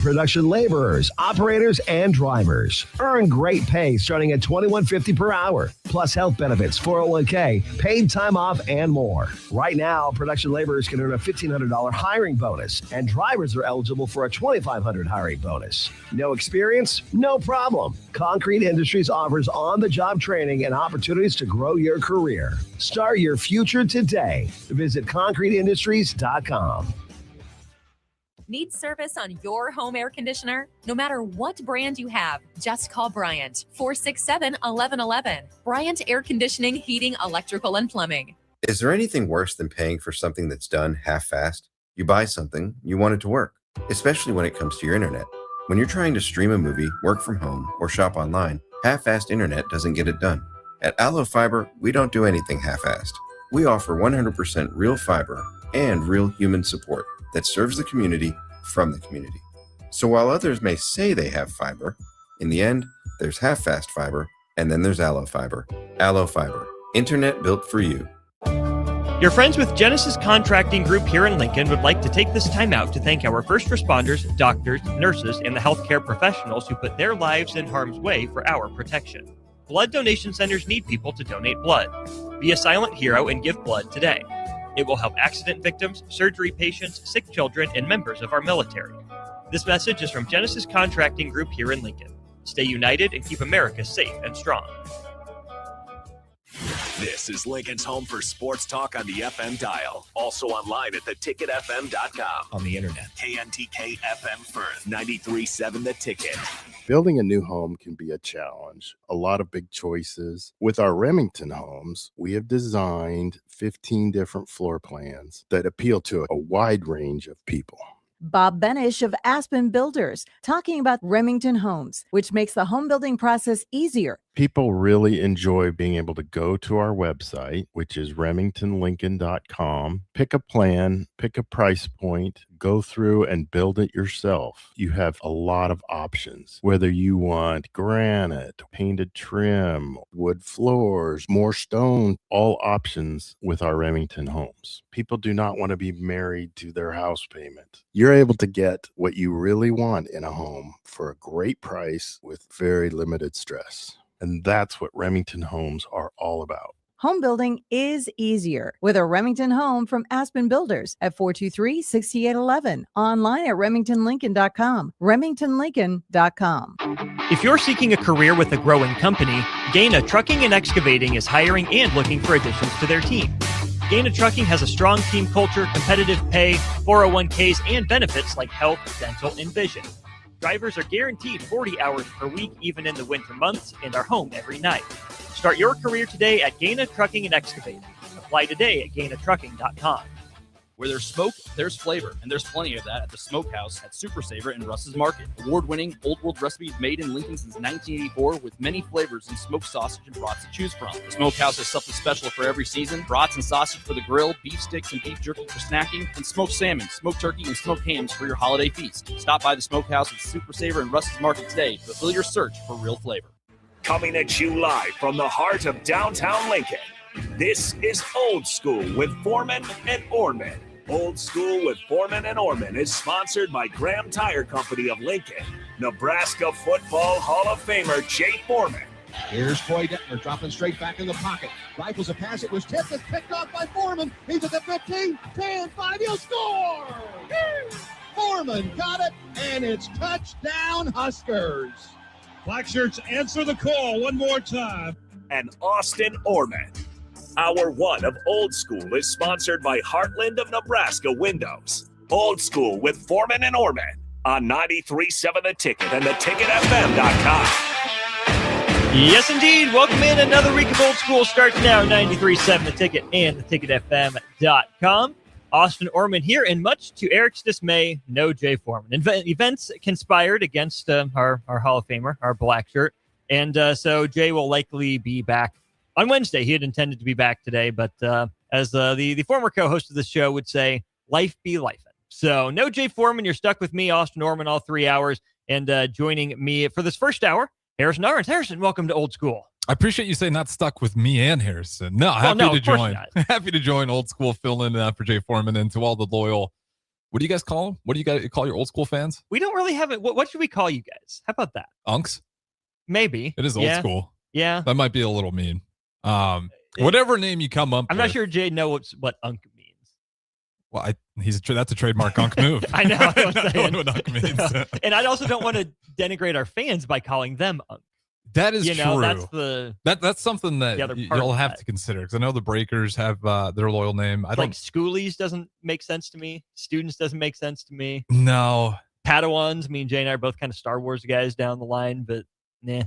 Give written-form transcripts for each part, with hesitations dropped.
Production laborers, operators, and drivers. Earn great pay starting at $21.50 per hour, plus health benefits, 401k, paid time off, and more. Right now, production laborers can earn a $1,500 hiring bonus, and drivers are eligible for a $2,500 hiring bonus. No experience? No problem. Concrete Industries offers on-the-job training and opportunities to grow your career. Start your future today. Visit concreteindustries.com. Need service on your home air conditioner? No matter what brand you have, just call Bryant, 467-1111. Bryant Air Conditioning, Heating, Electrical, and Plumbing. Is there anything worse than paying for something that's done half-assed? You buy something, you want it to work, especially when it comes to your internet. When you're trying to stream a movie, work from home, or shop online, half-assed internet doesn't get it done. At Allo Fiber, we don't do anything half-assed. We offer 100% real fiber and real human support that serves the community from the community. So while others may say they have fiber, in the end, there's half-fast fiber, and then there's Allo Fiber. Allo Fiber, internet built for you. Your friends with Genesis Contracting Group here in Lincoln would like to take this time out to thank our first responders, doctors, nurses, and the healthcare professionals who put their lives in harm's way for our protection. Blood donation centers need people to donate blood. Be a silent hero and give blood today. It will help accident victims, surgery patients, sick children, and members of our military. This message is from Genesis Contracting Group here in Lincoln. Stay united and keep America safe and strong. This is Lincoln's home for sports talk on the FM dial. Also online at theticketfm.com. On the internet. KNTK FM Firth, 93.7 The Ticket. Building a new home can be a challenge. A lot of big choices. With our Remington homes, we have designed 15 different floor plans that appeal to a wide range of people. Bob Benish of Aspen Builders, talking about Remington Homes, which makes the home building process easier. People really enjoy being able to go to our website, which is remingtonlincoln.com, pick a plan, pick a price point, go through and build it yourself. You have a lot of options, whether you want granite, painted trim, wood floors, more stone, all options with our Remington homes. People do not want to be married to their house payment. You're able to get what you really want in a home for a great price with very limited stress. And that's what Remington homes are all about. Home building is easier with a Remington home from Aspen Builders at 423-6811. Online at remingtonlincoln.com. remingtonlincoln.com. If you're seeking a career with a growing company, Gaina Trucking and Excavating is hiring and looking for additions to their team. Gaina Trucking has a strong team culture, competitive pay, 401ks, and benefits like health, dental, and vision. Drivers are guaranteed 40 hours per week, even in the winter months, and are home every night. Start your career today at Gaina Trucking and Excavating. Apply today at gainatrucking.com. Where there's smoke, there's flavor, and there's plenty of that at the Smokehouse at Super Saver in Russ's Market. Award-winning, old-world recipes made in Lincoln since 1984 with many flavors and smoked sausage and brats to choose from. The Smokehouse has something special for every season: brats and sausage for the grill, beef sticks and beef jerky for snacking, and smoked salmon, smoked turkey, and smoked hams for your holiday feast. Stop by the Smokehouse at Super Saver in Russ's Market today to fulfill your search for real flavor. Coming at you live from the heart of downtown Lincoln, this is Old School with Foreman and Orman. Old School with Foreman and Orman is sponsored by Graham Tire Company of Lincoln, Nebraska Football Hall of Famer Jay Foreman. Here's Troy Detmer dropping straight back in the pocket. Rifles a pass. It was tipped and picked off by Foreman. He's at the 15, 10, 5. He'll score! Foreman got it, and it's touchdown Huskers. Black Shirts answer the call one more time. And Austin Orman. Hour one of Old School is sponsored by Heartland of Nebraska Windows. Old School with Foreman and Orman on 93.7 The Ticket and theticketfm.com. Yes, indeed. Welcome in. Another week of Old School starts now. 93.7 The Ticket and theticketfm.com. Austin Orman here, and much to Eric's dismay, no Jay Foreman. Events conspired against our Hall of Famer, our black shirt, and so Jay will likely be back on Wednesday. He had intended to be back today, but as the former co-host of the show would say, life be life. So no Jay Foreman. You're stuck with me, Austin Orman, all 3 hours, and joining me for this first hour, Harrison Arns. Harrison, welcome to Old School. I appreciate you saying not stuck with me and Harrison. No, happy to join. Happy to join Old School, fill in for Jay Foreman, and to all the loyal What do you guys call them? What do you guys call your old school fans? We don't really have it. What should we call you guys? How about that? Unks? Maybe. It is old school. Yeah. That might be a little mean. Whatever name you come up I'm with. not sure Jay knows what unk means. Well, that's a trademark unk move. I know. I don't know what unk means. And I also don't want to denigrate our fans by calling them unk. That is true. That's something that you'll have to consider, because I know the Breakers have their loyal name. Like Schoolies doesn't make sense to me. Students doesn't make sense to me. No. Padawans. Me and Jay and I are both kind of Star Wars guys down the line, but nah.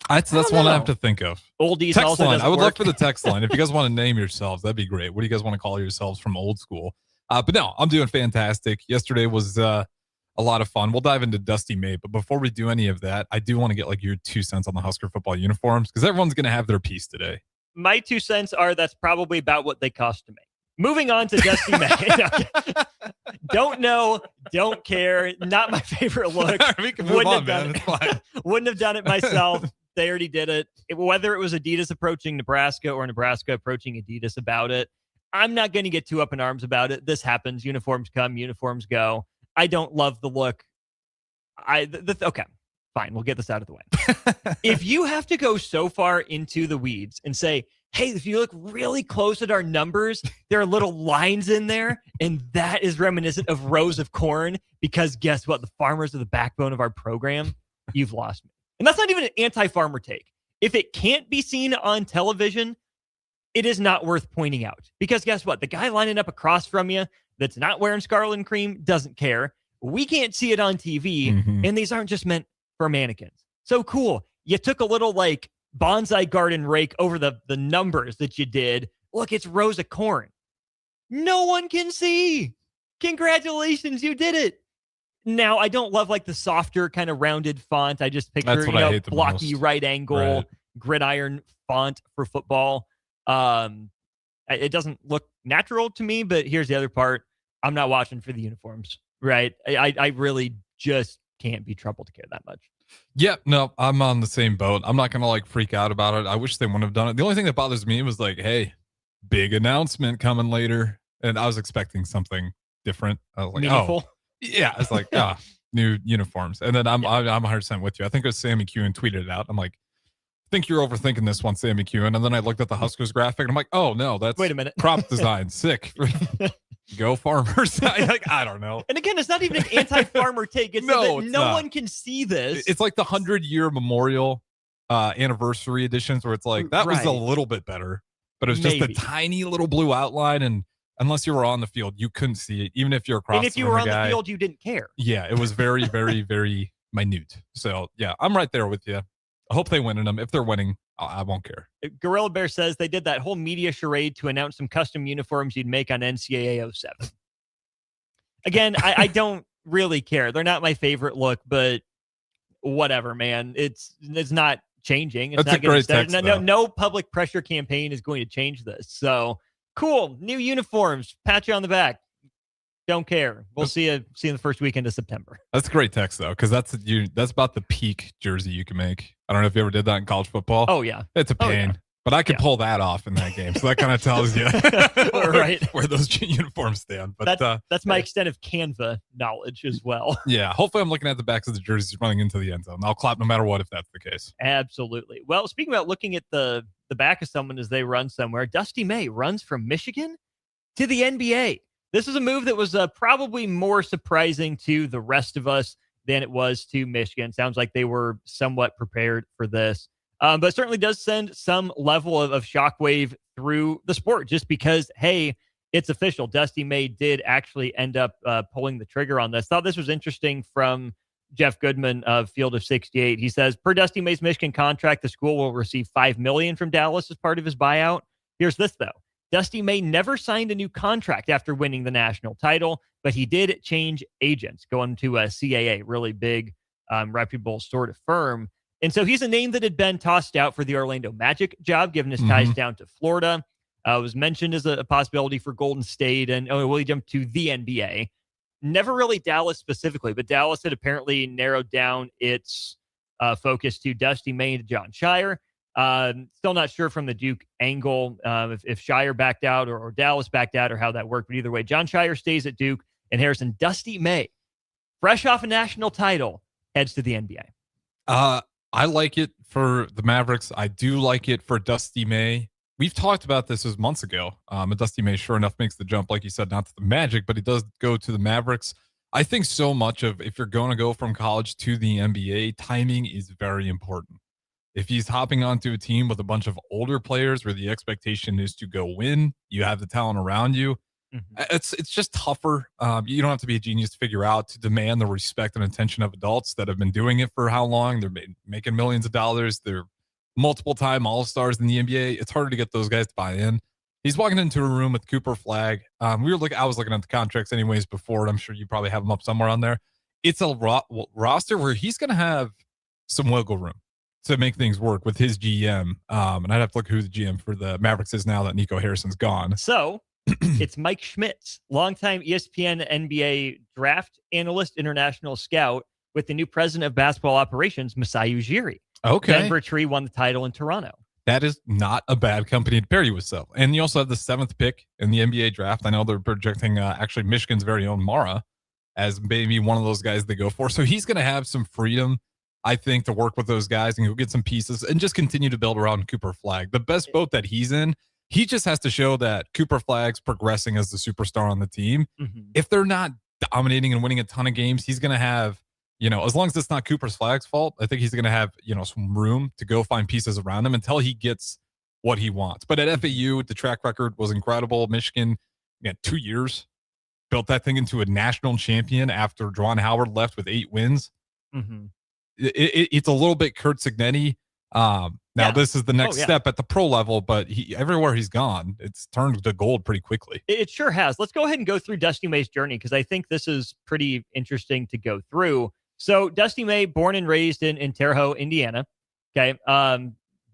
That's one I have to think of. Oldies text also line. I would work. love for the text line. If you guys want to name yourselves, that'd be great. What do you guys want to call yourselves from old school? But no, I'm doing fantastic. Yesterday was a lot of fun. We'll dive into Dusty May, but before we do any of that, I do want to get like your 2 cents on the Husker football uniforms, because everyone's going to have their piece today. My 2 cents are that's probably about what they cost to make. Moving on to Dusty May. Don't know, don't care. Not my favorite look. We can move on, man. It's fine. Wouldn't have done it myself. They already did it. Whether it was Adidas approaching Nebraska or Nebraska approaching Adidas about it, I'm not going to get too up in arms about it. This happens. Uniforms come, uniforms go. I don't love the look. Okay, fine. We'll get this out of the way. If you have to go so far into the weeds and say, hey, if you look really close at our numbers, there are little lines in there, and that is reminiscent of rows of corn, because guess what? The farmers are the backbone of our program. You've lost me. And that's not even an anti-farmer take. If it can't be seen on television, it is not worth pointing out, because guess what? The guy lining up across from you that's not wearing scarlet and cream doesn't care. We can't see it on TV, and these aren't just meant for mannequins. So cool. You took a little like bonsai garden rake over the numbers that you did. Look, it's rows of corn. No one can see. Congratulations, you did it. Now, I don't love like the softer kind of rounded font. I just picture blocky right angle gridiron font for football. It doesn't look natural to me, but here's the other part. I'm not watching for the uniforms, right? I really just can't be troubled to care that much. Yeah, no, I'm on the same boat. I'm not going to like freak out about it. I wish they wouldn't have done it. The only thing that bothers me was like, hey, big announcement coming later. And I was expecting something different. I was like, meaningful. Yeah, it's like, new uniforms. And then I'm 100% with you. I think it was Sammy Kuhn tweeted it out. I'm like, I think you're overthinking this one, Sammy Kuhn. And then I looked at the Huskers graphic and I'm like, oh no, that's wait a minute. Crop design. Sick. Go farmers. I don't know. And again, it's not even an anti-farmer take. It's no one can see this. It's like the 100-year memorial anniversary editions where it's like, that was a little bit better, but it was just a tiny little blue outline. And unless you were on the field, you couldn't see it, even if you're across. And if you were on the field, you didn't care. Yeah, it was very, very, very minute. So yeah, I'm right there with you. I hope they win in them. If they're winning, I won't care. Gorilla Bear says they did that whole media charade to announce some custom uniforms you'd make on NCAA 07. Again, I don't really care. They're not my favorite look, but whatever, man. It's not changing. It's That's not a great text, no public pressure campaign is going to change this. So cool. New uniforms. Pat you on the back. Don't care. We'll see you in the first weekend of September. That's a great text though, because that's about the peak jersey you can make. I don't know if you ever did that in college football. Oh yeah, it's a pain, but I could pull that off in that game. So that kind of tells you where those uniforms stand. But that's my extent of Canva knowledge as well. Yeah, hopefully I'm looking at the backs of the jerseys running into the end zone. I'll clap no matter what if that's the case. Absolutely. Well, speaking about looking at the back of someone as they run somewhere, Dusty May runs from Michigan to the NBA. This is a move that was probably more surprising to the rest of us than it was to Michigan. Sounds like they were somewhat prepared for this. But it certainly does send some level of shockwave through the sport just because, hey, it's official. Dusty May did actually end up pulling the trigger on this. Thought this was interesting from Jeff Goodman of Field of 68. He says, per Dusty May's Michigan contract, the school will receive $5 million from Dallas as part of his buyout. Here's this, though. Dusty May never signed a new contract after winning the national title, but he did change agents, going to a CAA, really big, reputable sort of firm. And so he's a name that had been tossed out for the Orlando Magic job, given his ties down to Florida. Was mentioned as a possibility for Golden State, and will he jump to the NBA? Never really Dallas specifically, but Dallas had apparently narrowed down its focus to Dusty May and John Shire. Still not sure from the Duke angle if Shire backed out or Dallas backed out or how that worked. But either way, John Shire stays at Duke and Harrison. Dusty May, fresh off a national title, heads to the NBA. I like it for the Mavericks. I do like it for Dusty May. We've talked about this as months ago. And Dusty May, sure enough, makes the jump, like you said, not to the Magic, but he does go to the Mavericks. I think so much of if you're going to go from college to the NBA, timing is very important. If he's hopping onto a team with a bunch of older players where the expectation is to go win, you have the talent around you. It's just tougher. You don't have to be a genius to figure out to demand the respect and attention of adults that have been doing it for how long. They're making millions of dollars. They're multiple-time All-Stars in the NBA. It's harder to get those guys to buy in. He's walking into a room with Cooper Flag. I was looking at the contracts anyways before, and I'm sure you probably have them up somewhere on there. It's a roster where he's going to have some wiggle room to make things work with his GM. And I'd have to look who the GM for the Mavericks is now that Nico Harrison's gone. So it's Mike Schmitz, longtime ESPN NBA draft analyst, international scout, with the new president of basketball operations, Masai Ujiri. Okay. Denver Tree won the title in Toronto. That is not a bad company to pair you with, so. And you also have the 7th pick in the NBA draft. I know they're projecting actually Michigan's very own Mara as maybe one of those guys they go for. So he's going to have some freedom, I think, to work with those guys and go get some pieces and just continue to build around Cooper Flag. The best boat that he's in, he just has to show that Cooper Flag's progressing as the superstar on the team. If they're not dominating and winning a ton of games, he's going to have, as long as it's not Cooper Flag's fault, I think he's going to have, some room to go find pieces around him until he gets what he wants. But at FAU, the track record was incredible. Michigan, 2 years, built that thing into a national champion after Juwan Howard left with 8 wins. It's a little bit Kurt Signetti. This is the next step at the pro level, but everywhere he's gone, it's turned to gold pretty quickly. It sure has. Let's go ahead and go through Dusty May's journey because I think this is pretty interesting to go through. So Dusty May, born and raised in Terre Haute, Indiana. Okay.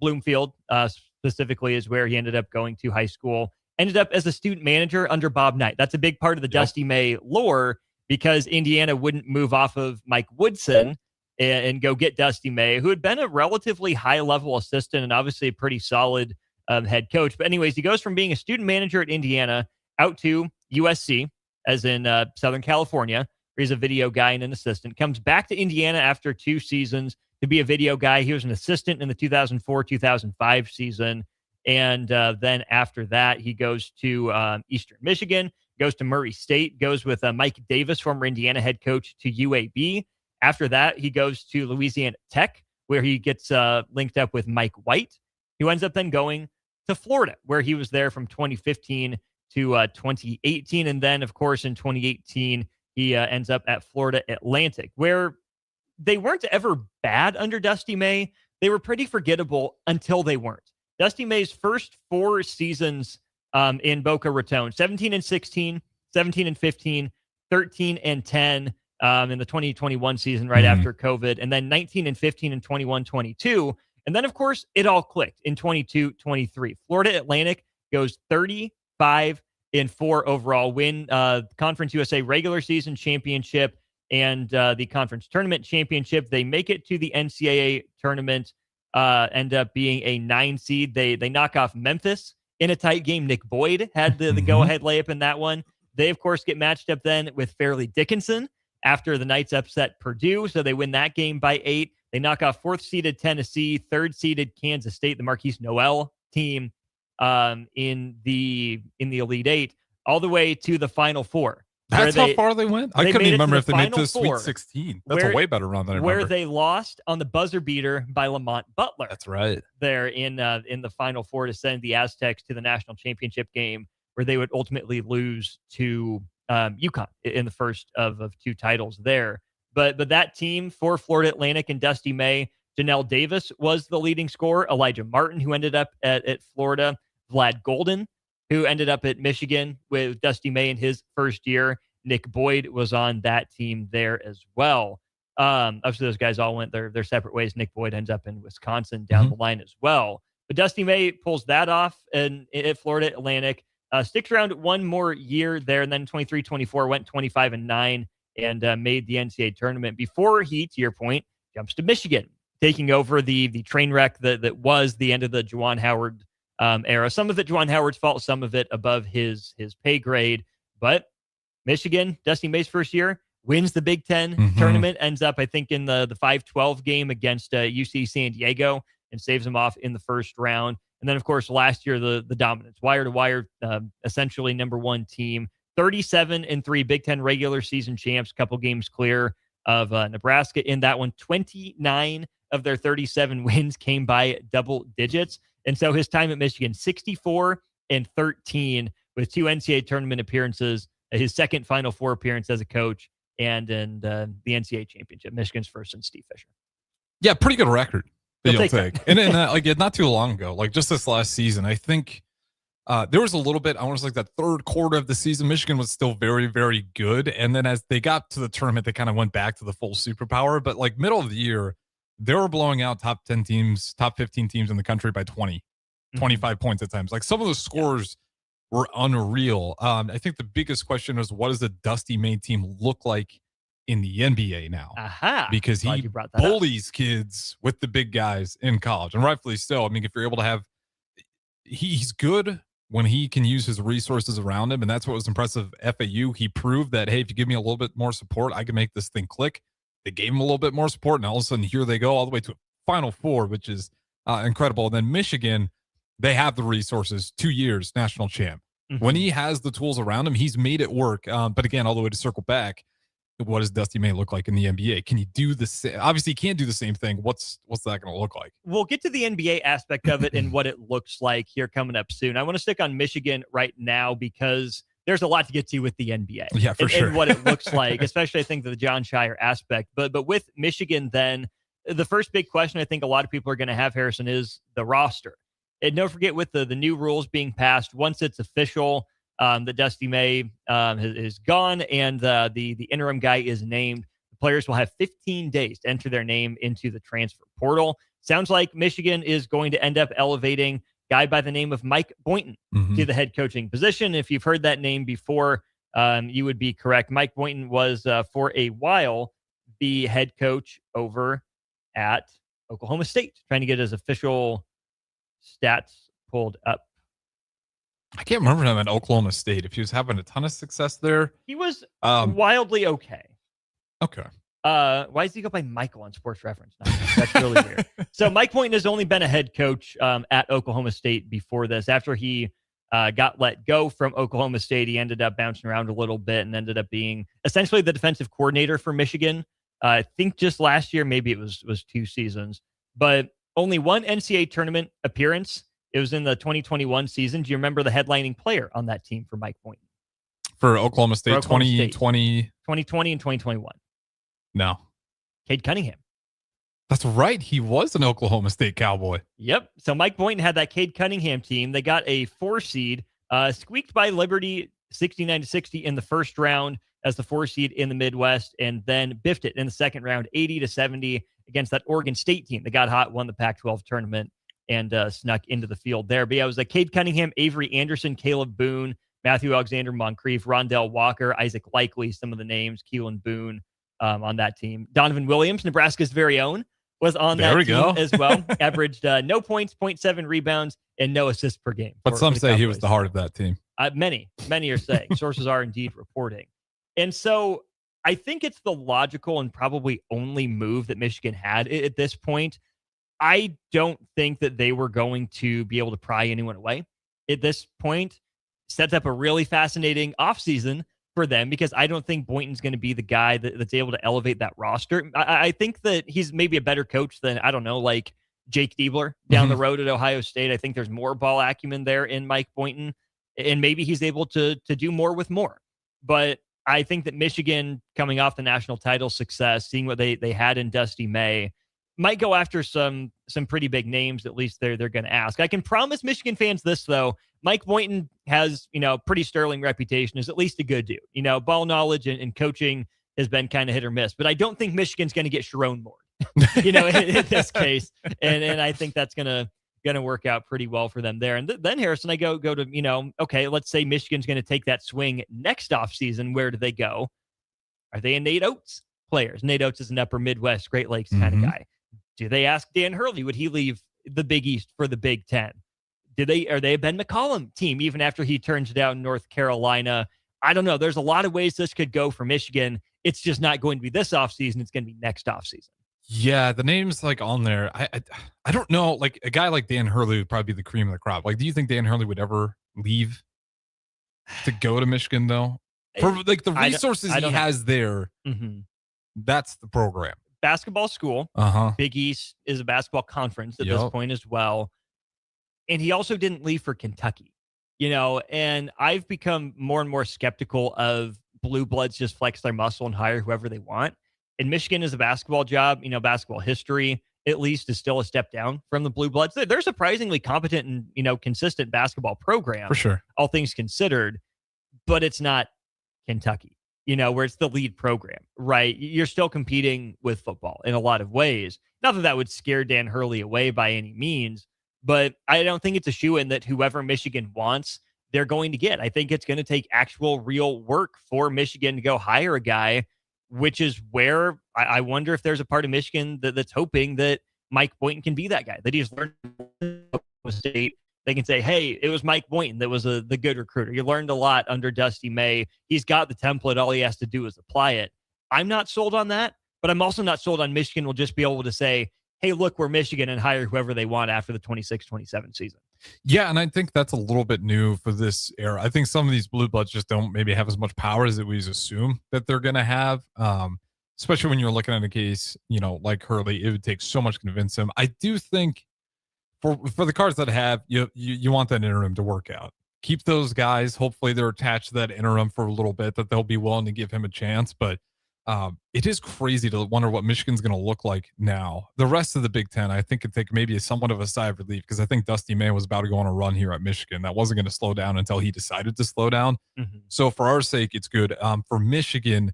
Bloomfield specifically is where he ended up going to high school. Ended up as a student manager under Bob Knight. That's a big part of the Dusty May lore because Indiana wouldn't move off of Mike Woodson and go get Dusty May, who had been a relatively high-level assistant and obviously a pretty solid head coach. But anyways, he goes from being a student manager at Indiana out to USC, as in Southern California, where he's a video guy and an assistant. Comes back to Indiana after 2 seasons to be a video guy. He was an assistant in the 2004-2005 season. And then after that, he goes to Eastern Michigan, goes to Murray State, goes with Mike Davis, former Indiana head coach, to UAB. After that, he goes to Louisiana Tech, where he gets linked up with Mike White, who ends up then going to Florida, where he was there from 2015 to 2018. And then, of course, in 2018, he ends up at Florida Atlantic, where they weren't ever bad under Dusty May. They were pretty forgettable until they weren't. Dusty May's first 4 seasons in Boca Raton, 17-16, 17-15, 13-10, in the 2021 season right after COVID, and then 19-15 and 21-22. And then, of course, it all clicked in 22-23. Florida Atlantic goes 35-4 overall, win Conference USA regular season championship and the conference tournament championship. They make it to the NCAA tournament, end up being a 9 seed. They knock off Memphis in a tight game. Nick Boyd had the go-ahead layup in that one. They, of course, get matched up then with Fairleigh Dickinson after the Knights upset Purdue, so they win that game by 8. They knock off 4th-seeded Tennessee, 3rd-seeded Kansas State, the Marquise Noel team in the Elite 8, all the way to the Final Four. That's how far they went? I couldn't even remember if they made it to the Sweet Four, 16. That's a way better run than I remember. Where they lost on the buzzer beater by Lamont Butler. That's right. There in the Final Four to send the Aztecs to the national championship game, where they would ultimately lose to UConn in the first of 2 titles there. But that team for Florida Atlantic and Dusty May, Janelle Davis was the leading scorer. Elijah Martin, who ended up at Florida. Vlad Golden, who ended up at Michigan with Dusty May in his first year. Nick Boyd was on that team there as well. Obviously, those guys all went their separate ways. Nick Boyd ends up in Wisconsin down the line as well. But Dusty May pulls that off at Florida Atlantic. Sticks around 1 more year there, and then 23-24 went 25-9 and made the NCAA tournament before he, to your point, jumps to Michigan, taking over the train wreck that was the end of the Juwan Howard era. Some of it Juwan Howard's fault, some of it above his pay grade. But Michigan, Dusty May's first year, wins the Big Ten tournament, ends up, I think, in the 5-12 game against UC San Diego and saves them off in the first round. And then, of course, last year, the dominance, wire-to-wire, essentially number one team, 37-3 Big Ten regular season champs, couple games clear of Nebraska in that one. 29 of their 37 wins came by double digits. And so his time at Michigan, 64-13 with 2 NCAA tournament appearances, his second Final Four appearance as a coach, and the NCAA championship, Michigan's first since Steve Fisher. Yeah, pretty good record that you'll take. That. and like not too long ago, like just this last season, I think there was a little bit, I want to say like that third quarter of the season, Michigan was still very, very good. And then as they got to the tournament, they kind of went back to the full superpower. But like middle of the year, they were blowing out top 10 teams, top 15 teams in the country by 20, 25 points at times. Like some of those scores were unreal. I think the biggest question is, what does the Dusty May team look like in the NBA now? Because he bullies kids with the big guys in college, and rightfully so. I mean, if you're able to have, he's good when he can use his resources around him, and that's what was impressive. FAU, he proved that, hey, if you give me a little bit more support, I can make this thing click. They gave him a little bit more support, and all of a sudden, here they go all the way to a Final Four, which is incredible. And then Michigan, they have the resources, 2 years, national champ. When he has the tools around him, he's made it work. But again, all the way to circle back, what does Dusty May look like in the NBA? Can you do the same? Obviously, you can't do the same thing. What's that going to look like? We'll get to the NBA aspect of it and what it looks like here coming up soon. I want to stick on Michigan right now because there's a lot to get to with the NBA. Yeah, for sure. And what it looks like, especially I think the John Shire aspect. But with Michigan, then the first big question I think a lot of people are going to have, Harrison, is the roster. And don't forget, with the new rules being passed, once it's official, that Dusty May is gone and the interim guy is named, the players will have 15 days to enter their name into the transfer portal. Sounds like Michigan is going to end up elevating a guy by the name of Mike Boynton to the head coaching position. If you've heard that name before, you would be correct. Mike Boynton was, for a while, the head coach over at Oklahoma State, trying to get his official stats pulled up. I can't remember him at Oklahoma State. If he was having a ton of success there. He was wildly okay. Okay. Why does he go by Michael on Sports Reference? That's really weird. So Mike Boynton has only been a head coach at Oklahoma State before this. After he got let go from Oklahoma State, he ended up bouncing around a little bit and ended up being essentially the defensive coordinator for Michigan. I think just last year, maybe it was 2 seasons, but only one NCAA tournament appearance. It was in the 2021 season. Do you remember the headlining player on that team for Mike Boynton? For Oklahoma State, 2020? 2020 and 2021. No. Cade Cunningham. That's right. He was an Oklahoma State Cowboy. Yep. So Mike Boynton had that Cade Cunningham team. They got a 4 seed, squeaked by Liberty 69-60 in the first round as the 4 seed in the Midwest, and then biffed it in the second round 80-70 against that Oregon State team that got hot, won the Pac-12 tournament, and snuck into the field there. But yeah, it was like Cade Cunningham, Avery Anderson, Caleb Boone, Matthew Alexander Moncrief, Rondell Walker, Isaac Likely, some of the names, Keelan Boone on that team. Donovan Williams, Nebraska's very own, was on that team as well. Averaged no points, 0.7 rebounds, and no assists per game. But some say he was the heart of that team. Many are saying. Sources are indeed reporting. And so I think it's the logical and probably only move that Michigan had at this point. I don't think that they were going to be able to pry anyone away at this point. Sets up a really fascinating offseason for them because I don't think Boynton's going to be the guy that's able to elevate that roster. I think that he's maybe a better coach than, I don't know, like Jake Diebler down the road at Ohio State. I think there's more ball acumen there in Mike Boynton, and maybe he's able to do more with more. But I think that Michigan, coming off the national title success, seeing what they had in Dusty May, might go after some pretty big names. At least they're going to ask. I can promise Michigan fans this, though. Mike Boynton has, pretty sterling reputation, is at least a good dude. Ball knowledge and coaching has been kind of hit or miss. But I don't think Michigan's going to get Sharon Moore, in this case. And I think that's going to work out pretty well for them there. And then, Harrison, I go to, okay, let's say Michigan's going to take that swing next offseason. Where do they go? Are they a Nate Oates players? Nate Oates is an upper Midwest, Great Lakes kind of guy. Do they ask Dan Hurley, would he leave the Big East for the Big Ten? Are they a Ben McCollum team, even after he turns down North Carolina? I don't know. There's a lot of ways this could go for Michigan. It's just not going to be this offseason. It's going to be next offseason. Yeah, the names like on there. I don't know. Like a guy like Dan Hurley would probably be the cream of the crop. Like, do you think Dan Hurley would ever leave to go to Michigan though? For like the resources he has there, that's the program. Basketball school. Big East is a basketball conference at this point as well. And he also didn't leave for Kentucky, and I've become more and more skeptical of blue bloods just flex their muscle and hire whoever they want. And Michigan is a basketball job, basketball history, at least, is still a step down from the blue bloods. They're surprisingly competent and, consistent basketball program. For sure. All things considered, but it's not Kentucky, where it's the lead program, right? You're still competing with football in a lot of ways. Not that would scare Dan Hurley away by any means, but I don't think it's a shoo-in that whoever Michigan wants, they're going to get. I think it's going to take actual real work for Michigan to go hire a guy, which is where I wonder if there's a part of Michigan that's hoping that Mike Boynton can be that guy, that he's learned State. They can say, hey, it was Mike Boynton that was the good recruiter. You learned a lot under Dusty May. He's got the template. All he has to do is apply it. I'm not sold on that, but I'm also not sold on Michigan will just be able to say, hey, look, we're Michigan, and hire whoever they want after the 26-27 season. Yeah, and I think that's a little bit new for this era. I think some of these blue bloods just don't maybe have as much power as we assume that they're going to have, especially when you're looking at a case, like Hurley. It would take so much to convince him. I do think for the cards that have, you want that interim to work out. Keep those guys. Hopefully they're attached to that interim for a little bit, that they'll be willing to give him a chance. But it is crazy to wonder what Michigan's going to look like now. The rest of the Big Ten, I think, could take maybe somewhat of a sigh of relief, because I think Dusty May was about to go on a run here at Michigan. That wasn't going to slow down until he decided to slow down. So for our sake, it's good. For Michigan,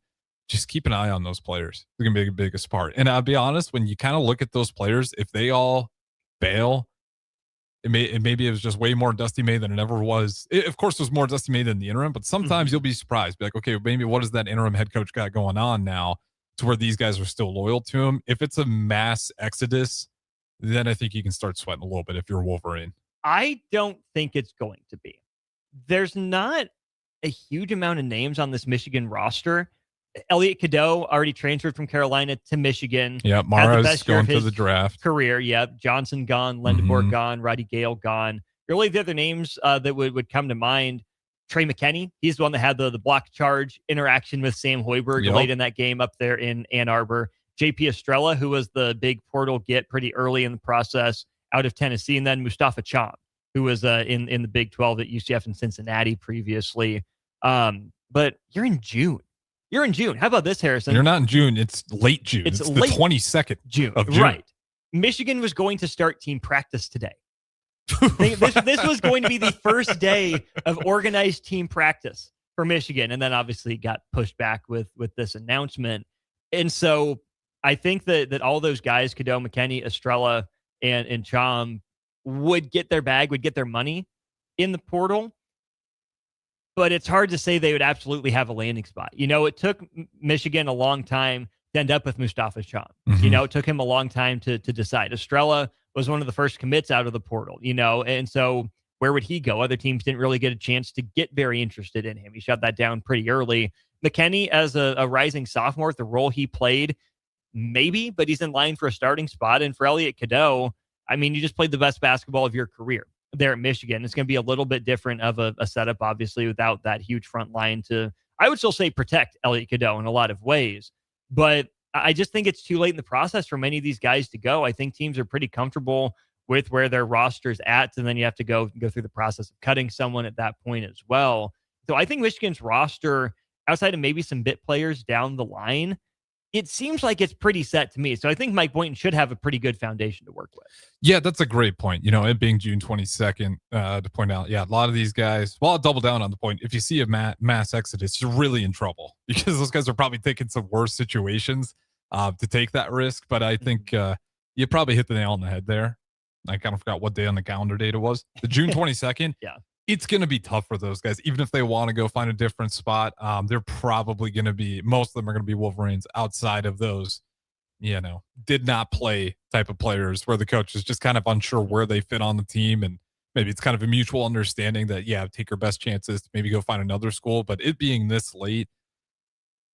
just keep an eye on those players. They're going to be the biggest part. And I'll be honest, when you kind of look at those players, if they all bail, maybe it was just way more Dusty May than it ever was. Of course, it was more Dusty May than the interim, but sometimes you'll be surprised. Be like, okay, maybe what does that interim head coach got going on now to where these guys are still loyal to him? If it's a mass exodus, then I think you can start sweating a little bit if you're Wolverine. I don't think it's going to be. There's not a huge amount of names on this Michigan roster. Elliot Cadeau already transferred from Carolina to Michigan. Yeah, Mara's going to the draft. Career, yeah. Johnson gone, Lendeborg gone, Roddy Gale gone. Really, the other names that would come to mind, Trey McKinney. He's the one that had the block charge interaction with Sam Hoiberg late in that game up there in Ann Arbor. JP Estrella, who was the big portal get pretty early in the process out of Tennessee. And then Mustafa Cham, who was in the Big 12 at UCF and Cincinnati previously. But you're in June. You're in June. How about this, Harrison? You're not in June. It's late June. It's late the 22nd June. Of June. Right. Michigan was going to start team practice today. This was going to be the first day of organized team practice for Michigan. And then obviously got pushed back with this announcement. And so I think that all those guys, Cadeau, McKinney, Estrella, and Cham, would get their bag, would get their money in the portal. But it's hard to say they would absolutely have a landing spot. It took Michigan a long time to end up with Mustafa Cham. It took him a long time to decide. Estrella was one of the first commits out of the portal, and so where would he go? Other teams didn't really get a chance to get very interested in him. He shut that down pretty early. McKinney, as a rising sophomore, the role he played, maybe, but he's in line for a starting spot. And for Elliot Cadeau, I mean, you just played the best basketball of your career there at Michigan. It's going to be a little bit different of a setup, obviously, without that huge front line to, I would still say, protect Elliot Cadeau in a lot of ways. But I just think it's too late in the process for many of these guys to go. I think teams are pretty comfortable with where their roster's at, and then you have to go through the process of cutting someone at that point as well. So I think Michigan's roster, outside of maybe some bit players down the line, it seems like it's pretty set to me. So I think Mike Boynton should have a pretty good foundation to work with. Yeah, that's a great point. It being June 22nd, to point out, a lot of these guys, well, I'll double down on the point. If you see a mass exodus, you're really in trouble, because those guys are probably taking some worse situations to take that risk. But I think you probably hit the nail on the head there. I kind of forgot what day on the calendar date it was. The June 22nd. Yeah. It's going to be tough for those guys. Even if they want to go find a different spot, they're probably going to be, most of them are going to be Wolverines outside of those, did not play type of players where the coach is just kind of unsure where they fit on the team. And maybe it's kind of a mutual understanding that, yeah, take your best chances to maybe go find another school. But it being this late,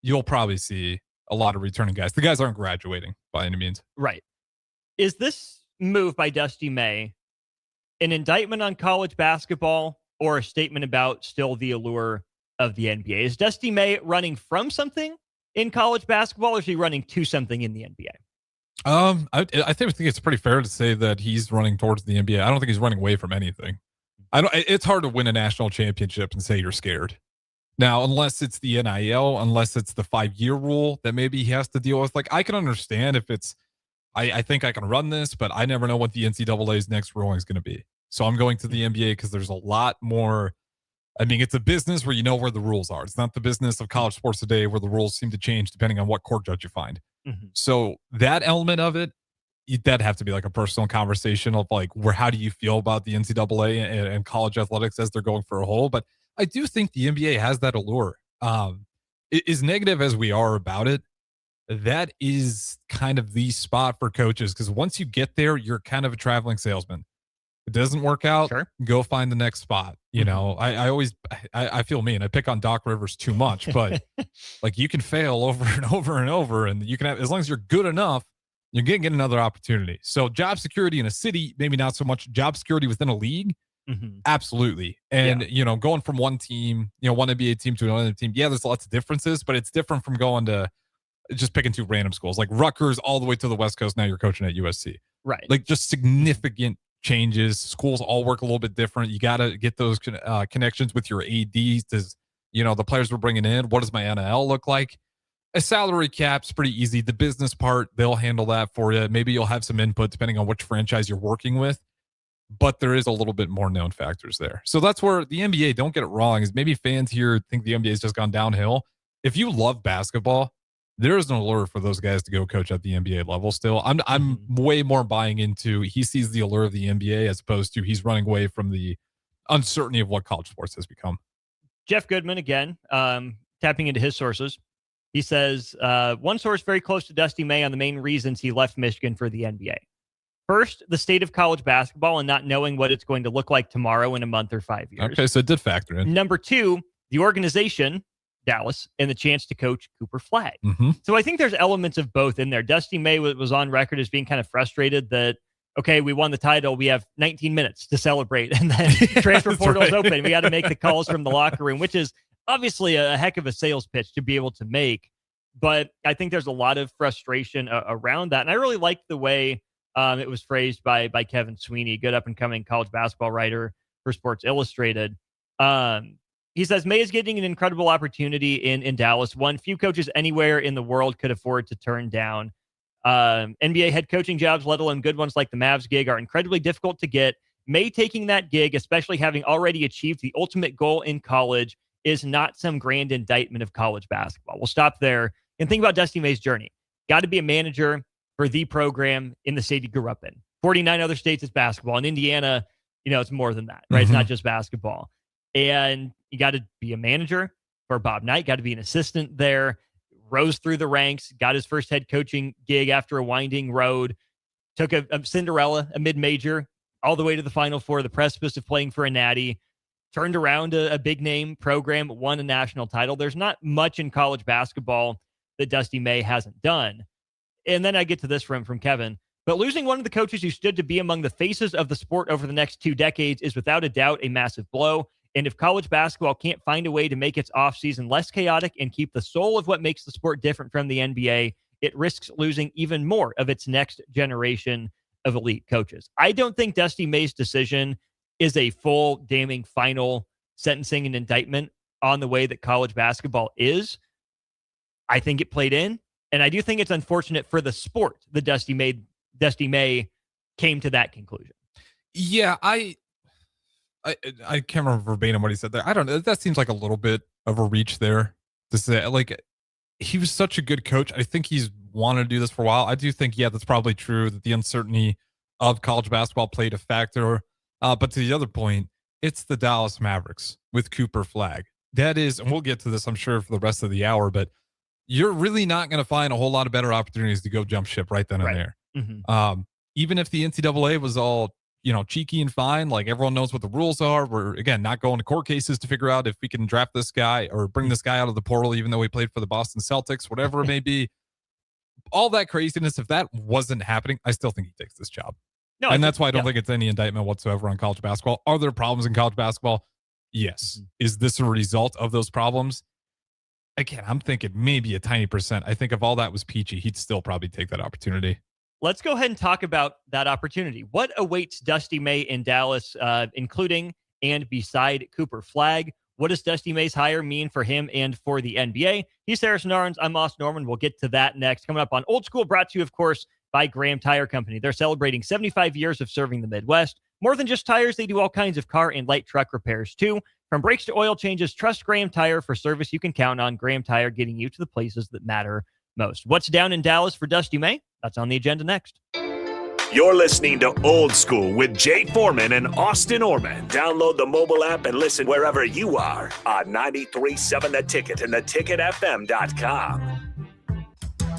you'll probably see a lot of returning guys. The guys aren't graduating by any means. Right. Is this move by Dusty May an indictment on college basketball or a statement about still the allure of the NBA? Is Dusty May running from something in college basketball, or is he running to something in the NBA? I think it's pretty fair to say that he's running towards the NBA. I don't think he's running away from anything. It's hard to win a national championship and say you're scared. Now, unless it's the NIL, unless it's the 5-year rule that maybe he has to deal with. Like, I can understand if it's, I think I can run this, but I never know what the NCAA's next ruling is going to be. So I'm going to the NBA because there's a lot more. I mean, it's a business where you know where the rules are. It's not the business of college sports today where the rules seem to change depending on what court judge you find. Mm-hmm. So that element of it, that'd have to be like a personal conversation of like, how do you feel about the NCAA and college athletics as they're going for a whole? But I do think the NBA has that allure. As negative as we are about it, that is kind of the spot for coaches, because once you get there, you're kind of a traveling salesman. It doesn't work out, sure, go find the next spot. You know, I feel mean. I pick on Doc Rivers too much, but like, you can fail over and over and over, and you can have, as long as you're good enough, you're going to get another opportunity. So job security in a city, maybe not so much. Job security within a league, absolutely. And, you know, going from one team, one NBA team to another team, yeah, there's lots of differences, but it's different from going to just picking two random schools like Rutgers all the way to the West Coast. Now you're coaching at USC. Right. Like, just significant changes. Schools all work a little bit different. You got to get those connections with your ADs. Does, the players we're bringing in, what does my NIL look like? A salary cap's pretty easy. The business part, they'll handle that for you. Maybe you'll have some input depending on which franchise you're working with, but there is a little bit more known factors there. So that's where the NBA, don't get it wrong, is maybe fans here think the NBA has just gone downhill. If you love basketball, there is an allure for those guys to go coach at the NBA level still. I'm way more buying into, he sees the allure of the NBA as opposed to he's running away from the uncertainty of what college sports has become. Jeff Goodman, again, tapping into his sources. He says, one source very close to Dusty May on the main reasons he left Michigan for the NBA. First, the state of college basketball and not knowing what it's going to look like tomorrow, in a month, or 5 years. Okay, so it did factor in. Number two, the organization, Dallas, and the chance to coach Cooper Flagg. So I think there's elements of both in there. Dusty May was on record as being kind of frustrated that, okay, we won the title, we have 19 minutes to celebrate, and then transfer portal's open. We got to make the calls from the locker room, which is obviously a heck of a sales pitch to be able to make. But I think there's a lot of frustration around that. And I really liked the way it was phrased by Kevin Sweeney, good up-and-coming college basketball writer for Sports Illustrated. He says, May is getting an incredible opportunity in Dallas, one few coaches anywhere in the world could afford to turn down. NBA head coaching jobs, let alone good ones like the Mavs gig, are incredibly difficult to get. May taking that gig, especially having already achieved the ultimate goal in college, is not some grand indictment of college basketball. We'll stop there and think about Dusty May's journey. Got to be a manager for the program in the state he grew up in. 49 other states is basketball. In Indiana, it's more than that, right? It's not just basketball. And you got to be a manager for Bob Knight, got to be an assistant there, rose through the ranks, got his first head coaching gig after a winding road, took a Cinderella, a mid-major, all the way to the Final Four, the precipice of playing for a natty, turned around a big-name program, won a national title. There's not much in college basketball that Dusty May hasn't done. And then I get to this from Kevin. But losing one of the coaches who stood to be among the faces of the sport over the next 2 decades is without a doubt a massive blow. And if college basketball can't find a way to make its offseason less chaotic and keep the soul of what makes the sport different from the NBA, it risks losing even more of its next generation of elite coaches. I don't think Dusty May's decision is a full, damning, final sentencing and indictment on the way that college basketball is. I think it played in, and I do think it's unfortunate for the sport that Dusty May came to that conclusion. Yeah, I can't remember verbatim what he said there. I don't know. That seems like a little bit of a reach there to say, like, he was such a good coach. I think he's wanted to do this for a while. I do think, yeah, that's probably true, that the uncertainty of college basketball played a factor. But to the other point, it's the Dallas Mavericks with Cooper Flagg. That is, and we'll get to this, I'm sure, for the rest of the hour, but you're really not going to find a whole lot of better opportunities to go jump ship right then and there. Even if the NCAA was all cheeky and fine. Like, everyone knows what the rules are. We're, again, not going to court cases to figure out if we can draft this guy or bring this guy out of the portal, even though he played for the Boston Celtics, whatever it may be. All that craziness, if that wasn't happening, I still think he takes this job. No, and that's why I don't think it's any indictment whatsoever on college basketball. Are there problems in college basketball? Yes. Mm-hmm. Is this a result of those problems? Again, I'm thinking maybe a tiny percent. I think if all that was peachy, he'd still probably take that opportunity. Let's go ahead and talk about that opportunity. What awaits Dusty May in Dallas, including and beside Cooper Flagg? What does Dusty May's hire mean for him and for the NBA? He's Harrison Arns. I'm Austin Norman. We'll get to that next. Coming up on Old School, brought to you, of course, by Graham Tire Company. They're celebrating 75 years of serving the Midwest. More than just tires, they do all kinds of car and light truck repairs, too. From brakes to oil changes, trust Graham Tire for service you can count on. Graham Tire, getting you to the places that matter most. What's down in Dallas for Dusty May? That's on the agenda next. You're listening to Old School with Jay Foreman and Austin Orman. Download the mobile app and listen wherever you are on 93.7 The Ticket and theticketfm.com.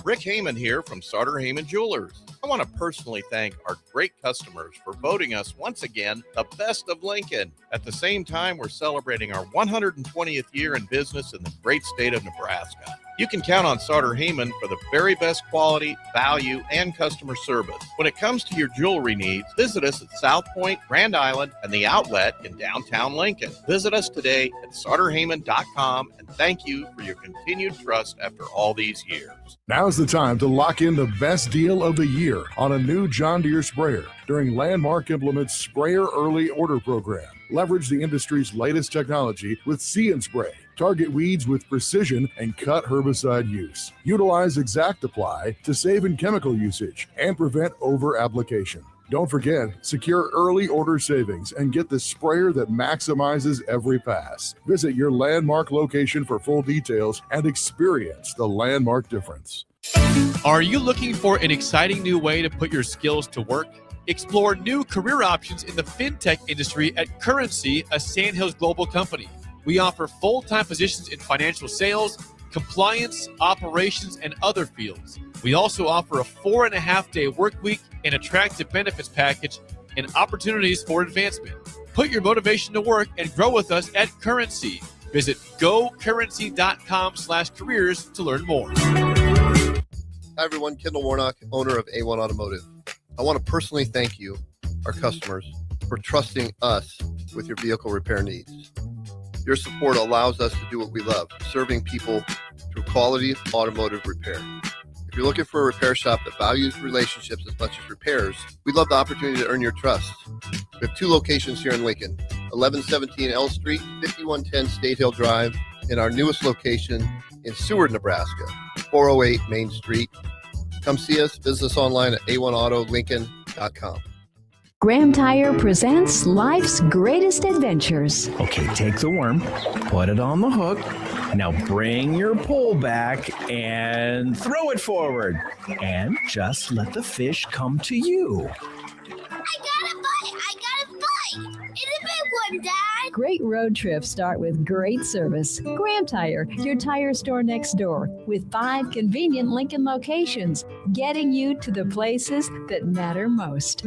Rick Heyman here from Sartor Heyman Jewelers. I want to personally thank our great customers for voting us once again the best of Lincoln. At the same time, we're celebrating our 120th year in business in the great state of Nebraska. You can count on Sartor Heyman for the very best quality, value, and customer service. When it comes to your jewelry needs, visit us at South Point, Grand Island, and the Outlet in downtown Lincoln. Visit us today at sartorheyman.com, and thank you for your continued trust after all these years. Now's the time to lock in the best deal of the year on a new John Deere sprayer during Landmark Implement's Sprayer Early Order Program. Leverage the industry's latest technology with See and Spray. Target weeds with precision and cut herbicide use. Utilize Exact Apply to save in chemical usage and prevent over-application. Don't forget, secure early order savings and get the sprayer that maximizes every pass. Visit your Landmark location for full details and experience the Landmark difference. Are you looking for an exciting new way to put your skills to work? Explore new career options in the fintech industry at Currency, a Sandhills global company. We offer full-time positions in financial sales, compliance, operations, and other fields. We also offer a 4.5-day work week, an attractive benefits package, and opportunities for advancement. Put your motivation to work and grow with us at Currency. Visit gocurrency.com/careers to learn more. Hi, everyone. Kendall Warnock, owner of A1 Automotive. I want to personally thank you, our customers, for trusting us with your vehicle repair needs. Your support allows us to do what we love, serving people through quality automotive repair. If you're looking for a repair shop that values relationships as much as repairs, we'd love the opportunity to earn your trust. We have 2 locations here in Lincoln, 1117 L Street, 5110 State Hill Drive, and our newest location in Seward, Nebraska, 408 Main Street. Come see us, visit us online at a1autolincoln.com. Graham Tire presents life's greatest adventures. Okay, take the worm, put it on the hook. Now bring your pole back and throw it forward. And just let the fish come to you. I got a bite! It's a big one, Dad! Great road trips start with great service. Graham Tire, your tire store next door, with 5 convenient Lincoln locations, getting you to the places that matter most.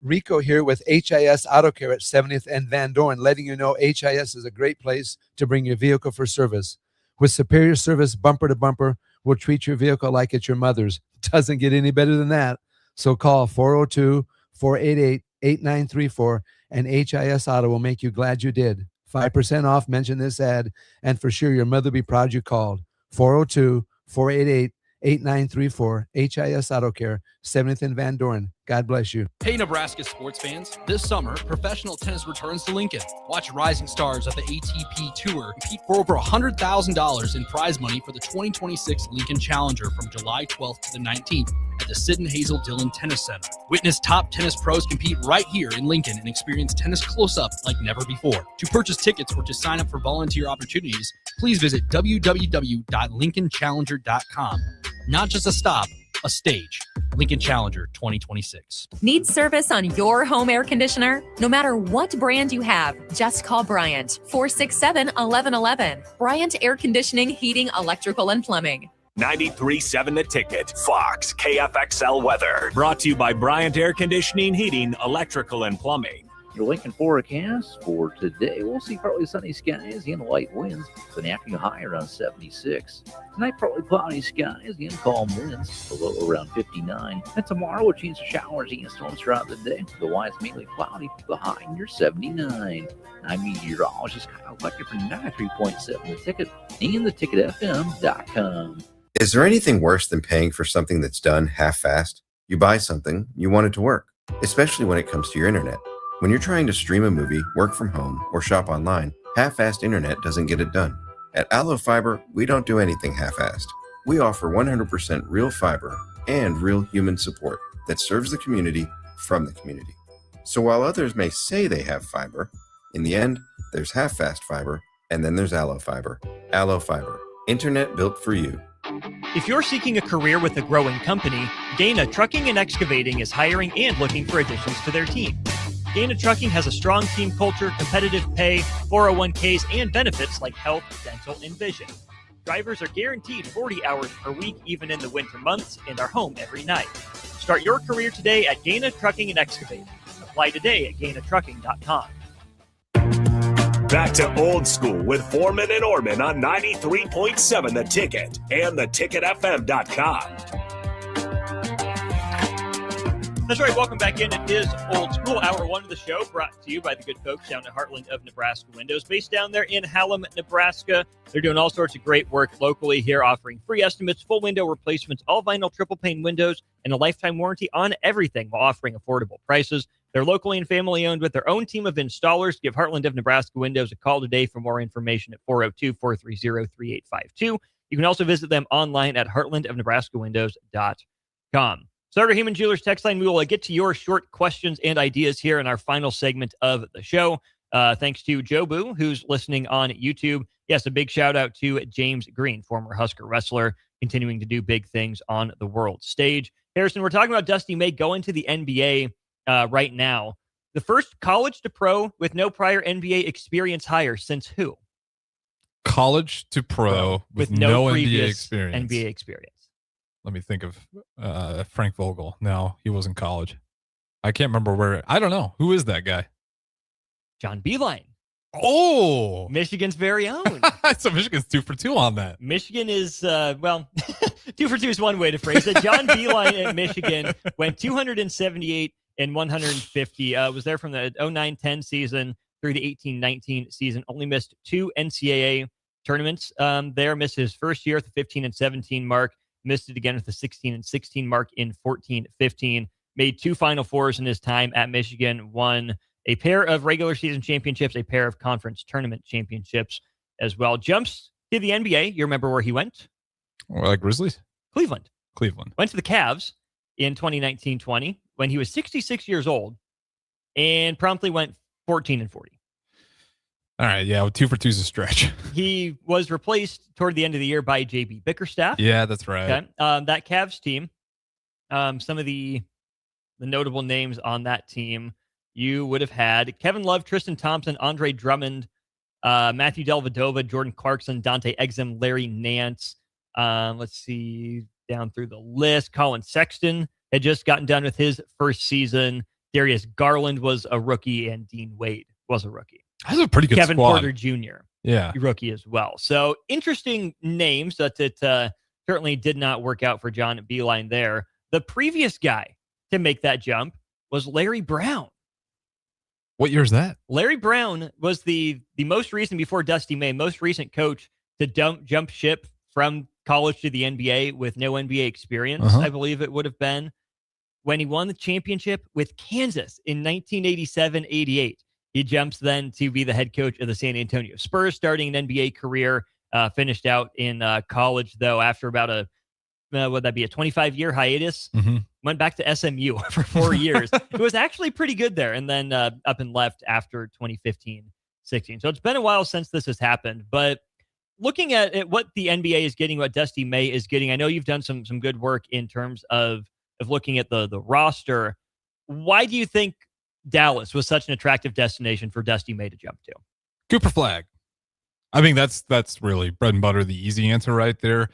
Rico here with HIS Auto Care at 70th and Van Dorn, letting you know HIS is a great place to bring your vehicle for service. With superior service bumper to bumper, we'll treat your vehicle like it's your mother's. Doesn't get any better than that. So call 402-488-8934 and HIS Auto will make you glad you did. 5% off, mention this ad, and for sure your mother will be proud you called. 402-488-8934, HIS Auto Care, 70th and Van Dorn. God bless you. Hey, Nebraska sports fans. This summer, professional tennis returns to Lincoln. Watch rising stars of the ATP Tour compete for over $100,000 in prize money for the 2026 Lincoln Challenger from July 12th to the 19th at the Sid and Hazel Dillon Tennis Center. Witness top tennis pros compete right here in Lincoln and experience tennis close-up like never before. To purchase tickets or to sign up for volunteer opportunities, please visit www.lincolnchallenger.com. Not just a stop, a stage. Lincoln Challenger 2026. Need service on your home air conditioner? No matter what brand you have, just call Bryant, 467-1111. Bryant Air Conditioning, Heating, Electrical, and Plumbing. 93.7 The Ticket, Fox, KFXL weather. Brought to you by Bryant Air Conditioning, Heating, Electrical, and Plumbing. Your Lincoln forecast for today, we'll see partly sunny skies and light winds. The afternoon high around 76. Tonight, partly cloudy skies and calm winds. The low around 59. And tomorrow, we'll change to showers and storms throughout the day. The wise mainly cloudy. The high near 79. I'm meteorologist Kyle Fletcher for 93.7 The Ticket and theticketfm.com. Is there anything worse than paying for something that's done half-assed? You buy something, you want it to work, especially when it comes to your internet. When you're trying to stream a movie, work from home, or shop online, half-assed internet doesn't get it done. At Allo Fiber, we don't do anything half-assed. We offer 100% real fiber and real human support that serves the community from the community. So while others may say they have fiber, in the end, there's half-fast fiber, and then there's Allo Fiber. Allo Fiber, internet built for you. If you're seeking a career with a growing company, Dana Trucking and Excavating is hiring and looking for additions to their team. Dana Trucking has a strong team culture, competitive pay, 401ks, and benefits like health, dental, and vision. Drivers are guaranteed 40 hours per week, even in the winter months, and are home every night. Start your career today at Dana Trucking and Excavating. Apply today at GainaTrucking.com. Back to Old School with Foreman and Orman on 93.7 The Ticket and theticketfm.com. That's right. Welcome back in. It is Old School, Hour 1 of the show, brought to you by the good folks down at Heartland of Nebraska Windows, based down there in Hallam, Nebraska. They're doing all sorts of great work locally here, offering free estimates, full window replacements, all vinyl triple pane windows, and a lifetime warranty on everything while offering affordable prices. They're locally and family owned with their own team of installers. Give Heartland of Nebraska Windows a call today for more information at 402-430-3852. You can also visit them online at heartlandofnebraskawindows.com. Starter Heyman Jewelers text line. We will get to your short questions and ideas here in our final segment of the show. Thanks to Joe Boo, who's listening on YouTube. Yes, a big shout out to James Green, former Husker wrestler, continuing to do big things on the world stage. Harrison, we're talking about Dusty May going to the NBA right now. The first college to pro with no prior NBA experience hire since who? College to pro with no NBA experience. NBA experience. Let me think of Frank Vogel. No, he was in college. I can't remember where. I don't know. Who is that guy? John Beilein. Oh, Michigan's very own. So Michigan's 2 for 2 on that. Michigan is, 2 for 2 is one way to phrase it. John Beilein at Michigan went 278 and 150. Was there from the 09-10 season through the 18-19 season. Only missed 2 NCAA tournaments there. Missed his first year at the 15 and 17 mark. Missed it again with the 16 and 16 mark in 14-15. Made 2 Final Fours in his time at Michigan. Won a pair of regular season championships, a pair of conference tournament championships as well. Jumps to the NBA. You remember where he went? Like Grizzlies? Cleveland. Went to the Cavs in 2019-20 when he was 66 years old and promptly went 14 and 40. All right, yeah, 2 for 2 is a stretch. He was replaced toward the end of the year by J.B. Bickerstaff. Yeah, that's right. Okay. That Cavs team, some of the notable names on that team, you would have had Kevin Love, Tristan Thompson, Andre Drummond, Matthew Dellavedova, Jordan Clarkson, Dante Exum, Larry Nance. Let's see, down through the list. Colin Sexton had just gotten done with his first season. Darius Garland was a rookie, and Dean Wade was a rookie. That's a pretty good Kevin squad. Porter Jr., yeah, rookie as well. So interesting names that it certainly did not work out for John Beilein there. The previous guy to make that jump was Larry Brown. What year is that? Larry Brown was the most recent, before Dusty May, most recent coach to jump ship from college to the NBA with no NBA experience, I believe it would have been, when he won the championship with Kansas in 1987-88. He jumps then to be the head coach of the San Antonio Spurs, starting an NBA career, finished out in college, though, after about would that be a 25-year hiatus? Went back to SMU for 4 years. It was actually pretty good there, and then up and left after 2015-16. So it's been a while since this has happened, but looking at what the NBA is getting, what Dusty May is getting, I know you've done some good work in terms of looking at the roster. Why do you think Dallas was such an attractive destination for Dusty May to jump to? Cooper Flagg. I think that's really bread and butter, the easy answer right there.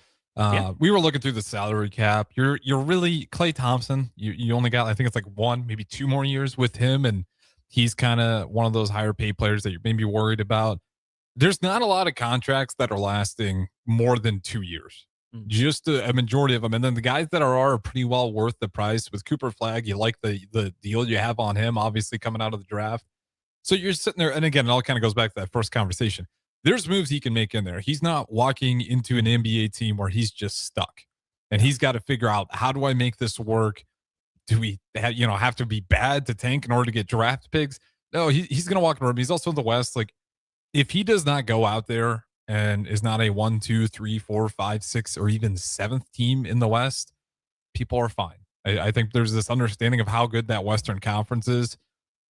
We were looking through the salary cap. You're really Klay Thompson. You only got, I think it's like 1, maybe 2 more years with him, and he's kind of one of those higher paid players that you're maybe worried about. There's not a lot of contracts that are lasting more than 2 years. Just a majority of them, and then the guys that are pretty well worth the price. With Cooper Flagg, you like the deal you have on him, obviously coming out of the draft. So you're sitting there, and again, it all kind of goes back to that first conversation. There's moves he can make in there. He's not walking into an NBA team where he's just stuck, and he's got to figure out, how do I make this work? Do we have to be bad to tank in order to get draft picks? No, he's going to walk in the room. He's also in the West. Like, if he does not go out there and is not a 1, 2, 3, 4, 5, 6, or even 7th team in the West, people are fine. I think there's this understanding of how good that Western Conference is.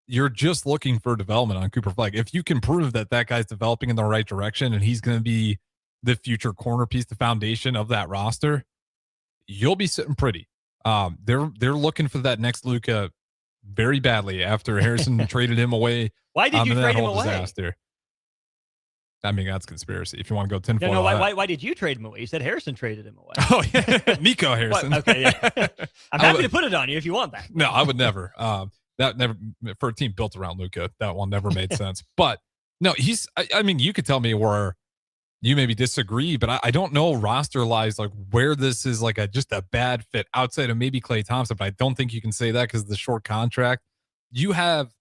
You're just looking for development on Cooper Flagg. If you can prove that guy's developing in the right direction and he's going to be the future corner piece, the foundation of that roster, you'll be sitting pretty. They're looking for that next Luka very badly after Harrison traded him away. Why did you trade him away? Disaster. I mean, that's conspiracy. If you want to go tinfoil. No, why did you trade him away? You said Harrison traded him away. Oh, yeah. Nico Harrison. Okay, yeah. I'm happy to put it on you if you want that. No, I would never. That never, for a team built around Luka, that one never made sense. But no, I mean, you could tell me where you maybe disagree, but I don't know roster-wise, like, where this is like just a bad fit outside of maybe Klay Thompson, but I don't think you can say that because of the short contract. You have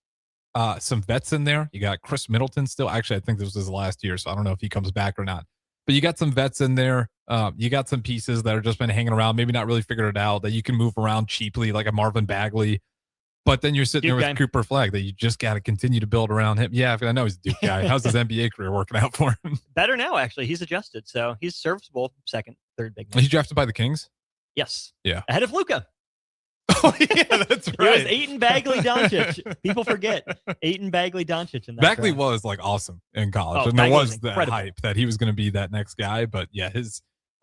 some vets in there. You got Chris Middleton still. Actually, I think this was his last year, so I don't know if he comes back or not. But you got some vets in there. You got some pieces that are just been hanging around, maybe not really figured it out, that you can move around cheaply, like a Marvin Bagley. But then you're sitting there with Cooper Flagg that you just got to continue to build around him. Yeah, I know he's a Duke guy. How's his NBA career working out for him? Better now, actually. He's adjusted, so he's serviceable. 2nd, 3rd big man. He's drafted by the Kings? Yes. Yeah. Ahead of Luka. Oh, yeah, that's right. It was Ayton, Bagley, Doncic. People forget Ayton, Bagley, Doncic. In that Bagley draft. was like awesome in college. Oh, and there Bagley was was that incredible. hype that he was going to be that next guy. But yeah,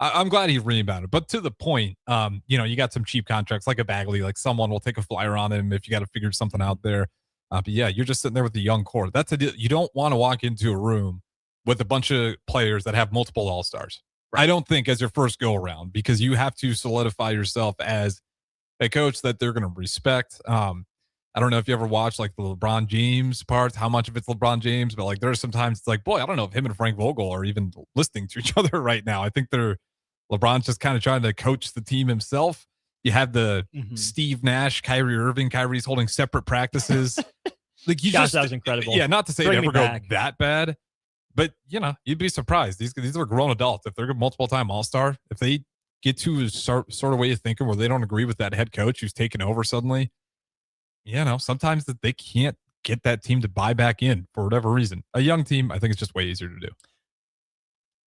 I'm glad he rebounded. But to the point, you got some cheap contracts like a Bagley, like someone will take a flyer on him if you got to figure something out there. But yeah, you're just sitting there with the young core. That's a deal. You don't want to walk into a room with a bunch of players that have multiple all-stars. Right. I don't think as your first go around, because you have to solidify yourself as a coach that they're going to respect. I don't know if you ever watched like the LeBron James parts, how much of it's LeBron James, but like there's sometimes it's like, boy, I don't know if him and Frank Vogel are even listening to each other right now. I think LeBron's just kind of trying to coach the team himself. You have the Steve Nash, Kyrie Irving. Kyrie's holding separate practices. Like that was incredible. Yeah, not to say it ever go that bad, but you'd be surprised. These are grown adults. If they're multiple time All-Star, if they get to a sort of way of thinking where they don't agree with that head coach who's taken over suddenly, sometimes that they can't get that team to buy back in for whatever reason. A young team, I think it's just way easier to do.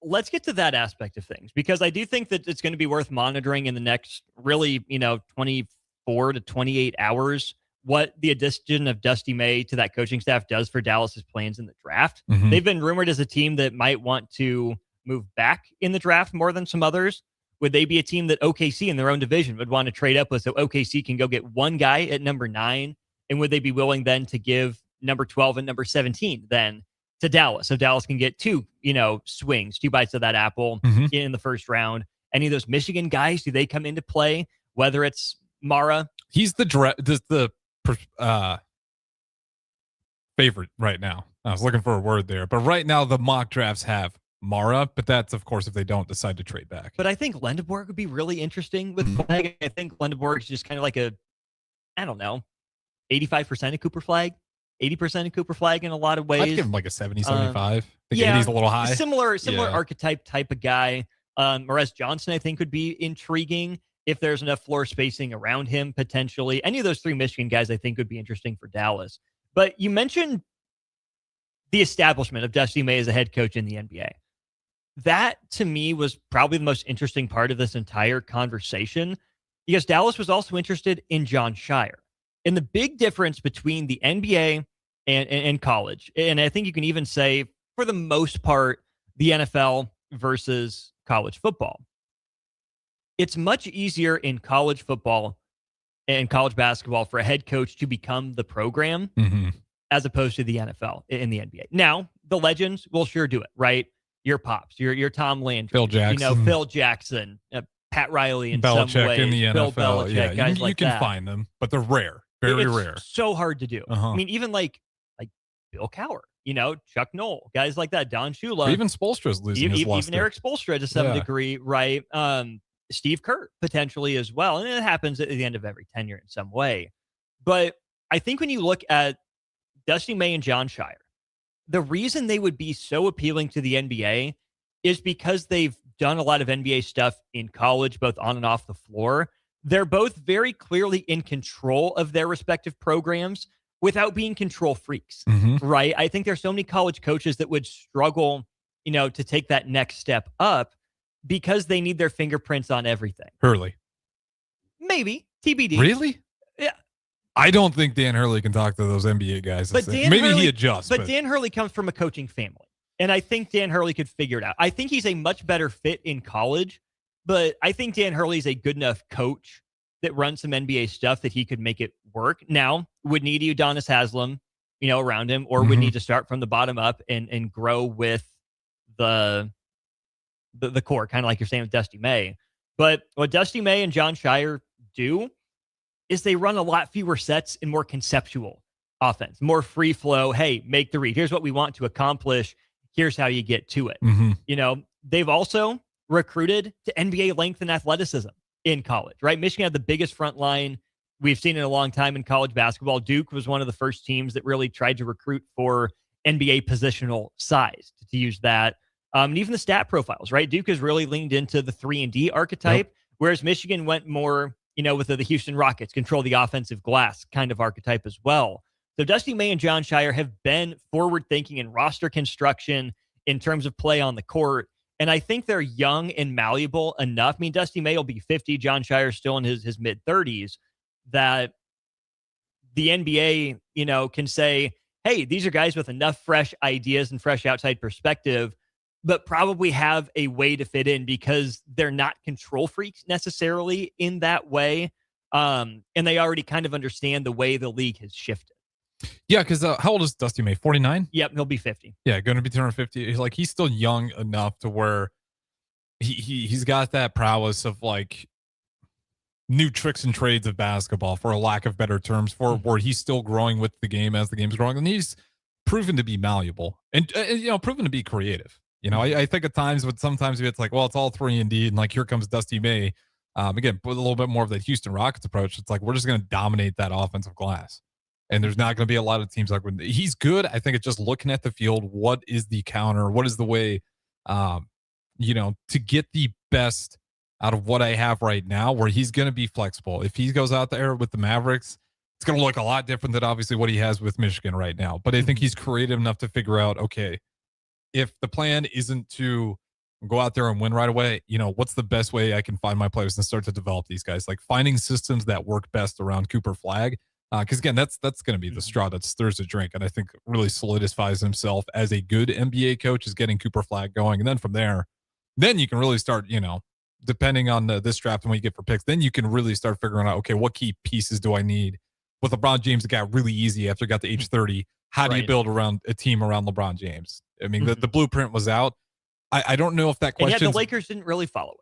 Let's get to that aspect of things, because I do think that it's going to be worth monitoring in the next really, 24 to 28 hours, what the addition of Dusty May to that coaching staff does for Dallas's plans in the draft. Mm-hmm. They've been rumored as a team that might want to move back in the draft more than some others. Would they be a team that OKC in their own division would want to trade up with, so OKC can go get one guy at number 9? And would they be willing then to give number 12 and number 17 then to Dallas, so Dallas can get 2, swings, 2 bites of that apple in the first round? Any of those Michigan guys, do they come into play? Whether it's Mara, he's the favorite right now. I was looking for a word there, but right now the mock drafts have Mara, but that's of course if they don't decide to trade back. But I think Lendeborg would be really interesting with Flagg. I think Lendeborg's just kind of like 85% of Cooper Flagg. 80% of Cooper Flagg in a lot of ways. I'd give him like a 70, 75. I think 80's a little high. Similar archetype type of guy. Morez Johnson, I think, would be intriguing if there's enough floor spacing around him, potentially. Any of those 3 Michigan guys, I think, would be interesting for Dallas. But you mentioned the establishment of Dusty May as a head coach in the NBA. That, to me, was probably the most interesting part of this entire conversation, because Dallas was also interested in John Shire. And the big difference between the NBA and college, and I think you can even say, for the most part, the NFL versus college football. It's much easier in college football and college basketball for a head coach to become the program as opposed to the NFL in the NBA. Now, the legends will sure do it, right? your pops, your Tom Landry, Phil Jackson, Phil Jackson, Pat Riley in Belichick some ways, in the Bill NFL. Belichick, guys you like can that. find them, but they're rare, very It's rare. so hard to do. Uh-huh. I mean, even like Bill Cowher, Chuck Noll, guys like that, Don Shula, Even Spoelstra's losing his luster. even Eric Spoelstra to some degree, right? Steve Kerr potentially as well, and it happens at the end of every tenure in some way. But I think when you look at Dusty May and John Shire, the reason they would be so appealing to the NBA is because they've done a lot of NBA stuff in college, both on and off the floor. They're both very clearly in control of their respective programs without being control freaks, right? I think there's so many college coaches that would struggle, to take that next step up because they need their fingerprints on everything. Hurley. Maybe. TBD. Really? Yeah. I don't think Dan Hurley can talk to those NBA guys. But he adjusts. But Dan Hurley comes from a coaching family. And I think Dan Hurley could figure it out. I think he's a much better fit in college, but I think Dan Hurley's a good enough coach that runs some NBA stuff that he could make it work. Now, would need Udonis Haslem, around him, or would need to start from the bottom up and grow with the core, kind of like you're saying with Dusty May. But what Dusty May and John Shire do is they run a lot fewer sets and more conceptual offense, more free flow. Hey, make the read. Here's what we want to accomplish. Here's how you get to it. They've also recruited to NBA length and athleticism in college, right? Michigan had the biggest front line we've seen in a long time in college basketball. Duke was one of the first teams that really tried to recruit for NBA positional size, to use that. And even the stat profiles, right? Duke has really leaned into the 3-and-D archetype, whereas Michigan went more, with the Houston Rockets, control the offensive glass kind of archetype as well. So Dusty May and John Shire have been forward-thinking in roster construction in terms of play on the court. And I think they're young and malleable enough. I mean, Dusty May will be 50. John Shire's still in his mid-30s. That the NBA, can say, hey, these are guys with enough fresh ideas and fresh outside perspective, but probably have a way to fit in because they're not control freaks necessarily in that way. And they already kind of understand the way the league has shifted. Yeah, because how old is Dusty May? 49? Yep, he'll be 50. Yeah, going to be turning 50. He's still young enough to where he's got that prowess of new tricks and trades of basketball, for a lack of better terms, for where he's still growing with the game as the game's growing, and he's proven to be malleable and proven to be creative. I think at times, but sometimes it's well, it's all 3-and-D, and here comes Dusty May. Again, with a little bit more of that Houston Rockets approach, it's we're just going to dominate that offensive glass. And there's not going to be a lot of teams when he's good. I think it's just looking at the field. What is the counter? What is the way, to get the best out of what I have right now, where he's going to be flexible. If he goes out there with the Mavericks, it's going to look a lot different than obviously what he has with Michigan right now. But I think he's creative enough to figure out, okay, if the plan isn't to go out there and win right away, what's the best way I can find my players and start to develop these guys? Finding systems that work best around Cooper Flagg. Because again, that's going to be the straw that stirs the drink, and I think really solidifies himself as a good NBA coach is getting Cooper Flagg going, and then from there, then you can really start, depending on this draft and what you get for picks, then you can really start figuring out, okay, what key pieces do I need? With LeBron James, it got really easy after he got to age 30. How do you build around a team around LeBron James? I mean, the blueprint was out. I don't know if that question. And yet the Lakers didn't really follow it.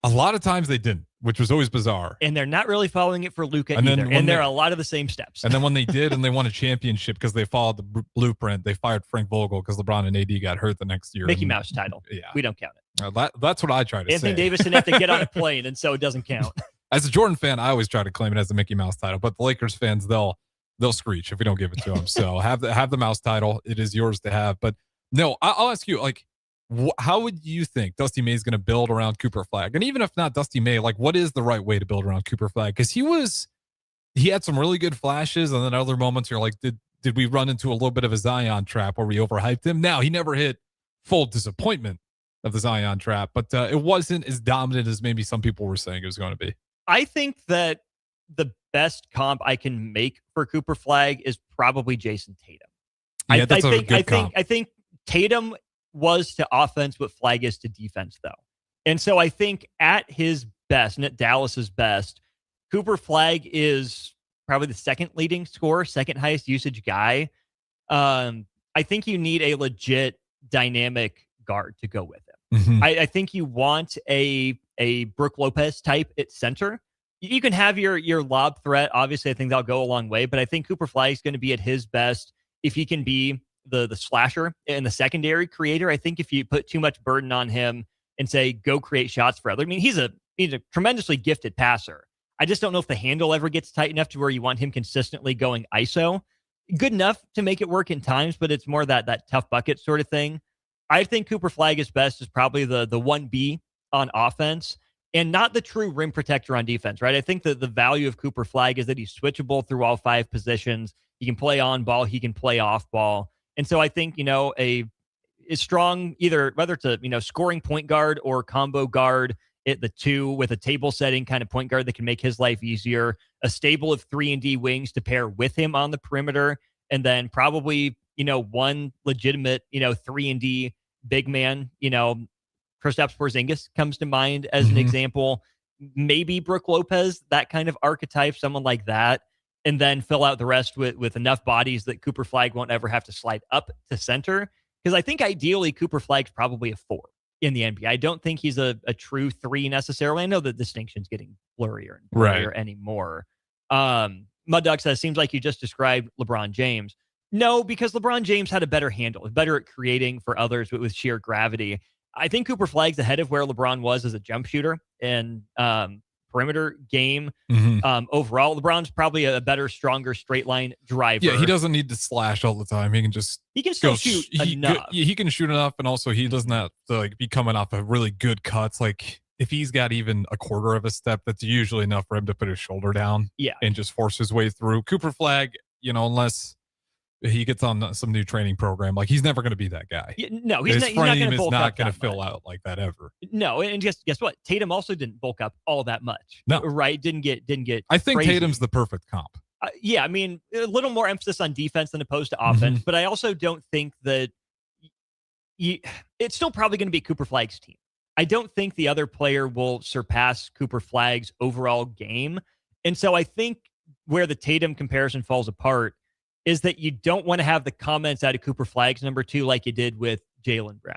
A lot of times they didn't, which was always bizarre. And they're not really following it for Luka either. And there are a lot of the same steps. And then when they did and they won a championship because they followed the blueprint, they fired Frank Vogel because LeBron and AD got hurt the next year. Mickey Mouse title. Yeah. We don't count it. That's what I try to say. Anthony Davis didn't have to get on a plane, and so it doesn't count. As a Jordan fan, I always try to claim it as the Mickey Mouse title, but the Lakers fans, they'll screech if we don't give it to them. So have the Mouse title. It is yours to have. But no, I'll ask you, how would you think Dusty May is going to build around Cooper Flagg? And even if not Dusty May, what is the right way to build around Cooper Flagg? Because he had some really good flashes, and then other moments you're did we run into a little bit of a Zion trap where we overhyped him? Now, he never hit full disappointment of the Zion trap, but it wasn't as dominant as maybe some people were saying it was going to be. I think that the best comp I can make for Cooper Flagg is probably Jason Tatum. Yeah, that's a good comp. I think Tatum was to offense what Flagg is to defense, though. And so I think at his best, and at Dallas's best, Cooper Flagg is probably the second leading scorer, second highest usage guy. I think you need a legit dynamic guard to go with him. Mm-hmm. I think you want a Brook Lopez type at center. You can have your lob threat. Obviously, I think that'll go a long way, but I think Cooper Flag is going to be at his best if he can be the slasher and the secondary creator. I think if you put too much burden on him and say, go create shots for others, I mean, he's a tremendously gifted passer. I just don't know if the handle ever gets tight enough to where you want him consistently going ISO. Good enough to make it work in times, but it's more that tough bucket sort of thing. I think Cooper Flag is best is probably the 1B on offense and not the true rim protector on defense, right? I think that the value of Cooper Flag is that he's switchable through all 5 positions. He can play on ball. He can play off ball. And so I think, a strong, either whether it's a, scoring point guard or combo guard at the 2 with a table setting kind of point guard that can make his life easier, a stable of 3-and-D wings to pair with him on the perimeter, and then probably, one legitimate, 3-and-D big man, Kristaps Porzingis comes to mind as an example, maybe Brook Lopez, that kind of archetype, someone like that, and then fill out the rest with enough bodies that Cooper Flag won't ever have to slide up to center. Because I think ideally Cooper Flag's probably a 4 in the NBA. I don't think he's a true 3 necessarily. I know the distinction's getting blurrier and blurrier anymore. Mud Dog says, seems like you just described LeBron James. No, because LeBron James had a better handle, better at creating for others with sheer gravity. I think Cooper Flag's ahead of where LeBron was as a jump shooter and perimeter game. Overall, LeBron's probably a better, stronger straight line driver. Yeah, he doesn't need to slash all the time. He can still shoot enough. He can shoot enough, and also he doesn't have to be coming off of really good cuts. Like if he's got even a quarter of a step, that's usually enough for him to put his shoulder down and just force his way through. Cooper Flag, unless he gets on some new training program, like he's never going to be that guy. No, his frame is not going to fill out like that ever. No, and guess what? Tatum also didn't bulk up all that much. No, right? Didn't get. I think crazy. Tatum's the perfect comp. Yeah, I mean, a little more emphasis on defense than opposed to offense, but I also don't think that it's still probably going to be Cooper Flag's team. I don't think the other player will surpass Cooper Flag's overall game, and so I think where the Tatum comparison falls apart is that you don't want to have the comments out of Cooper Flag's number 2 like you did with Jaylen Brown.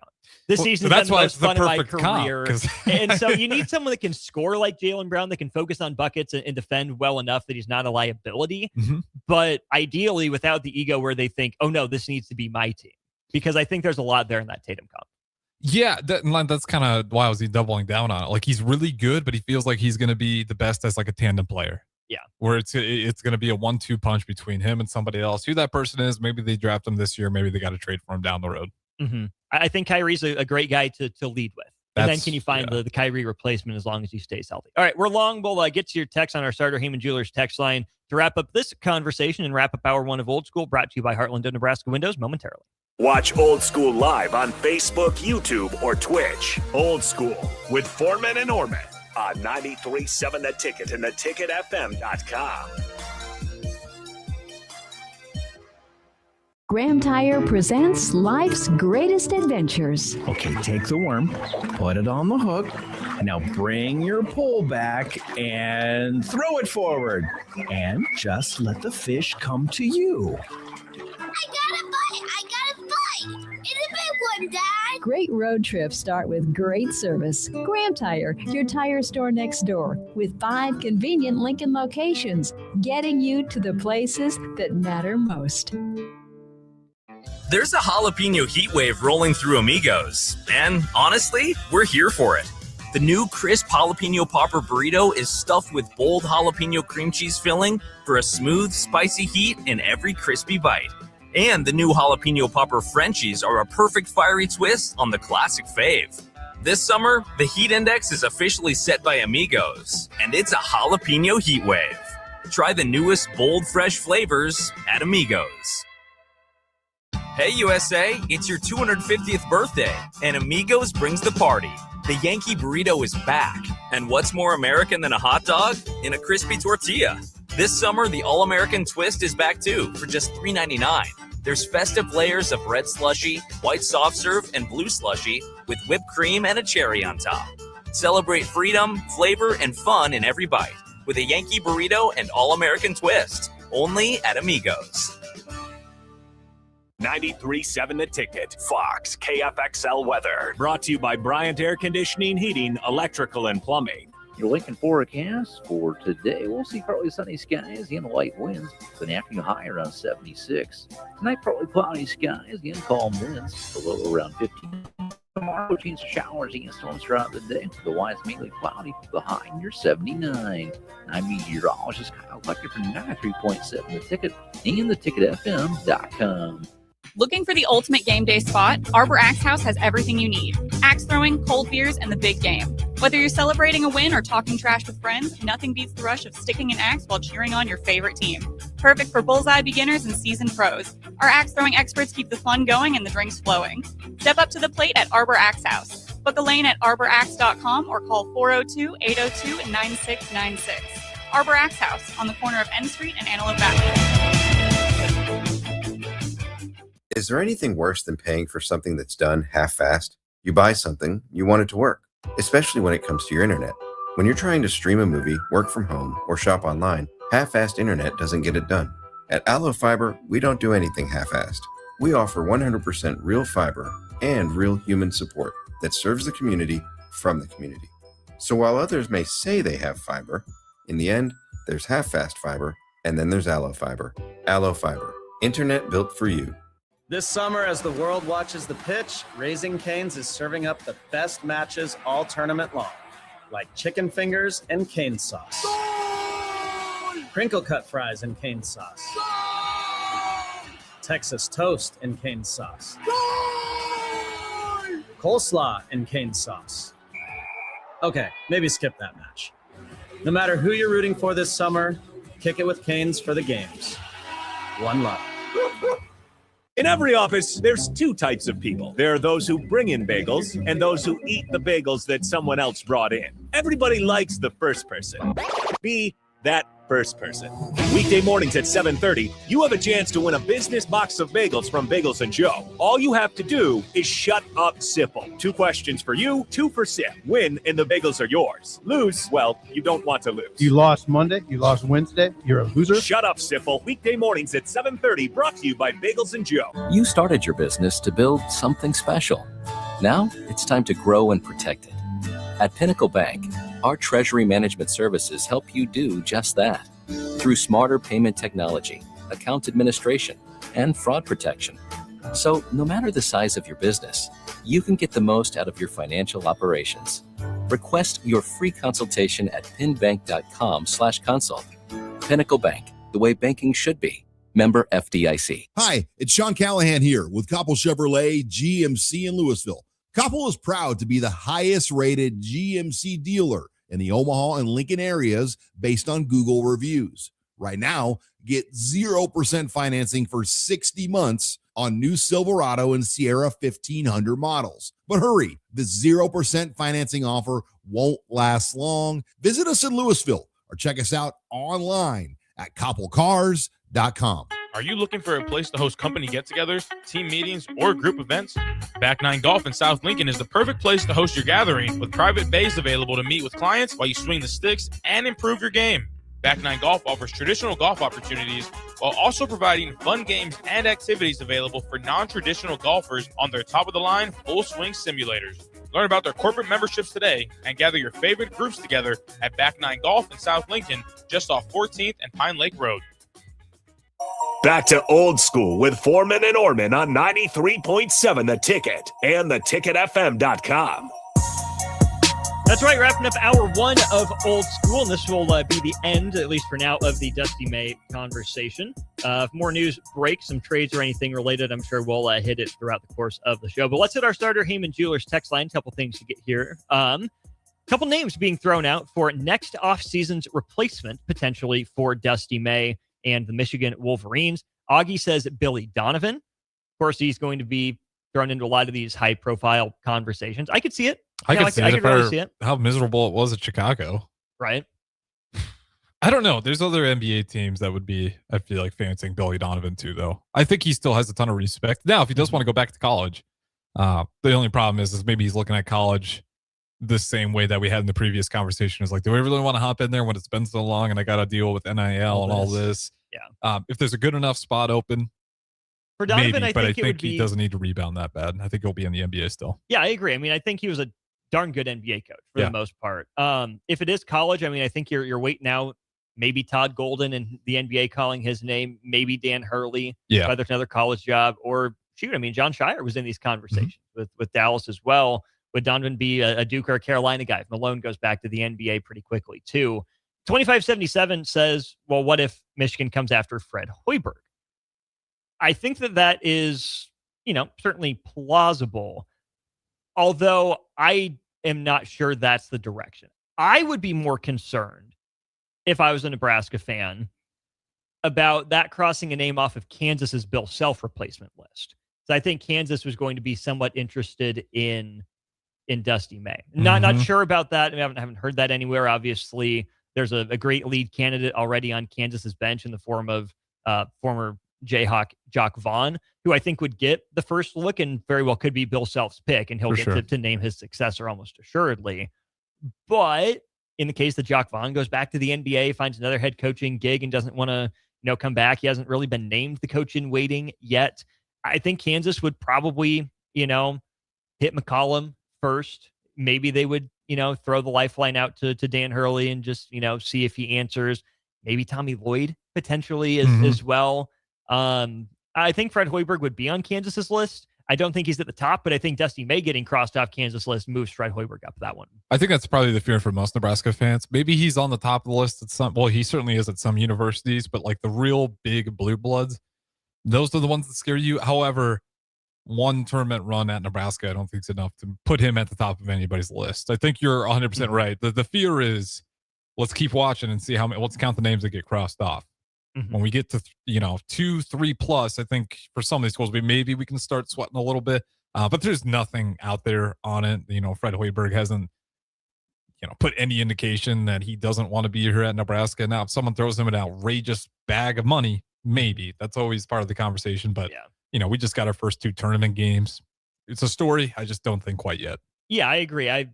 This season has been the most fun of my career. And so you need someone that can score like Jaylen Brown, that can focus on buckets and defend well enough that he's not a liability. But ideally without the ego where they think, oh no, this needs to be my team. Because I think there's a lot there in that Tatum comp. Yeah, that's kind of why I was doubling down on it. Like he's really good, but he feels like he's going to be the best as like a tandem player. Yeah, where it's going to be a 1-2 punch between him and somebody else. Who that person is, maybe they draft him this year, maybe they got to trade for him down the road. I think Kyrie's a great guy to lead with. And then can you find the Kyrie replacement as long as he stays healthy? All right, we're long. We'll get to your text on our Starter Heyman Jewelers text line to wrap up this conversation and wrap up hour 1 of Old School, brought to you by Heartland of Nebraska Windows momentarily. Watch Old School live on Facebook, YouTube, or Twitch. Old School with Foreman and Orman on 93.7 The Ticket and theticketfm.com. Graham Tire presents life's greatest adventures. Okay, take the worm, put it on the hook. Now bring your pole back and throw it forward. And just let the fish come to you. I got a bite! It's a big one, Dad! Great road trips start with great service. Graham Tire, your tire store next door, with 5 convenient Lincoln locations, getting you to the places that matter most. There's a jalapeno heat wave rolling through Amigos, and honestly, we're here for it. The new crisp jalapeno popper burrito is stuffed with bold jalapeno cream cheese filling for a smooth, spicy heat in every crispy bite. And the new jalapeno popper Frenchies are a perfect fiery twist on the classic fave. This summer, the heat index is officially set by Amigos, and it's a jalapeno heat wave. Try the newest bold, fresh flavors at Amigos. Hey USA, it's your 250th birthday, and Amigos brings the party. The Yankee Burrito is back, and what's more American than a hot dog in a crispy tortilla? This summer, the All-American Twist is back too, for just $3.99. There's festive layers of red slushy, white soft serve, and blue slushy with whipped cream and a cherry on top. Celebrate freedom, flavor, and fun in every bite with a Yankee Burrito and All-American Twist, only at Amigos. 93.7 The Ticket, Fox, KFXL weather. Brought to you by Bryant Air Conditioning, Heating, Electrical, and Plumbing. Your Lincoln forecast for today, we'll see partly sunny skies and light winds. It's an afternoon high around 76. Tonight, partly cloudy skies and calm winds, the low around 15. Tomorrow, routine showers and storms throughout the day. Otherwise, mainly cloudy, the high near 79. I'm meteorologist Kyle Lecter for 93.7 The Ticket and theticketfm.com. Looking for the ultimate game day spot? Arbor Axe House has everything you need. Axe throwing, cold beers, and the big game. Whether you're celebrating a win or talking trash with friends, nothing beats the rush of sticking an axe while cheering on your favorite team. Perfect for bullseye beginners and seasoned pros. Our axe throwing experts keep the fun going and the drinks flowing. Step up to the plate at Arbor Axe House. Book a lane at arboraxe.com or call 402-802-9696. Arbor Axe House on the corner of N Street and Antelope Avenue. Is there anything worse than paying for something that's done half-assed? You buy something, you want it to work, especially when it comes to your internet. When you're trying to stream a movie, work from home, or shop online, half-assed internet doesn't get it done. At Allo Fiber, we don't do anything half-assed. We offer 100% real fiber and real human support that serves the community from the community. So while others may say they have fiber, in the end, there's half-fast fiber, and then there's Allo Fiber. Allo Fiber, internet built for you. This summer, as the world watches the pitch, Raising Cane's is serving up the best matches all tournament long, like chicken fingers and cane sauce, crinkle cut fries and cane sauce, Texas toast and cane sauce, coleslaw and cane sauce. Okay, maybe skip that match. No matter who you're rooting for this summer, kick it with Cane's for the games. One love. In every office, there's two types of people. There are those who bring in bagels and those who eat the bagels that someone else brought in. Everybody likes the first person. Be that first person. Weekday mornings at 7:30, you have a chance to win a business box of bagels from Bagels & Joe. All you have to do is shut up, Sipple. 2 questions for you, 2 for Sip. Win, and the bagels are yours. Lose, well, you don't want to lose. You lost Monday, you lost Wednesday, you're a loser. Shut up, Sipple. Weekday mornings at 7:30, brought to you by Bagels & Joe. You started your business to build something special. Now it's time to grow and protect it. At Pinnacle Bank, our treasury management services help you do just that. Through smarter payment technology, account administration, and fraud protection. So no matter the size of your business, you can get the most out of your financial operations. Request your free consultation at pinbank.com/consult. Pinnacle Bank, the way banking should be. Member FDIC. Hi, it's Sean Callahan here with Koppel Chevrolet GMC in Louisville. Koppel is proud to be the highest rated GMC dealer in the Omaha and Lincoln areas based on Google reviews. Right now, get 0% financing for 60 months on new Silverado and Sierra 1500 models. But hurry, the 0% financing offer won't last long. Visit us in Louisville or check us out online at koppelcars.com. Are you looking for a place to host company get-togethers, team meetings, or group events? Back 9 Golf in South Lincoln is the perfect place to host your gathering, with private bays available to meet with clients while you swing the sticks and improve your game. Back 9 Golf offers traditional golf opportunities while also providing fun games and activities available for non-traditional golfers on their top-of-the-line full-swing simulators. Learn about their corporate memberships today and gather your favorite groups together at Back 9 Golf in South Lincoln, just off 14th and Pine Lake Road. Back to old school with Foreman and Orman on 93.7 The Ticket and theticketfm.com. That's right, wrapping up hour 1 of Old School, and this will be the end, at least for now, of the Dusty May conversation. If more news breaks, some trades or anything related, I'm sure we'll hit it throughout the course of the show. But let's hit our starter Heyman Jewelers text line. A couple things to get here. Couple names being thrown out for next offseason's replacement, potentially for Dusty May and the Michigan Wolverines. Augie says Billy Donovan. Of course, he's going to be thrown into a lot of these high-profile conversations. I could see it. I could really see it. How miserable it was at Chicago. Right. I don't know. There's other NBA teams that would be, I feel like, fancying Billy Donovan too, though. I think he still has a ton of respect. Now, if he does want to go back to college, the only problem is maybe he's looking at college the same way that we had in the previous conversation. Is like, do I really want to hop in there when it's been so long and I got to deal with NIL and all this? Yeah. If there's a good enough spot open, For Donovan, maybe, I but think it would be. he doesn't need to rebound that bad. I think he'll be in the NBA still. Yeah, I agree. I mean, I think he was a darn good NBA coach for Yeah. the most part. If it is college, I mean, I think you're waiting out maybe Todd Golden and the NBA calling his name, maybe Dan Hurley, Yeah. whether it's another college job or shoot. I mean, John Shire was in these conversations with Dallas as well. Would Donovan be a Duke or a Carolina guy? If Malone goes back to the NBA pretty quickly too. 2577 says, well, what if Michigan comes after Fred Hoiberg? I think that is, certainly plausible. Although I am not sure that's the direction. I would be more concerned if I was a Nebraska fan about that crossing a name off of Kansas's Bill Self replacement list. So I think Kansas was going to be somewhat interested in Dusty May. Not sure about that. I haven't heard that anywhere. Obviously, there's a great lead candidate already on Kansas's bench in the form of former Jayhawk Jock Vaughn, who I think would get the first look and very well could be Bill Self's pick, and he'll get to name his successor almost assuredly. But in the case that Jock Vaughn goes back to the NBA, finds another head coaching gig and doesn't want to come back, he hasn't really been named the coach in waiting yet. I think Kansas would probably, hit McCollum first. Maybe they would, throw the lifeline out to Dan Hurley and just, see if he answers. Maybe Tommy Lloyd potentially as well. I think Fred Hoiberg would be on Kansas's list. I don't think he's at the top, but I think Dusty May getting crossed off Kansas list moves Fred Hoiberg up that one. I think that's probably the fear for most Nebraska fans. Maybe he's on the top of the list at some. Well, he certainly is at some universities, but like the real big blue bloods, those are the ones that scare you. However, one tournament run at Nebraska, I don't think it's enough to put him at the top of anybody's list. I think you're 100% right. The fear is, let's keep watching and see let's count the names that get crossed off. When we get to 2, 3 plus, I think for some of these schools, maybe we can start sweating a little bit. But there's nothing out there on it. Fred Hoiberg hasn't put any indication that he doesn't want to be here at Nebraska. Now, if someone throws him an outrageous bag of money, maybe that's always part of the conversation. But we just got our first 2 tournament games. It's a story. I just don't think quite yet. Yeah, I agree. I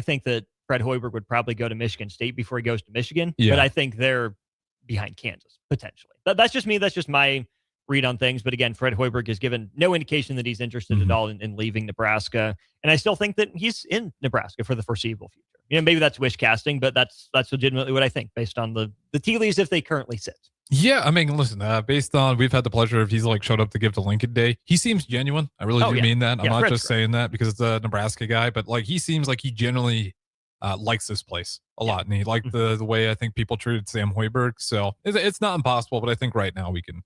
think that Fred Hoiberg would probably go to Michigan State before he goes to Michigan. Yeah. But I think they're behind Kansas, potentially. That's just me. That's just my read on things. But again, Fred Hoiberg has given no indication that he's interested at all in leaving Nebraska. And I still think that he's in Nebraska for the foreseeable future. Maybe that's wish casting, but that's legitimately what I think based on the tea leaves if they currently sit. Yeah, I mean, listen, based on, we've had the pleasure of, he's showed up to give to Lincoln Day. He seems genuine. I really do mean that. I'm not just saying that because it's a Nebraska guy, but he seems like he generally likes this place a lot. And he liked the way I think people treated Sam Hoiberg. So it's not impossible, but I think right now we can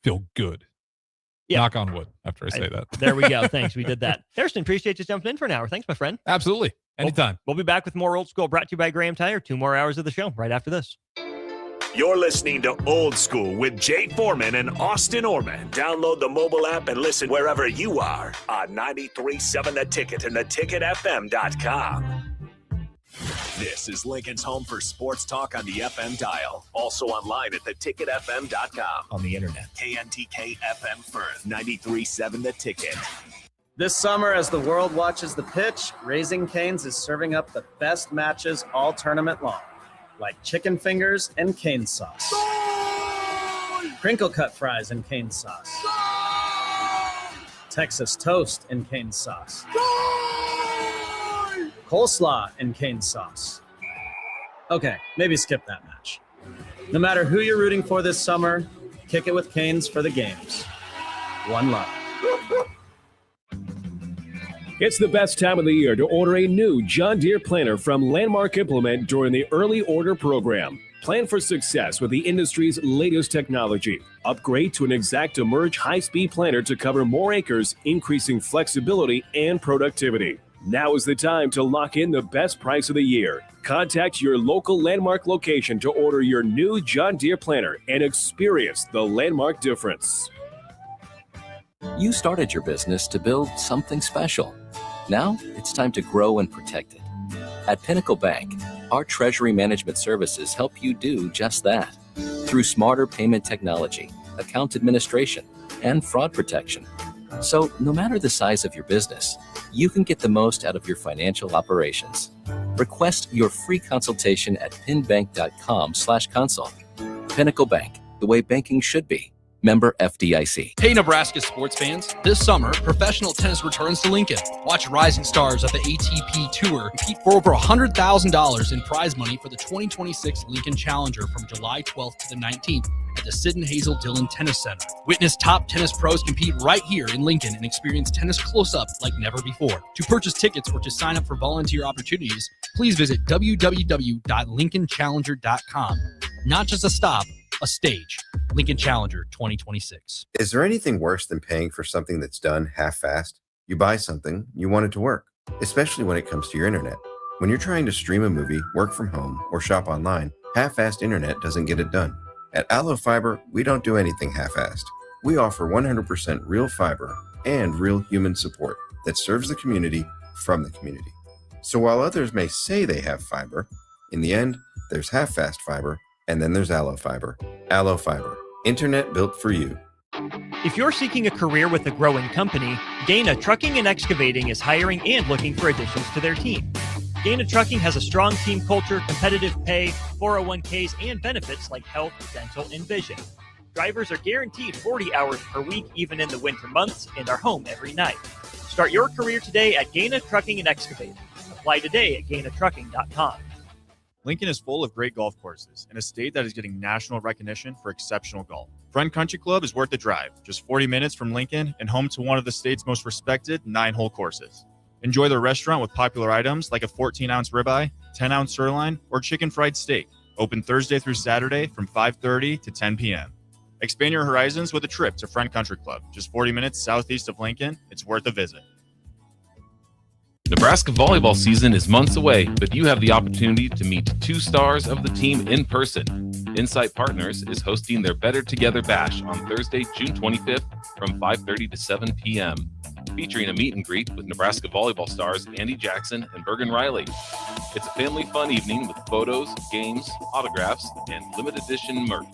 feel good. Yeah. Knock on wood after I say that. There we go. Thanks. We did that. Harrison, appreciate you jumping in for an hour. Thanks, my friend. Absolutely. Anytime. We'll be back with more Old School brought to you by Graham Tire. 2 more hours of the show right after this. You're listening to Old School with Jay Foreman and Austin Orman. Download the mobile app and listen wherever you are on 93.7 The Ticket and theticketfm.com. This is Lincoln's home for sports talk on the FM dial. Also online at theticketfm.com. On the internet. KNTK FM Firth, 93.7 The Ticket. This summer, as the world watches the pitch, Raising Cane's is serving up the best matches all tournament long, like chicken fingers and cane sauce. Crinkle cut fries and cane sauce. Texas toast and cane sauce. Coleslaw and cane sauce. Okay, maybe skip that match. No matter who you're rooting for this summer, kick it with Canes for the games. One love. It's the best time of the year to order a new John Deere planter from Landmark Implement during the early order program. Plan for success with the industry's latest technology. Upgrade to an Exact Emerge high-speed planter to cover more acres, increasing flexibility and productivity. Now is the time to lock in the best price of the year. Contact your local Landmark location to order your new John Deere planter and experience the Landmark difference. You started your business to build something special. Now it's time to grow and protect it. At Pinnacle Bank, our treasury management services help you do just that. Through smarter payment technology, account administration, and fraud protection. So no matter the size of your business, you can get the most out of your financial operations. Request your free consultation at pinbank.com/consult. Pinnacle Bank, the way banking should be. Member FDIC. Hey, Nebraska sports fans. This summer, professional tennis returns to Lincoln. Watch rising stars of the ATP Tour compete for over $100,000 in prize money for the 2026 Lincoln Challenger from July 12th to the 19th at the Sid and Hazel Dillon Tennis Center. Witness top tennis pros compete right here in Lincoln and experience tennis close-up like never before. To purchase tickets or to sign up for volunteer opportunities, please visit www.lincolnchallenger.com. Not just a stop, a stage. Lincoln Challenger 2026. Is there anything worse than paying for something that's done half-assed? You buy something, you want it to work, especially when it comes to your internet. When you're trying to stream a movie, work from home, or shop online, half-assed internet doesn't get it done. At Allo Fiber, we don't do anything half-assed. We offer 100% real fiber and real human support that serves the community from the community. So while others may say they have fiber, in the end, there's half-fast fiber, and then there's Allo Fiber. Allo Fiber, internet built for you. If you're seeking a career with a growing company, Gaina Trucking and Excavating is hiring and looking for additions to their team. Gaina Trucking has a strong team culture, competitive pay, 401ks, and benefits like health, dental, and vision. Drivers are guaranteed 40 hours per week, even in the winter months, and are home every night. Start your career today at Gaina Trucking and Excavating. Apply today at GainaTrucking.com. Lincoln is full of great golf courses in a state that is getting national recognition for exceptional golf. Front Country Club is worth the drive, just 40 minutes from Lincoln and home to one of the state's most respected 9-hole courses. Enjoy their restaurant with popular items like a 14-ounce ribeye, 10-ounce sirloin, or chicken fried steak. Open Thursday through Saturday from 5:30 to 10 p.m. Expand your horizons with a trip to Front Country Club, just 40 minutes southeast of Lincoln. It's worth a visit. Nebraska volleyball season is months away, but you have the opportunity to meet 2 stars of the team in person. Insight Partners is hosting their Better Together Bash on Thursday, June 25th from 5:30 to 7 p.m., featuring a meet and greet with Nebraska volleyball stars Andy Jackson and Bergen Riley. It's a family fun evening with photos, games, autographs, and limited edition merch.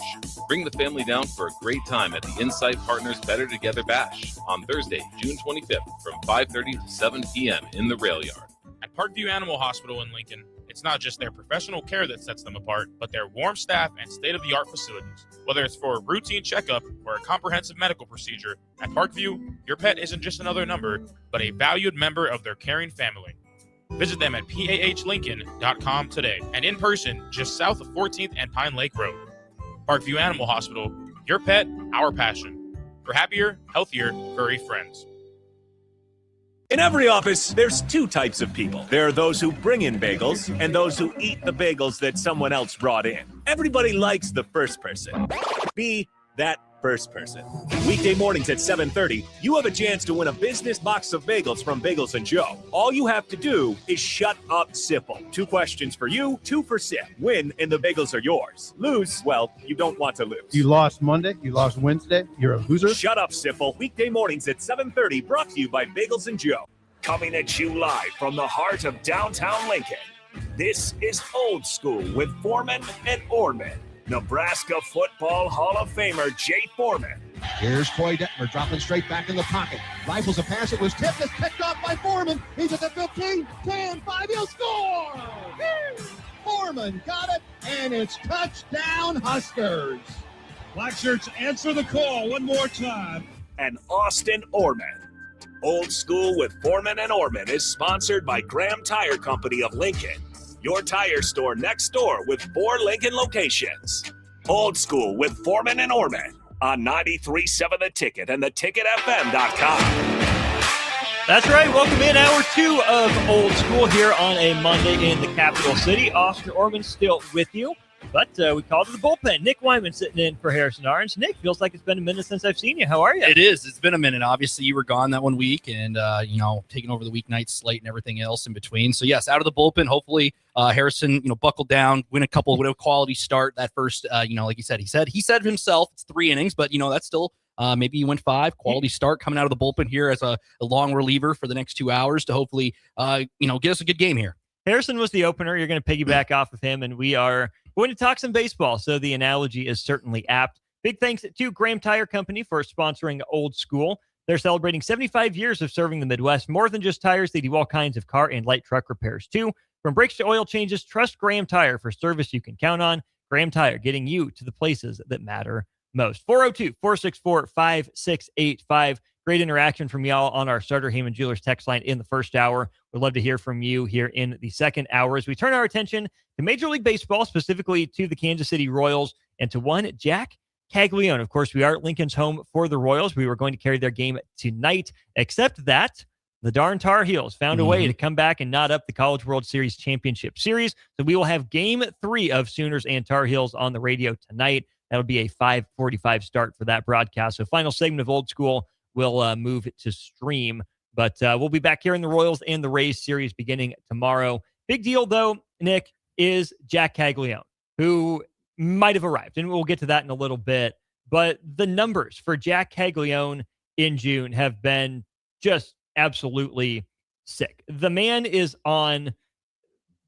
Bring the family down for a great time at the Insight Partners Better Together Bash on Thursday, June 25th from 5:30 to 7 p.m. in the Rail Yard. At Parkview Animal Hospital in Lincoln, it's not just their professional care that sets them apart, but their warm staff and state-of-the-art facilities. Whether it's for a routine checkup or a comprehensive medical procedure, at Parkview, your pet isn't just another number, but a valued member of their caring family. Visit them at pahlincoln.com today and in person just south of 14th and Pine Lake Road. Parkview Animal Hospital, your pet, our passion. For happier, healthier, furry friends. In every office, there's 2 types of people. There are those who bring in bagels and those who eat the bagels that someone else brought in. Everybody likes the first person. Be that first person. Weekday mornings at 7:30, you have a chance to win a business box of bagels from Bagels & Joe. All you have to do is shut up, Sipple. 2 questions for you, 2 for Sip. Win, and the bagels are yours. Lose, well, you don't want to lose. You lost Monday, you lost Wednesday, you're a loser. Shut up, Sipple. Weekday mornings at 7:30, brought to you by Bagels & Joe. Coming at you live from the heart of downtown Lincoln. This is Old School with Foreman and Orman. Nebraska Football Hall of Famer Jay Foreman. Here's Coy Detmer dropping straight back in the pocket. Rifles a pass. It was tipped. It's picked off by Foreman. He's at the 15, 10, 5. He'll score. Foreman got it, and it's touchdown Huskers. Black shirts answer the call one more time. And Austin Orman. Old School with Foreman and Orman is sponsored by Graham Tire Company of Lincoln. Your tire store next door with 4 Lincoln locations. Old School with Foreman and Orman on 93.7 The Ticket and theticketfm.com. That's right. Welcome in hour 2 of Old School here on a Monday in the capital city. Austin Orman still with you, but we called it the bullpen. Nick Wyman sitting in for Harrison Orange. Nick, feels like it's been a minute since I've seen you. How are you? It is. It's been a minute. Obviously, you were gone that one week and, taking over the weeknight slate and everything else in between. So, yes, out of the bullpen, hopefully Harrison, buckled down, win a couple with a quality start. That first, like you said, he said himself, it's 3 innings, but, that's still maybe you went 5. Quality start coming out of the bullpen here as a long reliever for the next 2 hours to hopefully, get us a good game here. Harrison was the opener. You're going to piggyback off of him, and we are going to talk some baseball, so the analogy is certainly apt. Big thanks to Graham Tire Company for sponsoring Old School. They're celebrating 75 years of serving the Midwest. More than just tires, they do all kinds of car and light truck repairs, too. From brakes to oil changes, trust Graham Tire for service you can count on. Graham Tire, getting you to the places that matter most. 402-464-5685. Great interaction from y'all on our Starter Heyman Jewelers text line in the first hour. We'd love to hear from you here in the second hour as we turn our attention to Major League Baseball, specifically to the Kansas City Royals and to one Jac Caglianone. Of course, we are at Lincoln's home for the Royals. We were going to carry their game tonight, except that the darn Tar Heels found a way to come back and knot up the College World Series Championship Series. So we will have Game 3 of Sooners and Tar Heels on the radio tonight. That'll be a 5:45 start for that broadcast. So final segment of Old School will move to stream. But we'll be back here in the Royals and the Rays series beginning tomorrow. Big deal, though, Nick, is Jac Caglianone, who might have arrived. And we'll get to that in a little bit. But the numbers for Jac Caglianone in June have been just absolutely sick. The man is on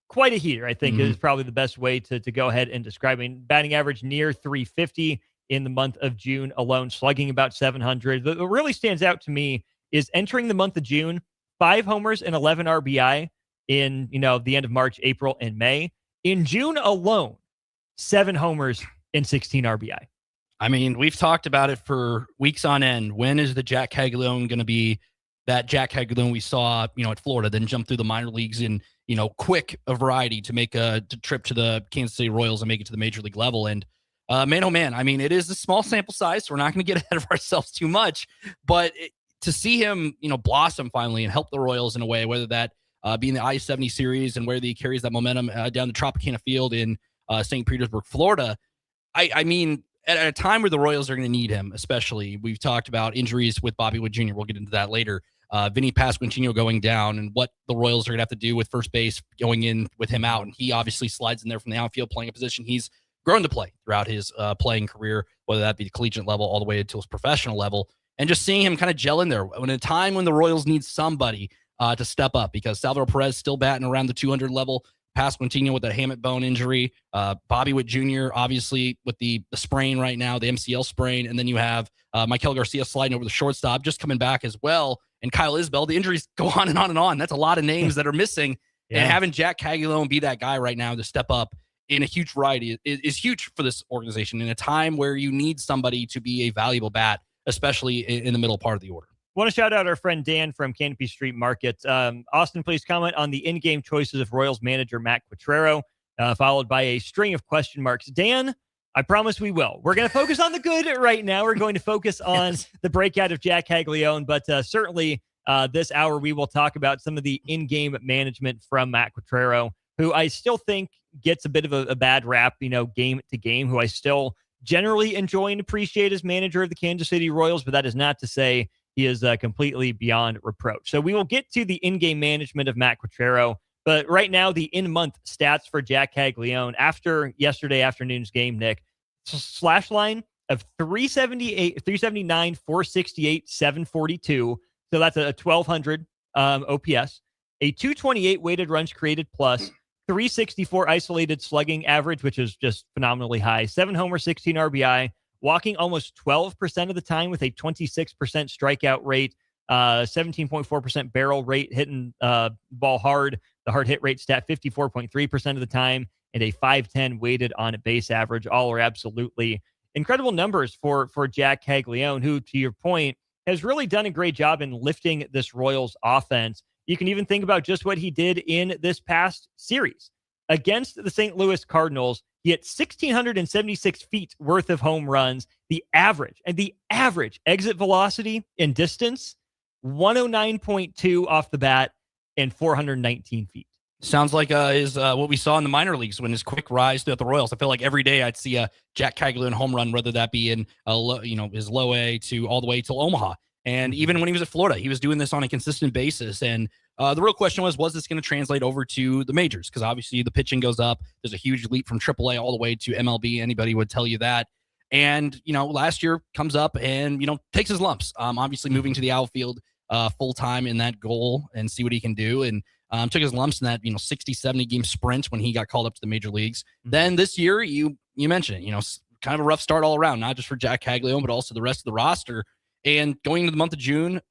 quite a heater, I think, is probably the best way to go ahead and describe him. Batting average near 350 in the month of June alone, slugging about 700. What really stands out to me is entering the month of June, 5 homers and 11 RBI in, the end of March, April, and May. In June alone, 7 homers and 16 RBI. I mean, we've talked about it for weeks on end. When is the Jac Caglianone going to be that Jac Caglianone we saw, at Florida, then jump through the minor leagues in, quick a variety to make a trip to the Kansas City Royals and make it to the major league level? And man, oh man, I mean, it is a small sample size, so we're not going to get ahead of ourselves too much, but to see him, blossom finally and help the Royals in a way, whether that be in the I-70 series and where he carries that momentum down the Tropicana Field in St. Petersburg, Florida. I mean, at a time where the Royals are going to need him, especially, we've talked about injuries with Bobby Wood Jr. We'll get into that later. Vinny Pasquantino going down and what the Royals are going to have to do with first base going in with him out. And he obviously slides in there from the outfield, playing a position he's grown to play throughout his playing career, whether that be the collegiate level all the way to his professional level. And just seeing him kind of gel in there in a time when the Royals need somebody to step up, because Salvador Perez still batting around the 200 level. Pasquantino with a hamate bone injury. Bobby Witt Jr., obviously, with the sprain right now, the MCL sprain. And then you have Michael Garcia sliding over the shortstop, just coming back as well. And Kyle Isbell. The injuries go on and on and on. That's a lot of names that are missing. Yeah. And having Jac Caglianone be that guy right now to step up in a huge variety is huge for this organization in a time where you need somebody to be a valuable bat, especially in the middle part of the order. Want to shout out our friend Dan from Canopy Street Market. Austin, please comment on the in-game choices of Royals manager Matt Quatrero, followed by a string of question marks. Dan, I promise we will. We're going to focus on the good right now. We're going to focus on the breakout of Jac Caglianone, but certainly this hour we will talk about some of the in-game management from Matt Quatrero, who I still think gets a bit of a bad rap, game to game, who I still generally enjoy and appreciate as manager of the Kansas City Royals, but that is not to say he is completely beyond reproach. So we will get to the in-game management of Matt Quatrero, but right now the in-month stats for Jac Caglianone after yesterday afternoon's game, Nick, slash line of 378, 379, 468, 742. So that's a 1,200 OPS, a 228 weighted runs created plus, 364 isolated slugging average, which is just phenomenally high, 7 homers, 16 RBI, walking almost 12% of the time with a 26% strikeout rate, 17.4% barrel rate, hitting ball hard, the hard hit rate stat 54.3% of the time, and a 510 weighted on base average. All are absolutely incredible numbers for Jac Caglianone, who, to your point, has really done a great job in lifting this Royals offense. You can even think about just what he did in this past series. Against the St. Louis Cardinals, he hit 1,676 feet worth of home runs. The average exit velocity and distance, 109.2 off the bat and 419 feet. Sounds like is what we saw in the minor leagues when his quick rise throughout the Royals. I feel like every day I'd see a Jac Caglianone home run, whether that be in his low A to all the way to Omaha. And even when he was at Florida, he was doing this on a consistent basis. And the real question was this going to translate over to the majors? Because obviously the pitching goes up. There's a huge leap from AAA all the way to MLB. Anybody would tell you that. And, last year comes up and, takes his lumps. Obviously moving to the outfield full-time in that goal and see what he can do. And took his lumps in that, 60, 70 game sprint when he got called up to the major leagues. Mm-hmm. Then this year, you mentioned it, kind of a rough start all around, not just for Jac Caglianone, but also the rest of the roster. And going into the month of June,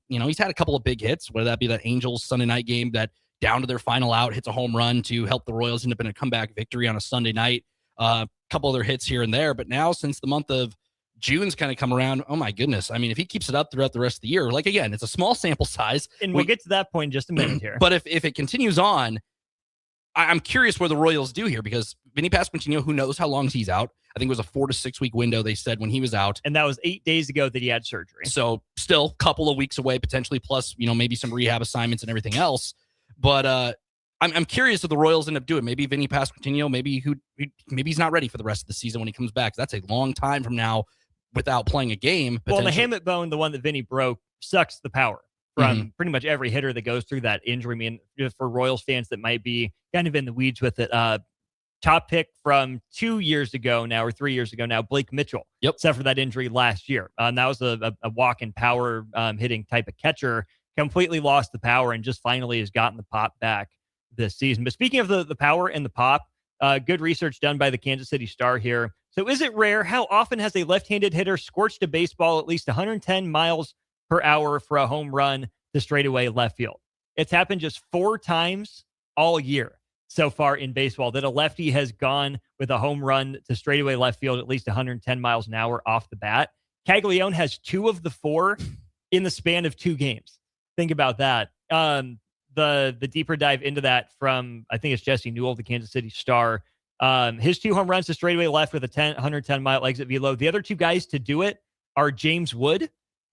he's had a couple of big hits, whether that be that Angels Sunday night game that down to their final out hits a home run to help the Royals end up in a comeback victory on a Sunday night. A couple other hits here and there. But now since the month of June's kind of come around. Oh my goodness. I mean, if he keeps it up throughout the rest of the year, like again, it's a small sample size. And we'll get to that point in just a minute here. But if it continues on, I'm curious where the Royals do here, because Vinny Pasquantino, who knows how long he's out? I think it was a 4 to 6 week window, they said, when he was out. And that was 8 days ago that he had surgery. So still a couple of weeks away, potentially, plus, maybe some rehab assignments and everything else. But I'm curious what the Royals end up doing. Maybe Vinny Pasquantino, maybe he's not ready for the rest of the season when he comes back. That's a long time from now without playing a game. Well, the hamate bone, the one that Vinny broke, sucks the power from pretty much every hitter that goes through that injury. I mean, for Royals fans that might be kind of in the weeds with it, top pick from 2 years ago now, or 3 years ago now, Blake Mitchell. Yep. Except for that injury last year. That was a walk-in power hitting type of catcher. Completely lost the power and just finally has gotten the pop back this season. But speaking of the power and the pop, good research done by the Kansas City Star here. So is it rare? How often has a left-handed hitter scorched a baseball at least 110 miles per hour for a home run to straightaway left field? It's happened just 4 times all year so far in baseball that a lefty has gone with a home run to straightaway left field at least 110 miles an hour off the bat. Caglianone has 2 of the 4 in the span of 2 games. Think about that. The deeper dive into that from, I think it's Jesse Newell, the Kansas City Star. His 2 home runs to straightaway left with a 110-mile exit velo. The other 2 guys to do it are James Wood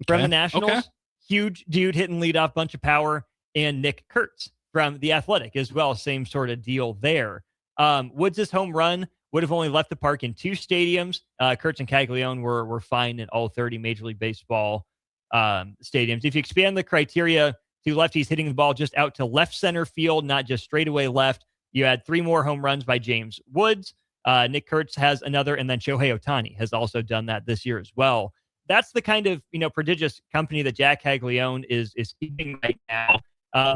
from the Nationals, huge dude hitting leadoff, bunch of power, and Nick Kurtz from the Athletic as well. Same sort of deal there. Woods' home run would have only left the park in 2 stadiums. Kurtz and Caglianone were fine in all 30 Major League Baseball stadiums. If you expand the criteria to lefties hitting the ball just out to left center field, not just straightaway left, you had 3 more home runs by James Woods. Nick Kurtz has another, and then Shohei Ohtani has also done that this year as well. That's the kind of prodigious company that Jac Caglianone is keeping right now.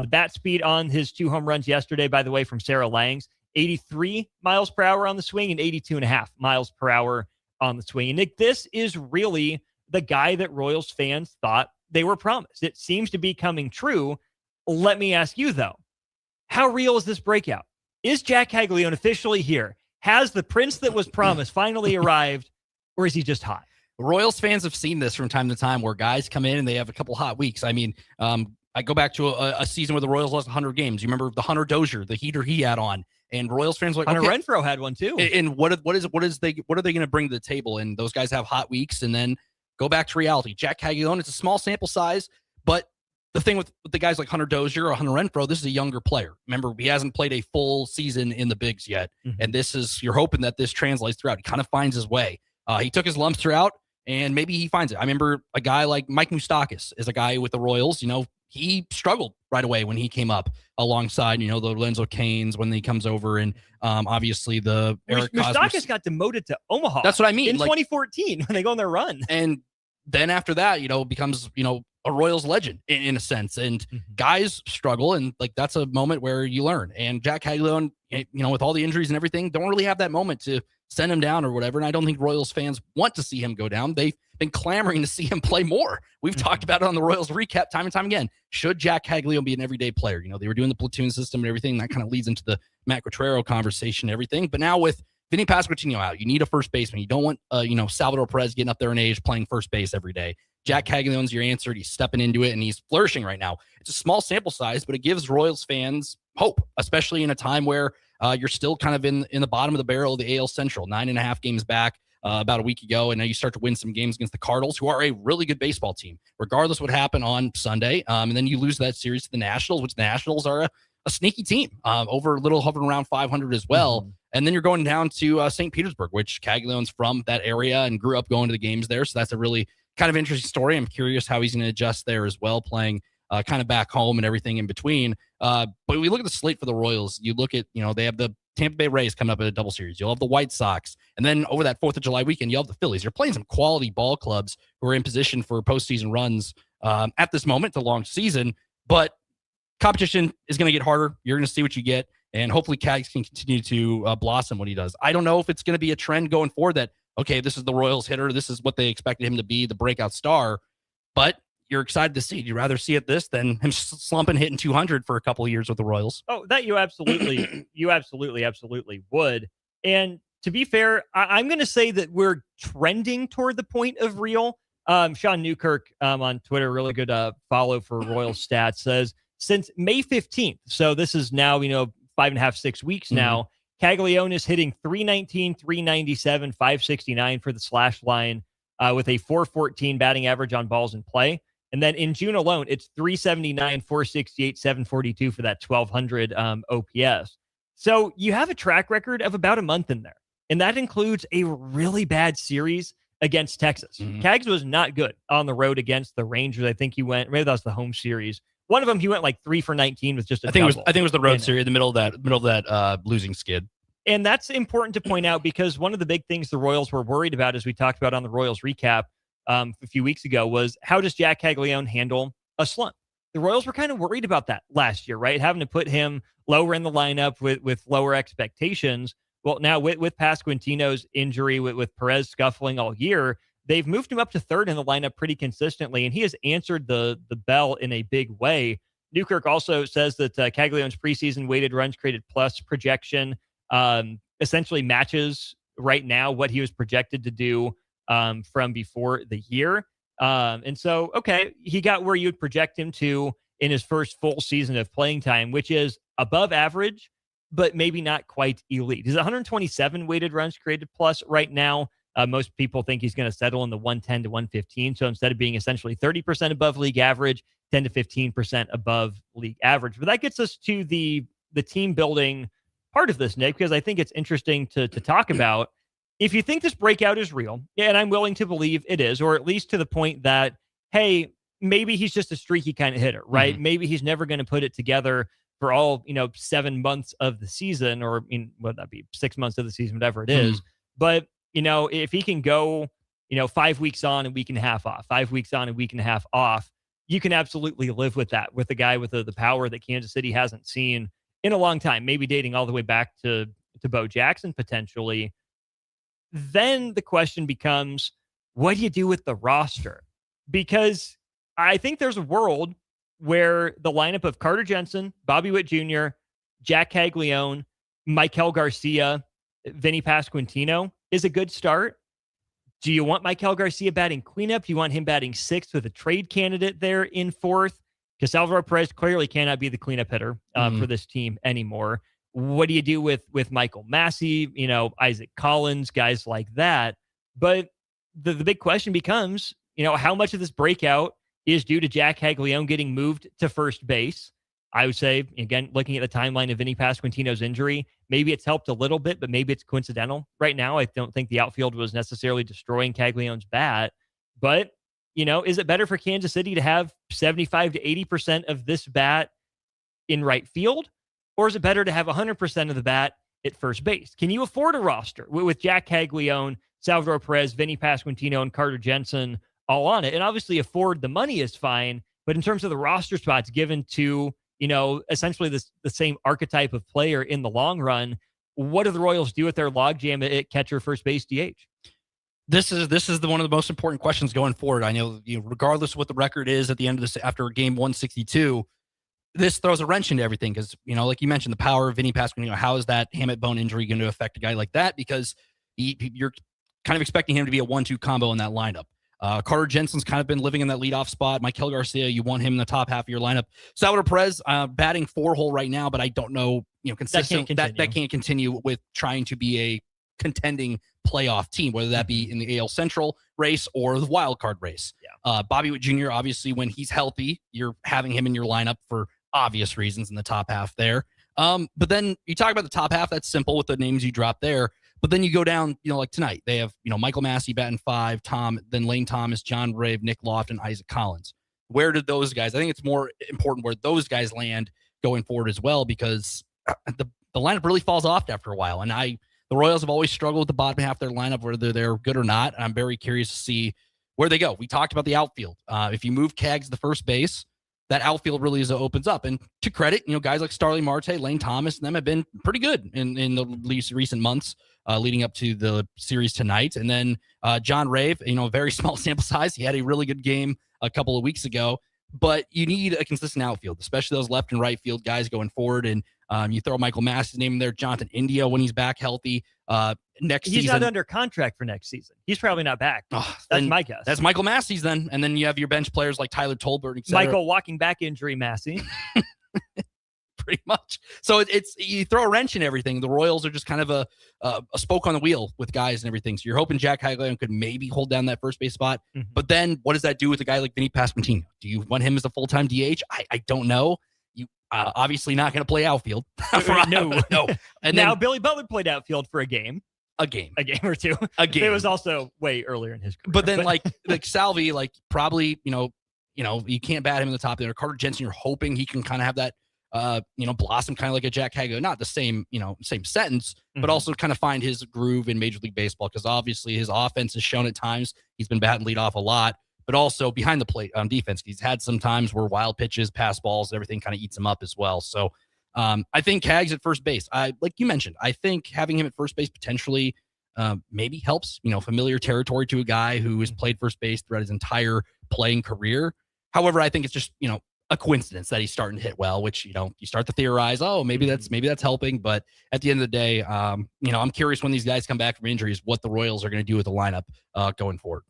Bat speed on his 2 home runs yesterday, by the way, from Sarah Langs, 83 miles per hour on the swing and 82.5 miles per hour on the swing. And Nick, this is really the guy that Royals fans thought they were promised. It seems to be coming true. Let me ask you, though, how real is this breakout? Is Jac Caglianone officially here? Has the prince that was promised finally arrived, or is he just hot? Royals fans have seen this from time to time where guys come in and they have a couple hot weeks. I mean, I go back to a season where the Royals lost 100 games. You remember the Hunter Dozier, the heater he had on, and Royals fans were like, Hunter Renfroe had one too. And what are they going to bring to the table? And those guys have hot weeks, and then go back to reality. Jac Caglianone, it's a small sample size, but the thing with the guys like Hunter Dozier or Hunter Renfroe, this is a younger player. Remember, he hasn't played a full season in the bigs yet, and you're hoping that this translates throughout. He kind of finds his way. He took his lumps throughout, and maybe he finds it. I remember a guy like Mike Moustakas is a guy with the Royals. He struggled right away when he came up alongside, the Lorenzo Canes when he comes over, and obviously the Eric Moustakas got demoted to Omaha. That's what I mean. In 2014 when they go on their run. And then after that, becomes, a Royals legend in a sense. And guys struggle, and that's a moment where you learn. And Jac Caglianone, with all the injuries and everything, don't really have that moment to send him down or whatever. And I don't think Royals fans want to see him go down. They've been clamoring to see him play more. We've talked about it on the Royals recap time and time again. Should Jac Caglianone be an everyday player? They were doing the platoon system and everything. That kind of leads into the Matt Quatrero conversation and everything. But now with Vinny Pasquantino out, you need a first baseman. You don't want, Salvador Perez getting up there in age playing first base every day. Jac Caglianone's your answer. He's stepping into it, and he's flourishing right now. It's a small sample size, but it gives Royals fans hope, especially in a time where you're still kind of in the bottom of the barrel of the AL Central, 9.5 games back about a week ago, and now you start to win some games against the Cardinals, who are a really good baseball team, regardless what happened on Sunday. And then you lose that series to the Nationals, which the Nationals are a sneaky team, hovering around 500 as well. And then you're going down to St. Petersburg, which Caglianone's from that area and grew up going to the games there. So that's a really kind of interesting story. I'm curious how he's going to adjust there as well, playing kind of back home and everything in between. But we look at the slate for the Royals. You look at, they have the Tampa Bay Rays coming up in a double series. You'll have the White Sox. And then over that 4th of July weekend, you'll have the Phillies. You're playing some quality ball clubs who are in position for postseason runs at this moment to launch season. But competition is going to get harder. You're going to see what you get. And hopefully Cags can continue to blossom what he does. I don't know if it's going to be a trend going forward that, okay, this is the Royals hitter. This is what they expected him to be, the breakout star. But you're excited to see. You'd rather see it this than him slumping, hitting 200 for a couple of years with the Royals. Oh, that you absolutely, absolutely would. And to be fair, I'm going to say that we're trending toward the point of real. Sean Newkirk on Twitter, really good follow for Royal Stats, says since May 15th, so this is now, 5.5, 6 weeks now, Caglianone is hitting 319, 397, 569 for the slash line with a 414 batting average on balls in play. And then in June alone, it's 379, 468, 742 for that 1200 OPS. So you have a track record of about a month in there. And that includes a really bad series against Texas. Cags was not good on the road against the Rangers. I think he went, maybe that was the home series. One of them, he went like 3 for 19 with just a double. I think it was the road series, the middle of that losing skid. And that's important to point out because one of the big things the Royals were worried about, as we talked about on the Royals recap a few weeks ago, was how does Jac Caglianone handle a slump? The Royals were kind of worried about that last year, right? Having to put him lower in the lineup with lower expectations. Well, now with Pasquantino's injury, with Perez scuffling all year, they've moved him up to third in the lineup pretty consistently, and he has answered the bell in a big way. Newkirk also says that Caglianone's preseason weighted runs created plus projection essentially matches right now what he was projected to do from before the year. And so, okay, he got where you would project him to in his first full season of playing time, which is above average, but maybe not quite elite. He's 127 weighted runs created plus right now. Most people think he's going to settle in the 110 to 115. So instead of being essentially 30% above league average, 10 to 15% above league average. But that gets us to the team building part of this, Nick, because I think it's interesting to talk about. If you think this breakout is real, and I'm willing to believe it is, or at least to the point that, hey, maybe he's just a streaky kind of hitter, right? Maybe he's never going to put it together for all, 7 months of the season, or would that be 6 months of the season, whatever it is. But, if he can go, 5 weeks on, a week and a half off, 5 weeks on, a week and a half off, you can absolutely live with that, with a guy with the power that Kansas City hasn't seen in a long time, maybe dating all the way back to Bo Jackson potentially. Then the question becomes, what do you do with the roster? Because I think there's a world where the lineup of Carter Jensen, Bobby Witt Jr., Jac Caglianone, Michael Garcia, Vinny Pasquantino is a good start. Do you want Michael Garcia batting cleanup? Do you want him batting sixth with a trade candidate there in fourth? Because Salvador Perez clearly cannot be the cleanup hitter for this team anymore. What do you do with Michael Massey, Isaac Collins, guys like that? But the big question becomes, how much of this breakout is due to Jac Caglianone getting moved to first base? I would say, again, looking at the timeline of Vinny Pasquantino's injury, maybe it's helped a little bit, but maybe it's coincidental. Right now, I don't think the outfield was necessarily destroying Caglianone's bat. But, is it better for Kansas City to have 75 to 80% of this bat in right field? Or is it better to have 100% of the bat at first base? Can you afford a roster with Jac Caglianone, Salvador Perez, Vinny Pasquantino, and Carter Jensen all on it? And obviously afford the money is fine, but in terms of the roster spots given to, essentially the same archetype of player in the long run, what do the Royals do with their logjam at catcher, first base, DH? This is one of the most important questions going forward. I know, regardless of what the record is at the end of this, after game 162, this throws a wrench into everything because, like you mentioned, the power of Vinny Pasquantino, how is that hamate bone injury going to affect a guy like that? Because you're kind of expecting him to be a 1-2 combo in that lineup. Carter Jensen's kind of been living in that leadoff spot. Michael Garcia, you want him in the top half of your lineup. Salvador Perez, batting 4-hole right now, but I don't know, consistent. That can't continue with trying to be a contending playoff team, whether that be in the AL Central race or the wild card race. Bobby Witt Jr., obviously, when he's healthy, you're having him in your lineup for obvious reasons in the top half there. But then you talk about the top half, that's simple with the names you drop there. But then you go down, like tonight, they have, Michael Massey batting 5, then Lane Thomas, John Rave, Nick Lofton, Isaac Collins. Where did those guys, I think it's more important where those guys land going forward as well, because the lineup really falls off after a while. And the Royals have always struggled with the bottom half of their lineup, whether they're good or not. I'm very curious to see where they go. We talked about the outfield. If you move Cags to first base, that outfield really opens up. And to credit, guys like Starling Marte, Lane Thomas, and them have been pretty good in the least recent months leading up to the series tonight. And then John Rave, very small sample size. He had a really good game a couple of weeks ago. But you need a consistent outfield, especially those left and right field guys going forward. And You throw Michael Massey's name in there, Jonathan India when he's back healthy. Next He's season, not under contract for next season. He's probably not back. That's my guess. That's Michael Massey's then. And then you have your bench players like Tyler Tolbert, et cetera. Michael walking back injury Massey. Pretty much. So it's you throw a wrench in everything. The Royals are just kind of a spoke on the wheel with guys and everything. So you're hoping Jac Caglianone could maybe hold down that first base spot. Mm-hmm. But then what does that do with a guy like Vinny Pasquantino? Do you want him as a full-time DH? I don't know. You obviously not going to play outfield. No. And now then, Billy Butler played outfield for a game or two. A game. It was also way earlier in his career. But then like Salvi, like probably, you can't bat him in the top there. Carter Jensen, you're hoping he can kind of have that blossom kind of like a Jac Caglianone, not the same, same sentence, but also kind of find his groove in Major League Baseball, because obviously his offense has shown at times he's been batting lead off a lot, but also behind the plate on defense. He's had some times where wild pitches, pass balls, everything kind of eats him up as well. So I think Cags at first base, like you mentioned, I think having him at first base potentially maybe helps, familiar territory to a guy who has played first base throughout his entire playing career. However, I think it's just, a coincidence that he's starting to hit well, which, you start to theorize, maybe that's helping. But at the end of the day, I'm curious when these guys come back from injuries, what the Royals are going to do with the lineup going forward.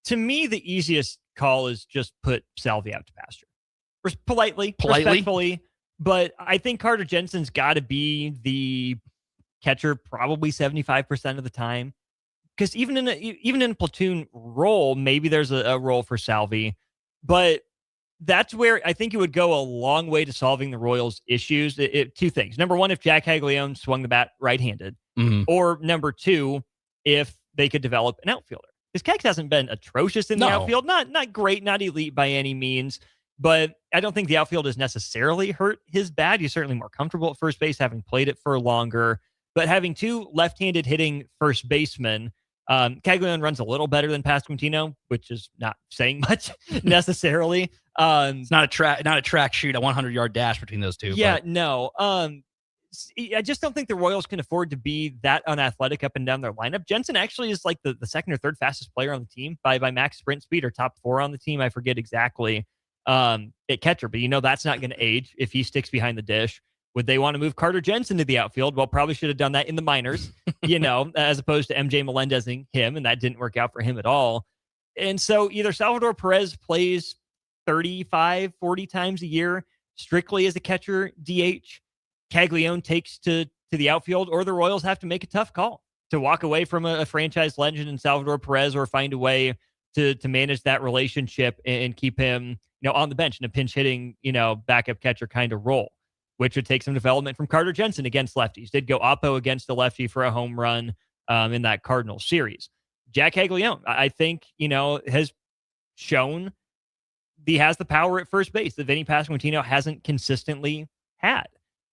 To me, the easiest call is just put Salvi out to pasture. Politely, respectfully. But I think Carter Jensen's got to be the catcher probably 75% of the time. Because even in a platoon role, maybe there's a role for Salvi. But that's where I think it would go a long way to solving the Royals' issues. Two things. Number one, if Jac Caglianone swung the bat right-handed. Mm-hmm. Or number two, if they could develop an outfielder. Because Cags hasn't been atrocious in the outfield. Not great, not elite by any means. But I don't think the outfield has necessarily hurt his bat. He's certainly more comfortable at first base, having played it for longer. But having two left-handed hitting first basemen, Caglianone runs a little better than Pasquantino, which is not saying much necessarily. It's not a track shoot, a 100-yard dash between those two. Yeah, but. no. I just don't think the Royals can afford to be that unathletic up and down their lineup. Jensen actually is like the second or third fastest player on the team by max sprint speed, or top 4 on the team. I forget exactly at catcher, but that's not going to age if he sticks behind the dish. Would they want to move Carter Jensen to the outfield? Well, probably should have done that in the minors, as opposed to MJ Melendezing him, and that didn't work out for him at all. And so either Salvador Perez plays 35, 40 times a year strictly as a catcher DH, Caglianone takes to the outfield, or the Royals have to make a tough call to walk away from a franchise legend in Salvador Perez, or find a way to manage that relationship and keep him, on the bench in a pinch hitting, backup catcher kind of role, which would take some development from Carter Jensen against lefties. Did go oppo against a lefty for a home run in that Cardinals series. Jac Caglianone, I think, has shown he has the power at first base that Vinny Pasquantino hasn't consistently had.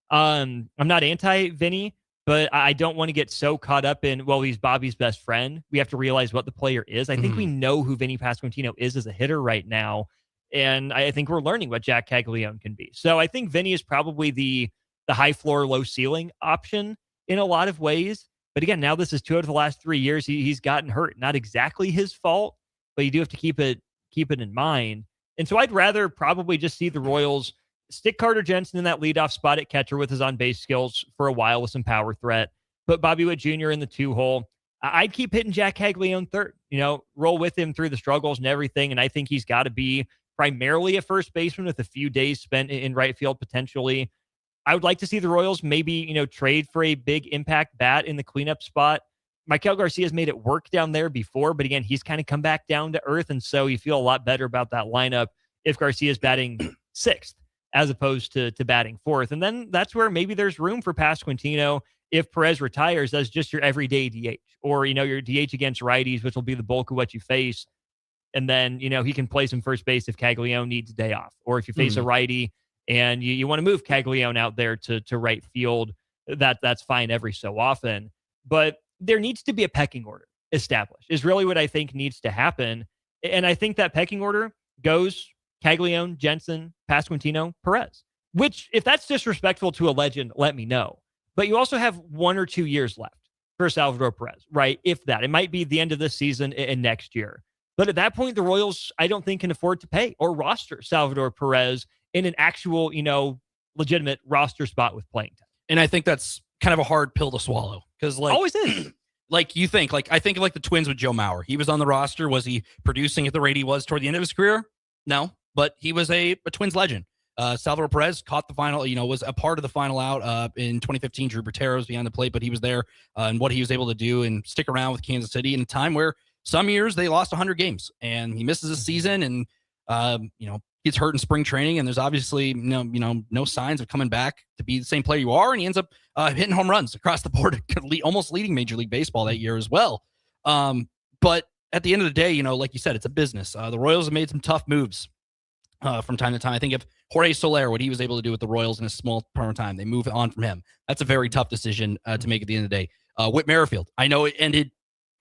I'm not anti-Vinny, but I don't want to get so caught up in, he's Bobby's best friend. We have to realize what the player is. I think we know who Vinny Pasquantino is as a hitter right now. And I think we're learning what Jac Caglianone can be. So I think Vinny is probably the high floor, low ceiling option in a lot of ways. But again, now this is 2 out of the last 3 years. He's gotten hurt. Not exactly his fault, but you do have to keep it in mind. And so I'd rather probably just see the Royals stick Carter Jensen in that leadoff spot at catcher with his on-base skills for a while with some power threat. Put Bobby Witt Jr. in the 2-hole. I'd keep hitting Jac Caglianone third. Roll with him through the struggles and everything. And I think he's got to be primarily a first baseman with a few days spent in right field potentially. I would like to see the Royals maybe, trade for a big impact bat in the cleanup spot. Maikel Garcia's made it work down there before, but again, he's kind of come back down to earth, and so you feel a lot better about that lineup if Garcia's batting 6th as opposed to batting 4th. And then that's where maybe there's room for Pasquantino if Perez retires as just your everyday DH, or, your DH against righties, which will be the bulk of what you face. And then, he can play some first base if Caglianone needs a day off. Or if you face a righty and you want to move Caglianone out there to right field, that's fine every so often. But there needs to be a pecking order established, is really what I think needs to happen. And I think that pecking order goes Caglianone, Jensen, Pasquantino, Perez. Which, if that's disrespectful to a legend, let me know. But you also have 1 or 2 years left for Salvador Perez, right? If that. It might be the end of this season and next year. But at that point, the Royals, I don't think, can afford to pay or roster Salvador Perez in an actual, legitimate roster spot with playing time. And I think that's kind of a hard pill to swallow because, like, always is. Like you think, like I think of like the Twins with Joe Mauer. He was on the roster. Was he producing at the rate he was toward the end of his career? No, but he was a Twins legend. Salvador Perez caught the final, was a part of the final out in 2015. Drew Butero was behind the plate, but he was there and what he was able to do and stick around with Kansas City in a time where some years they lost 100 games and he misses a season and, gets hurt in spring training. And there's obviously no signs of coming back to be the same player you are. And he ends up hitting home runs across the board, almost leading Major League Baseball that year as well. But at the end of the day, like you said, it's a business. The Royals have made some tough moves from time to time. I think of Jorge Soler, what he was able to do with the Royals in a small amount of time. They move on from him. That's a very tough decision to make at the end of the day. Whit Merrifield, I know it ended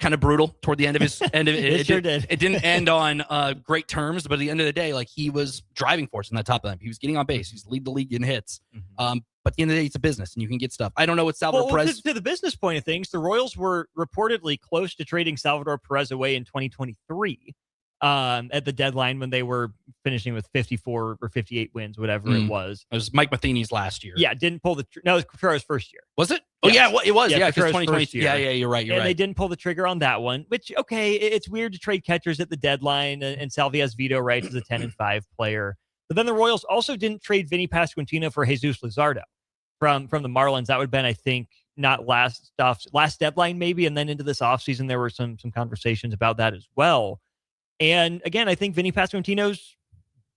kind of brutal toward the end of his end of it. It sure did. It didn't end on great terms, but at the end of the day, like he was driving force in that top line. He was getting on base. He was leading the league in hits. But at the end of the day, it's a business and you can get stuff. I don't know what Salvador Perez. To the business point of things, the Royals were reportedly close to trading Salvador Perez away in 2023 at the deadline when they were finishing with 54 or 58 wins, whatever it was. It was Mike Matheny's last year. Yeah, didn't pull the no, it was Contreras' first year. Was it? Oh, Yes. yeah, it was. Yeah, because Contreras' 2020. first year. Yeah, you're right. They didn't pull the trigger on that one, which, okay, it's weird to trade catchers at the deadline, and Salvi has veto rights as a 10-5 player. But then the Royals also didn't trade Vinny Pasquantino for Jesus Luzardo from the Marlins. That would have been, I think, not last deadline maybe, and then into this offseason, there were some conversations about that as well. And again, I think Vinny Pasquantino's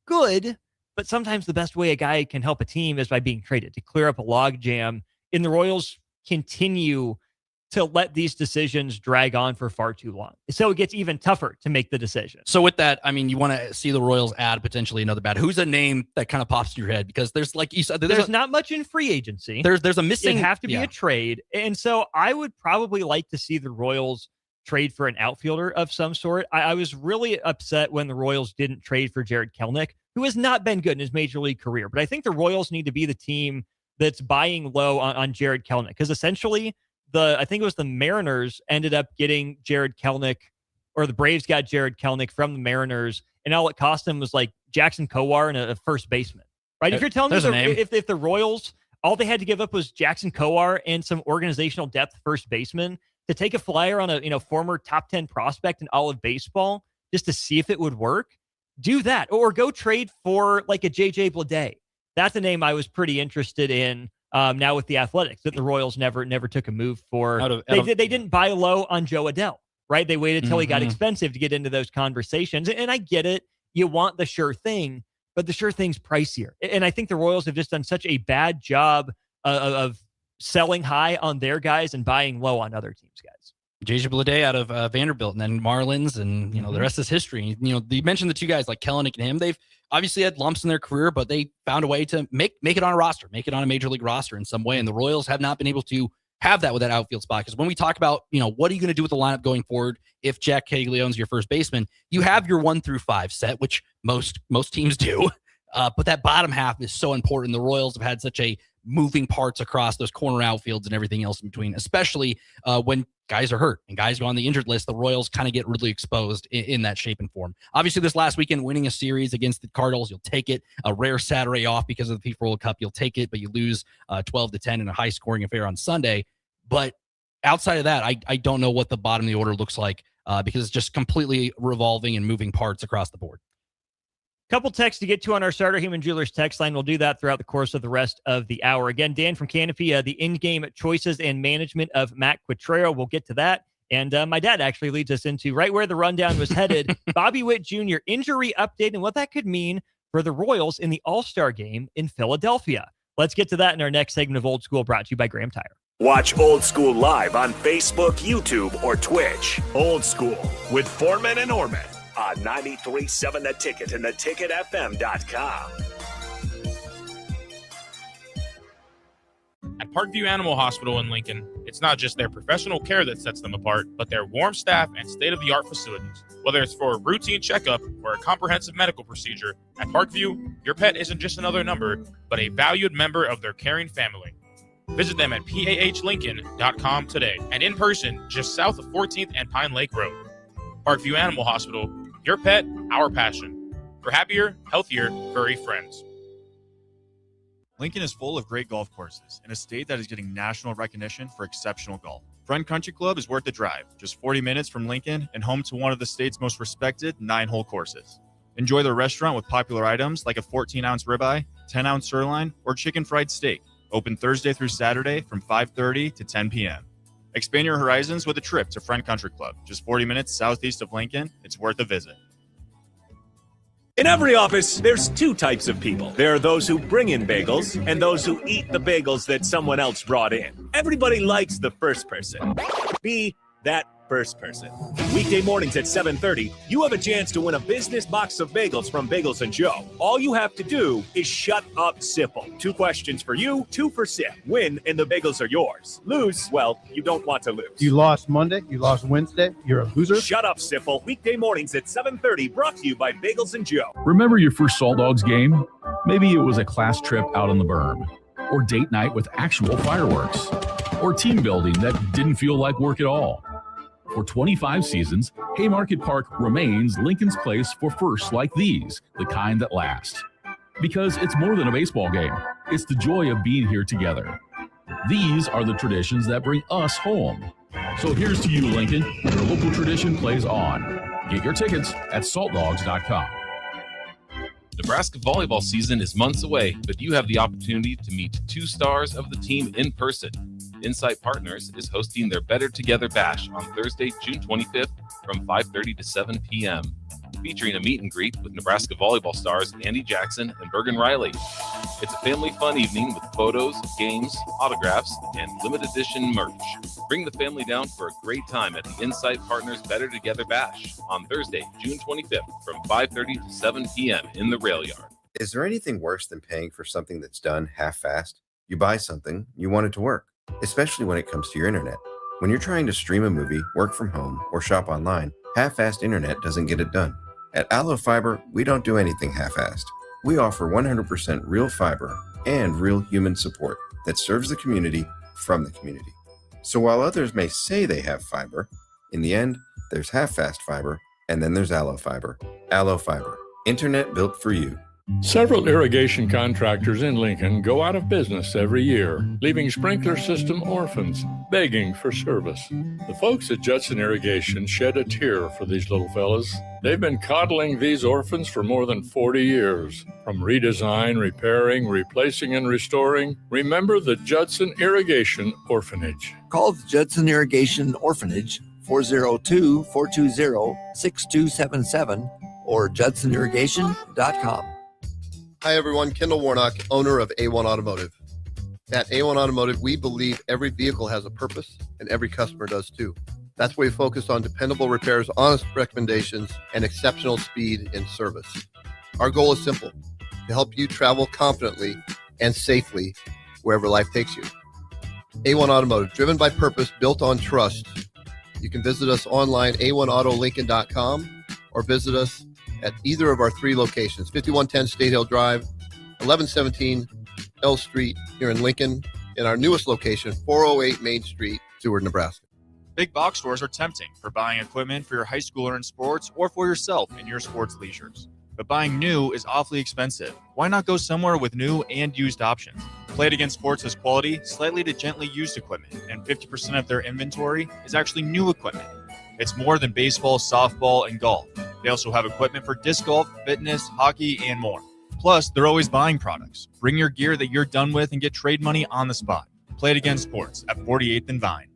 good, but sometimes the best way a guy can help a team is by being traded to clear up a logjam. And the Royals continue to let these decisions drag on for far too long. So it gets even tougher to make the decision. So with that, I mean, you want to see the Royals add potentially another bat. Who's a name that kind of pops in your head? Because there's, like you said, there's not much in free agency. There's a missing. It'd have to be a trade. And so I would probably like to see the Royals trade for an outfielder of some sort. I was really upset when the Royals didn't trade for Jared Kelenic, who has not been good in his major league career. But I think the Royals need to be the team that's buying low on Jared Kelenic, because essentially I think it was the Mariners ended up getting Jared Kelenic, or the Braves got Jared Kelenic from the Mariners, and all it cost them was like Jackson Kowar and a first baseman. Right? If you're telling me if the Royals, all they had to give up was Jackson Kowar and some organizational depth first baseman to take a flyer on a former top 10 prospect in all of baseball just to see if it would work, do that. Or go trade for like a JJ Bleday. That's a name I was pretty interested in now with the Athletics, that the Royals never took a move for. They didn't buy low on Joe Adell, right? They waited till he got expensive to get into those conversations. And I get it. You want the sure thing, but the sure thing's pricier. And I think the Royals have just done such a bad job of selling high on their guys and buying low on other teams' guys. JJ Bleday out of Vanderbilt, and then Marlins, and the rest is history. You mentioned the two guys like Kelenic and him. They've obviously had lumps in their career, but they found a way to make it on a roster, make it on a major league roster in some way. And the Royals have not been able to have that with that outfield spot. Because when we talk about, what are you going to do with the lineup going forward if Jac Caglianone is your first baseman, you have your 1 through 5 set, which most teams do. But that bottom half is so important. The Royals have had such a moving parts across those corner outfields and everything else in between, especially when guys are hurt and guys go on the injured list. The Royals kind of get really exposed in that shape and form. Obviously, this last weekend, winning a series against the Cardinals, you'll take it. A rare Saturday off because of the FIFA World Cup, you'll take it, but you lose 12-10 in a high-scoring affair on Sunday. But outside of that, I don't know what the bottom of the order looks like because it's just completely revolving and moving parts across the board. Couple texts to get to on our Starter Heyman Jewelers text line. We'll do that throughout the course of the rest of the hour. Again, Dan from Canopy, the in-game choices and management of Matt Quatrero. We'll get to that. And my dad actually leads us into right where the rundown was headed. Bobby Witt Jr. injury update and what that could mean for the Royals in the All-Star game in Philadelphia. Let's get to that in our next segment of Old School, brought to you by Graham Tire. Watch Old School live on Facebook, YouTube, or Twitch. Old School with Foreman and Orman on 93.7 The Ticket and theticketfm.com. At Parkview Animal Hospital in Lincoln, it's not just their professional care that sets them apart, but their warm staff and state-of-the-art facilities. Whether it's for a routine checkup or a comprehensive medical procedure, at Parkview, your pet isn't just another number, but a valued member of their caring family. Visit them at pahlincoln.com today and in person just south of 14th and Pine Lake Road. Parkview Animal Hospital, your pet, our passion. For happier, healthier, furry friends. Lincoln is full of great golf courses in a state that is getting national recognition for exceptional golf. Friend Country Club is worth the drive, just 40 minutes from Lincoln and home to one of the state's most respected 9-hole courses. Enjoy their restaurant with popular items like a 14-ounce ribeye, 10-ounce sirloin, or chicken fried steak. Open Thursday through Saturday from 5:30 to 10 p.m. Expand your horizons with a trip to Friend Country Club, just 40 minutes southeast of Lincoln. It's worth a visit. In every office, there's two types of people. There are those who bring in bagels and those who eat the bagels that someone else brought in. Everybody likes the first person. Be that first person. Weekday mornings at 7:30, you have a chance to win a business box of bagels from Bagels & Joe. All you have to do is shut up, Sipple. 2 questions for you, 2 for Sip. Win, and the bagels are yours. Lose, well, you don't want to lose. You lost Monday, you lost Wednesday, you're a loser. Shut up, Sipple. Weekday mornings at 7:30, brought to you by Bagels & Joe. Remember your first Salt Dogs game? Maybe it was a class trip out on the berm, or date night with actual fireworks, or team building that didn't feel like work at all. For 25 seasons, Haymarket Park remains Lincoln's place for firsts like these, the kind that last. Because it's more than a baseball game. It's the joy of being here together. These are the traditions that bring us home. So here's to you, Lincoln. Your local tradition plays on. Get your tickets at saltdogs.com. Nebraska volleyball season is months away, but you have the opportunity to meet 2 stars of the team in person. Insight Partners is hosting their Better Together Bash on Thursday, June 25th from 5:30 to 7 p.m., featuring a meet and greet with Nebraska volleyball stars Andy Jackson and Bergen Riley. It's a family fun evening with photos, games, autographs, and limited edition merch. Bring the family down for a great time at the Insight Partners Better Together Bash on Thursday, June 25th from 5:30 to 7 p.m. in the Rail Yard. Is there anything worse than paying for something that's done half-assed? You buy something, you want it to work, especially when it comes to your internet. When you're trying to stream a movie, work from home, or shop online, half-assed internet doesn't get it done. At Allo Fiber, we don't do anything half-assed. We offer 100% real fiber and real human support that serves the community from the community. So while others may say they have fiber, in the end, there's half-fast fiber, and then there's Allo Fiber. Allo Fiber, internet built for you. Several irrigation contractors in Lincoln go out of business every year, leaving sprinkler system orphans, begging for service. The folks at Judson Irrigation shed a tear for these little fellas. They've been coddling these orphans for more than 40 years. From redesign, repairing, replacing, and restoring, remember the Judson Irrigation Orphanage. Call the Judson Irrigation Orphanage 402-420-6277 or judsonirrigation.com. Hi, everyone. Kendall Warnock, owner of A1 Automotive. At A1 Automotive, we believe every vehicle has a purpose, and every customer does too. That's why we focus on dependable repairs, honest recommendations, and exceptional speed in service. Our goal is simple, to help you travel confidently and safely wherever life takes you. A1 Automotive, driven by purpose, built on trust. You can visit us online, a1autolincoln.com, or visit us at either of our 3 locations, 5110 State Hill Drive, 1117 L Street here in Lincoln, and our newest location, 408 Main Street, Seward, Nebraska. Big box stores are tempting for buying equipment for your high schooler in sports or for yourself in your sports leisures. But buying new is awfully expensive. Why not go somewhere with new and used options? Play It Again Sports has quality, slightly to gently used equipment, and 50% of their inventory is actually new equipment. It's more than baseball, softball, and golf. They also have equipment for disc golf, fitness, hockey, and more. Plus, they're always buying products. Bring your gear that you're done with and get trade money on the spot. Play It Again Sports at 48th and Vine.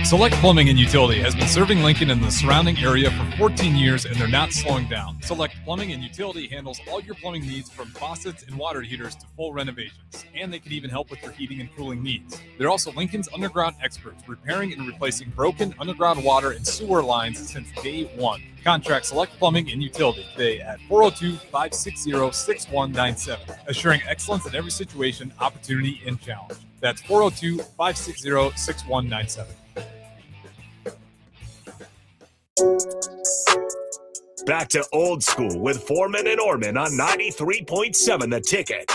Select Plumbing and Utility has been serving Lincoln and the surrounding area for 14 years, and they're not slowing down. Select Plumbing and Utility handles all your plumbing needs from faucets and water heaters to full renovations, and they can even help with your heating and cooling needs. They're also Lincoln's underground experts, repairing and replacing broken underground water and sewer lines since day one. Contact Select Plumbing and Utility today at 402-560-6197, assuring excellence in every situation, opportunity, and challenge. That's 402-560-6197. Back to Old School with Foreman and Orman on 93.7 The Ticket.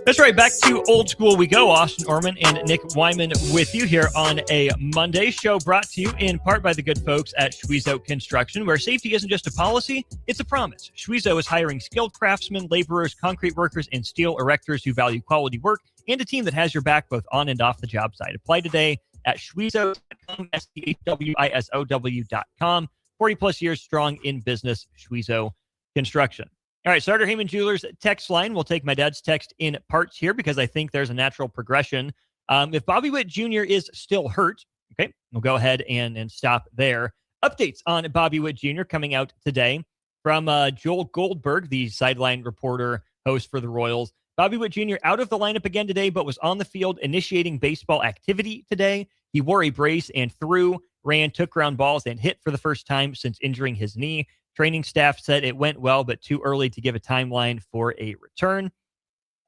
That's right. Back to old school we go. Austin Orman and Nick Wyman with you here on a Monday show, brought to you in part by the good folks at Schwezo Construction, where safety isn't just a policy, it's a promise. Schwezo is hiring skilled craftsmen, laborers, concrete workers, and steel erectors who value quality work, and a team that has your back both on and off the job site. Apply today at Schwezo.com, SCHWISOW.com. 40-plus years strong in business, Schwezo Construction. All right, Starter Heyman Jewelers text line. We'll take my dad's text in parts here because I think there's a natural progression. If Bobby Witt Jr. is still hurt, okay, we'll go ahead and stop there. Updates on Bobby Witt Jr. coming out today from Joel Goldberg, the sideline reporter, host for the Royals. Bobby Witt Jr. out of the lineup again today, but was on the field initiating baseball activity today. He wore a brace and threw, ran, took ground balls, and hit for the first time since injuring his knee. Training staff said it went well, but too early to give a timeline for a return.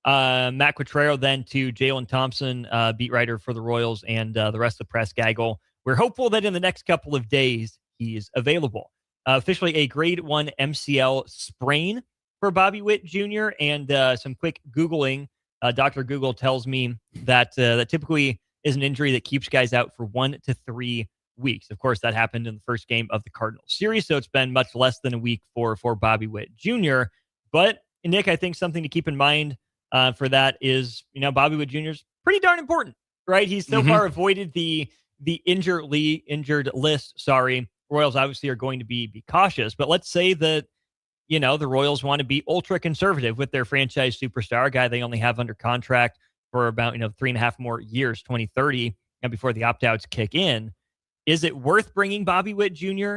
Matt Quatrero then to Jalen Thompson, beat writer for the Royals, and the rest of the press gaggle. We're hopeful that in the next couple of days, he is available. Officially a grade 1 MCL sprain for Bobby Witt Jr. And some quick Googling. Dr. Google tells me that that typically is an injury that keeps guys out for 1 to 3 weeks. Of course, that happened in the first game of the Cardinals series, so it's been much less than a week for Bobby Witt Jr. But, Nick, I think something to keep in mind for that is, Bobby Witt Jr. is pretty darn important, right? He's so far avoided the injured list. Royals obviously are going to be cautious, but let's say that, the Royals want to be ultra conservative with their franchise superstar, a guy they only have under contract for about, 3.5 more years, 2030, and before the opt-outs kick in. Is it worth bringing Bobby Witt Jr.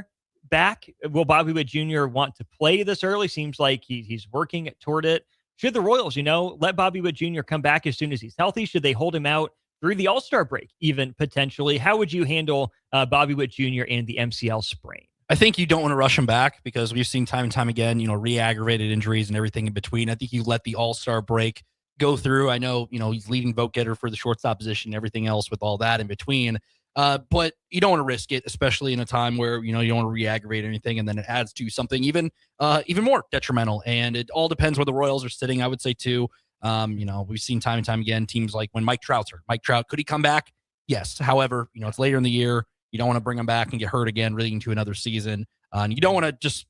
back? Will Bobby Witt Jr. want to play this early? Seems like he's working toward it. Should the Royals, let Bobby Witt Jr. come back as soon as he's healthy? Should they hold him out through the All-Star break, even potentially? How would you handle Bobby Witt Jr. and the MCL sprain? I think you don't want to rush him back because we've seen time and time again, re-aggravated injuries and everything in between. I think you let the All-Star break go through. I know, he's leading vote getter for the shortstop position and everything else with all that in between. But you don't want to risk it, especially in a time where, you don't want to re-aggravate anything. And then it adds to something even more detrimental. And it all depends where the Royals are sitting, I would say, too. We've seen time and time again, teams like when Mike Trout's hurt. Mike Trout, could he come back? Yes. However, it's later in the year. You don't want to bring him back and get hurt again, really into another season. And you don't want to just,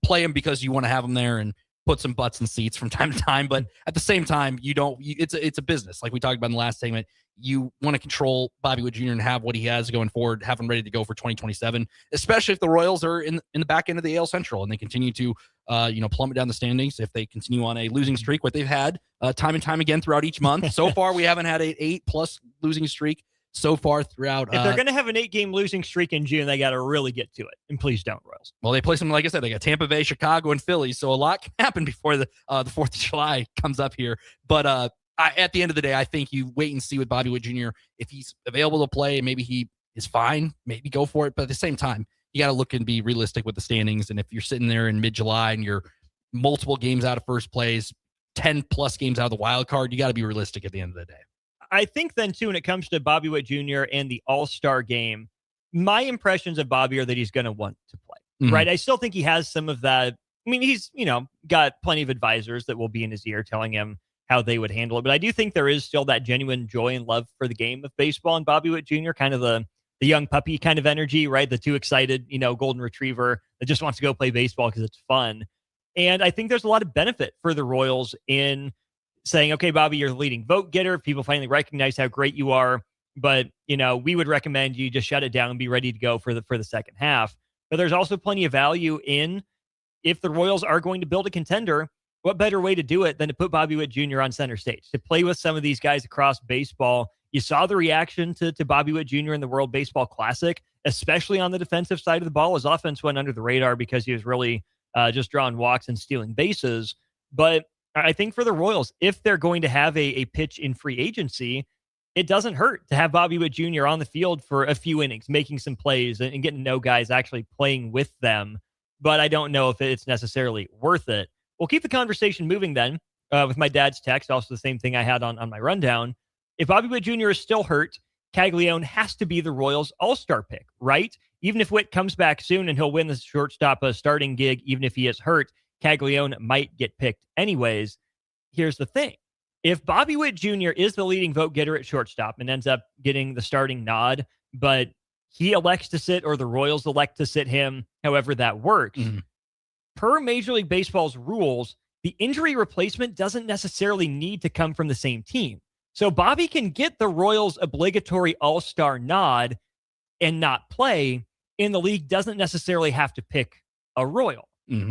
play him because you want to have him there and put some butts in seats from time to time. But at the same time, it's a business. Like we talked about in the last segment, you want to control Bobby Witt Jr. and have what he has going forward, have him ready to go for 2027, especially if the Royals are in the back end of the AL Central and they continue to, plummet down the standings. If they continue on a losing streak, what they've had time and time again throughout each month. So far, we haven't had an 8+ losing streak so far throughout. If they're going to have an 8-game losing streak in June, they got to really get to it. And please don't, Royals. Well, they play something, like I said, they got Tampa Bay, Chicago, and Philly. So a lot can happen before the 4th of July comes up here. But at the end of the day, I think you wait and see with Bobby Witt Jr. If he's available to play and maybe he is fine, maybe go for it. But at the same time, you got to look and be realistic with the standings. And if you're sitting there in mid-July and you're multiple games out of first place, 10+ games out of the wild card, you got to be realistic at the end of the day. I think then, too, when it comes to Bobby Witt Jr. and the All-Star game, my impressions of Bobby are that he's going to want to play, right? I still think he has some of that. I mean, he's, got plenty of advisors that will be in his ear telling him how they would handle it. But I do think there is still that genuine joy and love for the game of baseball and Bobby Witt Jr., kind of the young puppy kind of energy, right? The too excited, golden retriever that just wants to go play baseball because it's fun. And I think there's a lot of benefit for the Royals in saying, okay, Bobby, you're the leading vote getter. People finally recognize how great you are. But, we would recommend you just shut it down and be ready to go for the second half. But there's also plenty of value in, if the Royals are going to build a contender, what better way to do it than to put Bobby Witt Jr. on center stage, to play with some of these guys across baseball. You saw the reaction to Bobby Witt Jr. in the World Baseball Classic, especially on the defensive side of the ball. His offense went under the radar because he was really just drawing walks and stealing bases. But I think for the Royals, if they're going to have a pitch in free agency, it doesn't hurt to have Bobby Witt Jr. on the field for a few innings, making some plays and getting to know guys actually playing with them. But I don't know if it's necessarily worth it. We'll keep the conversation moving then with my dad's text, also the same thing I had on my rundown. If Bobby Witt Jr. is still hurt, Caglianone has to be the Royals' all-star pick, right? Even if Witt comes back soon and he'll win the shortstop starting gig, even if he is hurt, Caglianone might get picked anyways. Here's the thing. if Bobby Witt Jr. is the leading vote getter at shortstop and ends up getting the starting nod, but he elects to sit or the Royals elect to sit him, however that works, per Major League Baseball's rules, the injury replacement doesn't necessarily need to come from the same team. So Bobby can get the Royals' obligatory all-star nod and not play, and the league doesn't necessarily have to pick a Royal,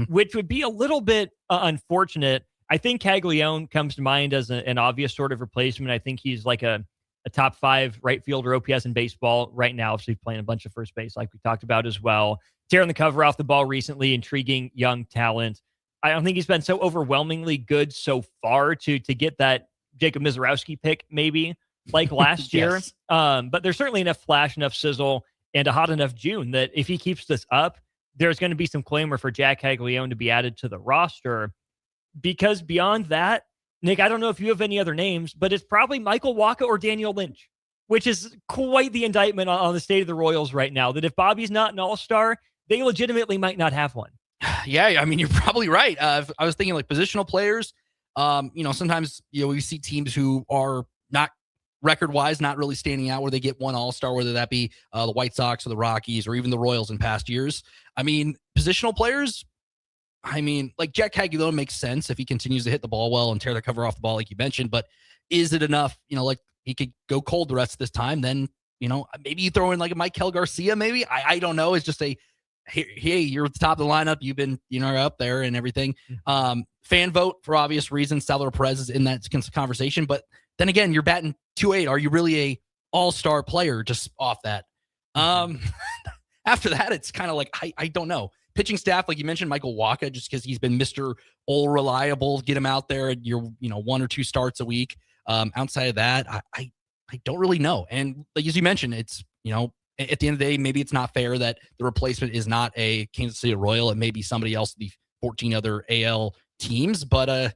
which would be a little bit unfortunate. I think Caglianone comes to mind as an obvious sort of replacement. I think he's like a top 5 right fielder OPS in baseball right now. So he's playing a bunch of first base like we talked about as well. Tearing the cover off the ball recently, intriguing young talent. I don't think he's been so overwhelmingly good so far to get that Jacob Mizorowski pick maybe like last year. But there's certainly enough flash, enough sizzle, and a hot enough June that if he keeps this up, there's going to be some clamor for Jac Caglianone to be added to the roster. Because beyond that, Nick, I don't know if you have any other names, but it's probably Michael Wacha or Daniel Lynch, which is quite the indictment on the state of the Royals right now, that if Bobby's not an all-star, they legitimately might not have one. Yeah, I mean, you're probably right. I was thinking like positional players. Sometimes, we see teams who are not record-wise, not really standing out where they get one all-star, whether that be the White Sox or the Rockies or even the Royals in past years. I mean, positional players, like Jac Caglianone makes sense if he continues to hit the ball well and tear the cover off the ball, like you mentioned. But is it enough? Like he could go cold the rest of this time. Then, maybe you throw in like a Michael Garcia, maybe. I don't know. It's just hey, you're at the top of the lineup. You've been, up there and everything. Fan vote for obvious reasons. Salvador Perez is in that conversation. But then again, you're batting .280. Are you really a all-star player just off that? After that, it's kind of like, I don't know. Pitching staff, like you mentioned, Michael Wacha, just because he's been Mr. All Reliable, get him out there at your, 1 or 2 starts a week. Outside of that, I don't really know. And like as you mentioned, it's, at the end of the day, maybe it's not fair that the replacement is not a Kansas City Royal. It may be somebody else, the 14 other AL teams. But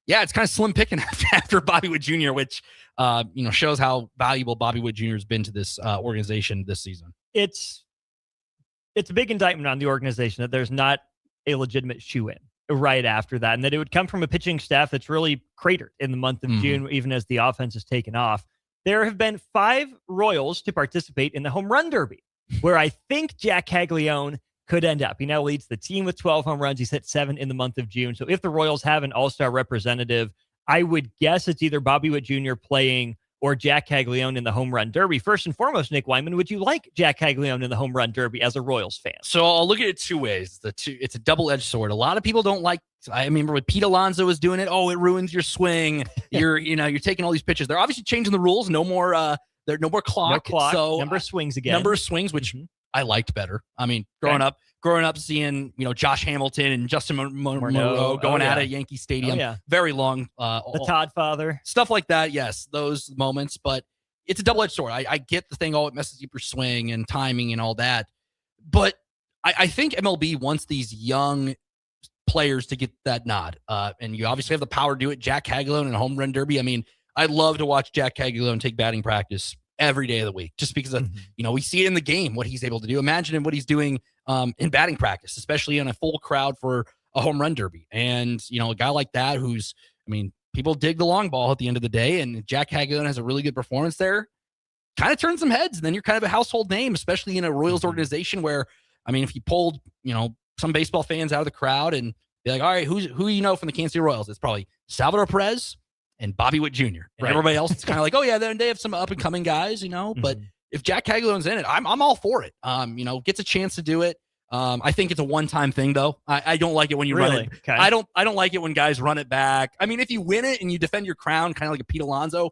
yeah, it's kind of slim picking after Bobby Witt Jr., which, shows how valuable Bobby Witt Jr. has been to this organization this season. It's a big indictment on the organization that there's not a legitimate shoe-in right after that, and that it would come from a pitching staff that's really cratered in the month of June, even as the offense has taken off. There have been 5 Royals to participate in the home run derby, where I think Jac Caglianone could end up. He now leads the team with 12 home runs. He's hit 7 in the month of June. So if the Royals have an all-star representative, I would guess it's either Bobby Witt Jr. playing or Jac Caglianone in the home run derby. First and foremost, Nick Wyman, would you like Jac Caglianone in the home run derby as a Royals fan? So I'll look at it 2 ways. It's a double-edged sword. A lot of people don't like. I remember when Pete Alonso was doing it. Oh, it ruins your swing. You're taking all these pitches. They're obviously changing the rules. No more. There's no more clock. No clock. So number of swings again. Number of swings, which I liked better. I mean, growing up seeing Josh Hamilton and Justin Monroe going at it Yankee Stadium. Very long. The Todd father. Stuff like that. Yes, those moments. But it's a double-edged sword. I get the thing. Oh, it messes up your swing and timing and all that. But I think MLB wants these young players to get that nod. And you obviously have the power to do it. Jac Caglianone in a home run derby. I mean, I'd love to watch Jac Caglianone take batting practice every day of the week, just because of, we see it in the game, what he's able to do. Imagine what he's doing in batting practice, especially in a full crowd for a home run derby. And, a guy like that who's, people dig the long ball at the end of the day, and Jac Caglianone has a really good performance there, kind of turns some heads. And then you're kind of a household name, especially in a Royals organization where, if you pulled, some baseball fans out of the crowd and be like, all right, who from the Kansas City Royals? It's probably Salvador Perez and Bobby Witt Jr. And everybody else, it's kind of like, oh yeah, they have some up and coming guys, but if Jac Caglianone's in it, I'm all for it. Gets a chance to do it. I think it's a one-time thing though. I don't like it when you run it. Okay. I don't like it when guys run it back. If you win it and you defend your crown, kind of like a Pete Alonso,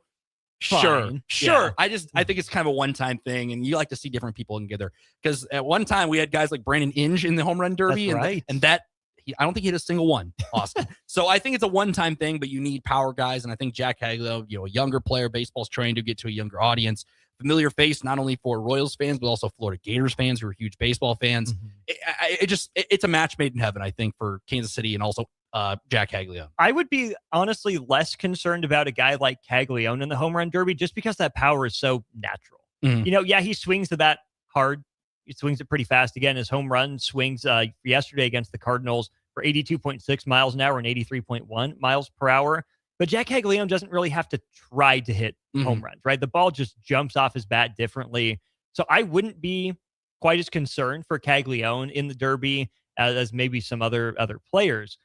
Fine. Sure. Yeah. I think it's kind of a one-time thing, and you like to see different people together. Because at one time we had guys like Brandon Inge in the home run derby, and that I don't think he hit a single one, Austin. So I think it's a one-time thing, but you need power guys, and I think Jac Caglianone, a younger player, baseball's trying to get to a younger audience, familiar face not only for Royals fans but also Florida Gators fans who are huge baseball fans. It's a match made in heaven, I think, for Kansas City and also Jac Caglianone. I would be honestly less concerned about a guy like Caglianone in the home run derby just because that power is so natural. He swings the bat hard. He swings it pretty fast. Again, his home run swings yesterday against the Cardinals for 82.6 miles an hour and 83.1 miles per hour. But Jac Caglianone doesn't really have to try to hit home runs, right? The ball just jumps off his bat differently. So I wouldn't be quite as concerned for Caglianone in the Derby as maybe some other players.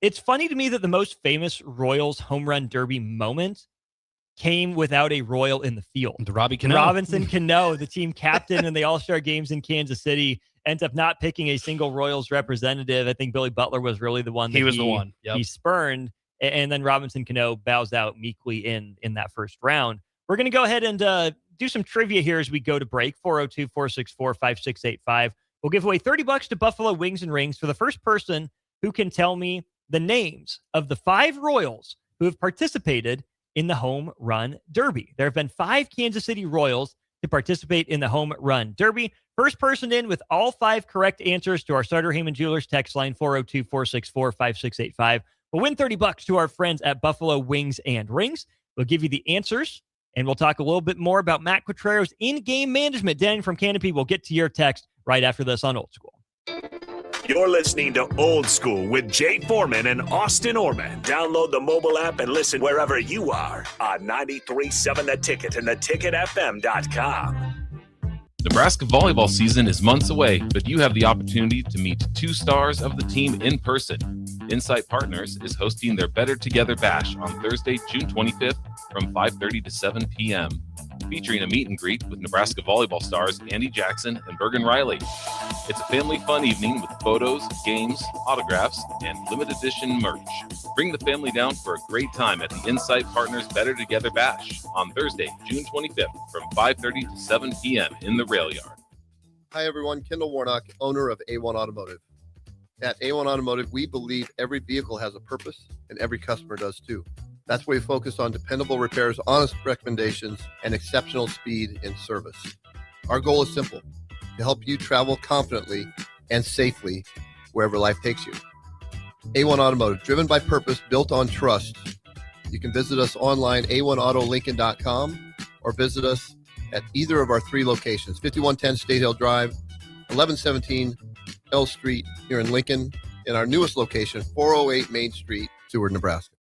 It's funny to me that the most famous Royals home run Derby moment came without a Royal in the field. Robbie Cano. Robinson Cano, the team captain in the All-Star games in Kansas City, ends up not picking a single Royals representative. I think Billy Butler was really the one that he was the one. Yep. He spurned. And then Robinson Cano bows out meekly in that first round. We're going to go ahead and do some trivia here as we go to break. 402-464-5685. We'll give away $30 to Buffalo Wings and Rings for the first person who can tell me the names of the 5 Royals who have participated in the Home Run Derby. There have been 5 Kansas City Royals to participate in the Home Run Derby. First person in with all 5 correct answers to our Starter Heyman Jewelers text line 402-464-5685 will win $30 to our friends at Buffalo Wings and Rings. We'll give you the answers, and we'll talk a little bit more about Matt Quatrero's in-game management. Dan from Canopy will get to your text right after this on Old School. You're listening to Old School with Jay Foreman and Austin Orman. Download the mobile app and listen wherever you are on 93.7 The Ticket and theticketfm.com. Nebraska volleyball season is months away, but you have the opportunity to meet 2 stars of the team in person. Insight Partners is hosting their Better Together Bash on Thursday, June 25th from 5:30 to 7 p.m., featuring a meet and greet with Nebraska volleyball stars Andy Jackson and Bergen Riley. It's a family fun evening with photos, games, autographs, and limited edition merch. Bring the family down for a great time at the Insight Partners Better Together Bash on Thursday, June 25th from 5:30 to 7 p.m. in the Rail Yard. Hi, everyone. Kendall Warnock, owner of A1 Automotive. At A1 Automotive, we believe every vehicle has a purpose, and every customer does too. That's why we focus on dependable repairs, honest recommendations, and exceptional speed in service. Our goal is simple: to help you travel confidently and safely wherever life takes you. A1 Automotive, driven by purpose, built on trust. You can visit us online, a1autolincoln.com, or visit us at either of our 3 locations, 5110 State Hill Drive, 1117 L Street here in Lincoln, and our newest location, 408 Main Street, Seward, Nebraska.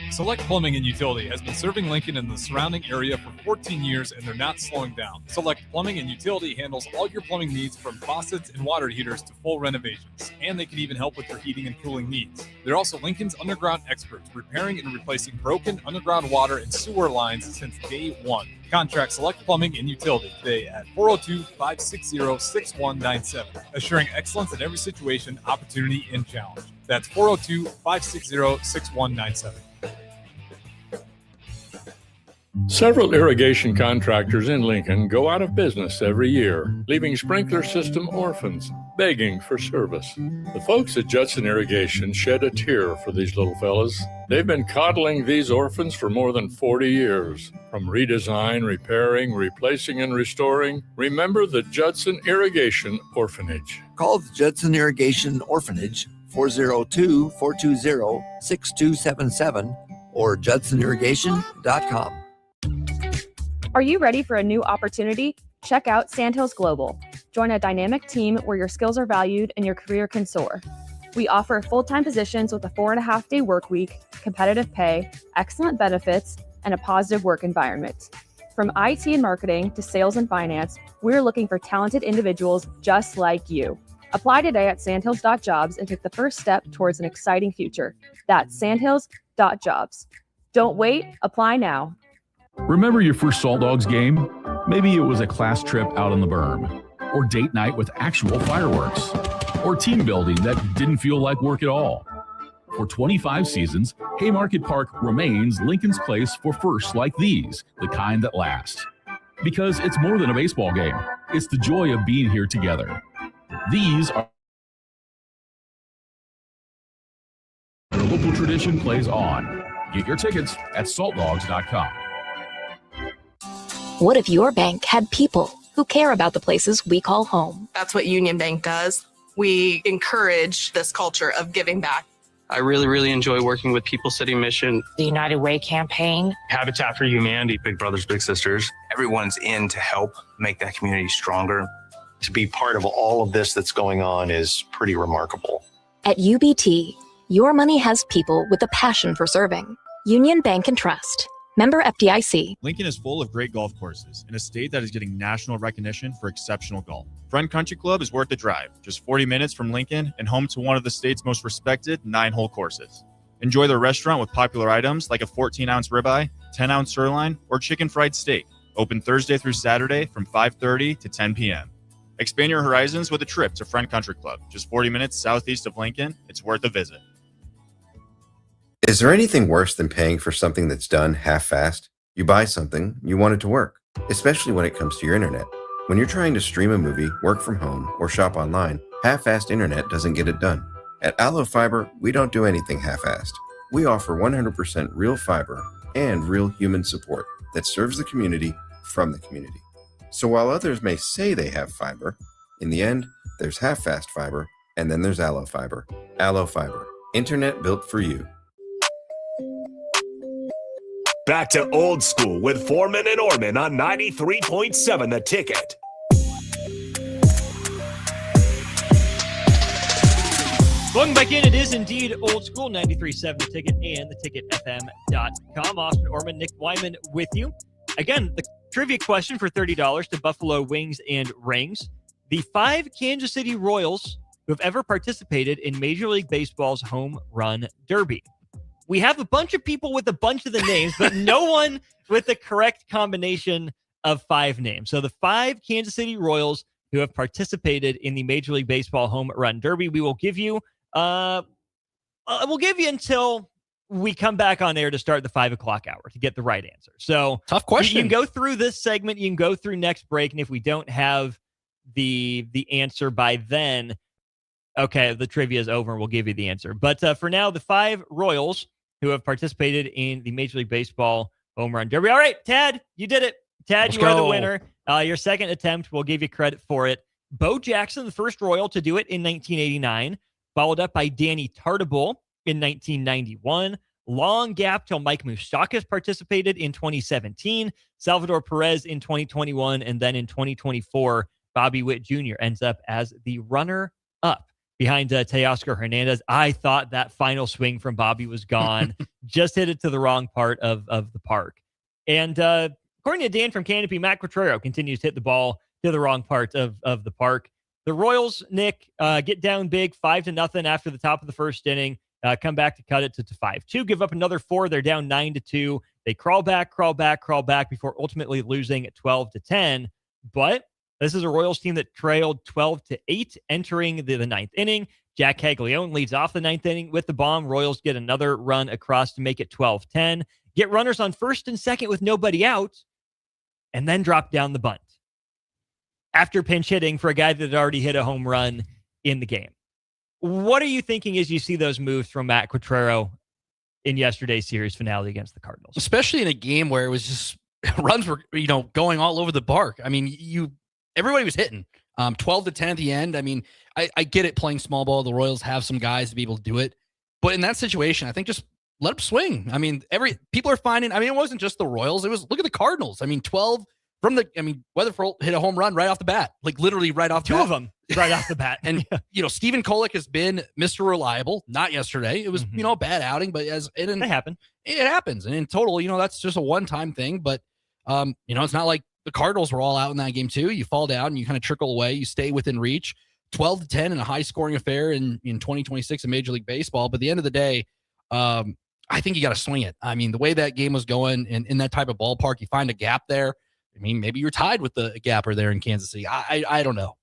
Select Plumbing and Utility has been serving Lincoln and the surrounding area for 14 years, and they're not slowing down. Select Plumbing and Utility handles all your plumbing needs, from faucets and water heaters to full renovations, and they can even help with your heating and cooling needs. They're also Lincoln's underground experts, repairing and replacing broken underground water and sewer lines since day one. Contact Select Plumbing and Utility today at 402-560-6197, assuring excellence in every situation, opportunity, and challenge. That's 402-560-6197. Several irrigation contractors in Lincoln go out of business every year, leaving sprinkler system orphans, begging for service. The folks at Judson Irrigation shed a tear for these little fellas. They've been coddling these orphans for more than 40 years. From redesign, repairing, replacing, and restoring, remember the Judson Irrigation Orphanage. Call the Judson Irrigation Orphanage, 402-420-6277, or judsonirrigation.com. Are you ready for a new opportunity? Check out Sandhills Global. Join a dynamic team where your skills are valued and your career can soar. We offer full-time positions with a 4.5-day work week, competitive pay, excellent benefits, and a positive work environment. From IT and marketing to sales and finance, we're looking for talented individuals just like you. Apply today at sandhills.jobs and take the first step towards an exciting future. That's sandhills.jobs. Don't wait, apply now. Remember your first Salt Dogs game? Maybe it was a class trip out on the berm, or date night with actual fireworks, or team building that didn't feel like work at all. For 25 seasons, Haymarket Park remains Lincoln's place for firsts like these, the kind that last. Because it's more than a baseball game. It's the joy of being here together. These are where local tradition plays on. Get your tickets at saltdogs.com. What if your bank had people who care about the places we call home? That's what Union Bank does. We encourage this culture of giving back. I really enjoy working with People City Mission, the United Way campaign, Habitat for Humanity, Big Brothers Big Sisters. Everyone's in to help make that community stronger. To be part of all of this that's going on is pretty remarkable. At UBT, your money has people with a passion for serving. Union Bank and Trust. Member FDIC. Lincoln is full of great golf courses in a state that is getting national recognition for exceptional golf. Friend Country Club is worth the drive, just 40 minutes from Lincoln and home to one of the state's most respected 9-hole courses. Enjoy their restaurant with popular items like a 14-ounce ribeye, 10-ounce sirloin, or chicken fried steak. Open Thursday through Saturday from 5:30 to 10 p.m. Expand your horizons with a trip to Friend Country Club, just 40 minutes southeast of Lincoln. It's worth a visit. Is there anything worse than paying for something that's done half-assed? You buy something, you want it to work, especially when it comes to your internet. When you're trying to stream a movie, work from home, or shop online, half-assed internet doesn't get it done. At Allo Fiber, we don't do anything half-assed. We offer 100% real fiber and real human support that serves the community from the community. So while others may say they have fiber, in the end, there's half-fast fiber, and then there's Allo Fiber. Allo Fiber, internet built for you. Back to Old School with Foreman and Orman on 93.7 The Ticket. Welcome back in. It is indeed Old School, 93.7 The Ticket and theticketfm.com. Austin Orman, Nick Wyman with you. Again, the trivia question for $30 to Buffalo Wings and Rings. The 5 Kansas City Royals who have ever participated in Major League Baseball's Home Run Derby. We have a bunch of people with a bunch of the names, but no one with the correct combination of 5 names. So the 5 Kansas City Royals who have participated in the Major League Baseball Home Run Derby. We will give you until we come back on air to start the 5 o'clock hour to get the right answer. So tough question. You can go through this segment. You can go through next break. And if we don't have the answer by then, okay, the trivia is over and we'll give you the answer. But for now, the 5 Royals who have participated in the Major League Baseball Home Run Derby. All right, Tad, you did it. Tad, you are the winner. Your second attempt, we'll give you credit for it. Bo Jackson, the first Royal to do it in 1989, followed up by Danny Tartabull in 1991. Long gap till Mike Moustakas participated in 2017, Salvador Perez in 2021, and then in 2024, Bobby Witt Jr. ends up as the runner-up behind Teoscar Hernandez. I thought that final swing from Bobby was gone. Just hit it to the wrong part of the park. And according to Dan from Canopy, Matt Quatrero continues to hit the ball to the wrong part of the park. The Royals, Nick, get down big, 5-0 after the top of the first inning. Come back to cut it to 5-2. Give up another 4. They're down 9-2. They crawl back before ultimately losing at 12-10. But this is a Royals team that trailed 12-8 entering the 9th inning. Jac Caglianone leads off the 9th inning with the bomb. Royals get another run across to make it 12-10. Get runners on first and second with nobody out, and then drop down the bunt after pinch hitting for a guy that had already hit a home run in the game. What are you thinking as you see those moves from Matt Quatrero in yesterday's series finale against the Cardinals? Especially in a game where it was just runs were, going all over the park. I mean, everybody was hitting 12-10 at the end. I mean, I get it playing small ball. The Royals have some guys to be able to do it. But in that situation, I think just let them swing. I mean, people are finding, it wasn't just the Royals. It was, look at the Cardinals. 12 from Weatherford hit a home run right off the bat, like literally right off the bat. 2 of them right off the bat. And, Stephen Kolek has been Mr. Reliable. Not yesterday. It was, a bad outing, but it happened. It happens. And in total, that's just a one-time thing. But, it's not like the Cardinals were all out in that game too. You fall down and you kind of trickle away. You stay within reach. 12-10 in a high-scoring affair in 2026 in Major League Baseball. But at the end of the day, I think you got to swing it. I mean, the way that game was going in that type of ballpark, you find a gap there. Maybe you're tied with the gapper there in Kansas City. I don't know.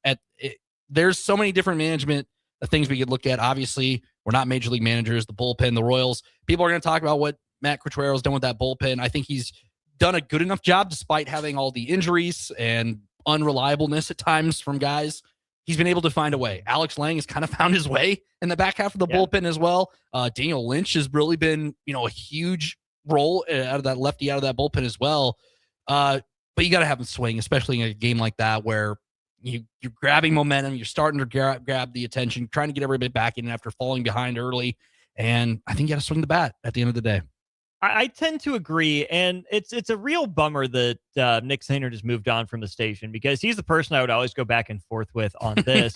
There's so many different management things we could look at. Obviously, we're not Major League managers. The bullpen, the Royals. People are going to talk about what Matt Quatrero's done with that bullpen. I think he's done a good enough job despite having all the injuries and unreliableness at times from guys. He's been able to find a way. Alex Lang has kind of found his way in the back half of the bullpen as well. Daniel Lynch has really been, a huge role out of that lefty out of that bullpen as well. But you got to have him swing, especially in a game like that where you're grabbing momentum, you're starting to grab the attention, trying to get everybody back in after falling behind early. And I think you got to swing the bat at the end of the day. I tend to agree, and it's a real bummer that Nick Sainert has moved on from the station because he's the person I would always go back and forth with on this.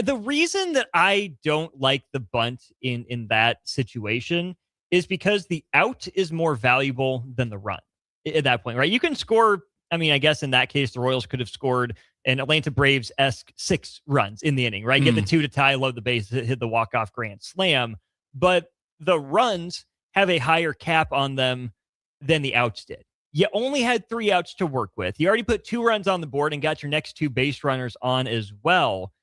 The reason that I don't like the bunt in that situation is because the out is more valuable than the run at that point, right? You can score. I mean, I guess in that case, the Royals could have scored an Atlanta Braves-esque 6 runs in the inning, right? Get the 2 to tie, load the base, hit the walk-off grand slam. But the runs have a higher cap on them than the outs did. You only had 3 outs to work with. You already put 2 runs on the board and got your next 2 base runners on as well.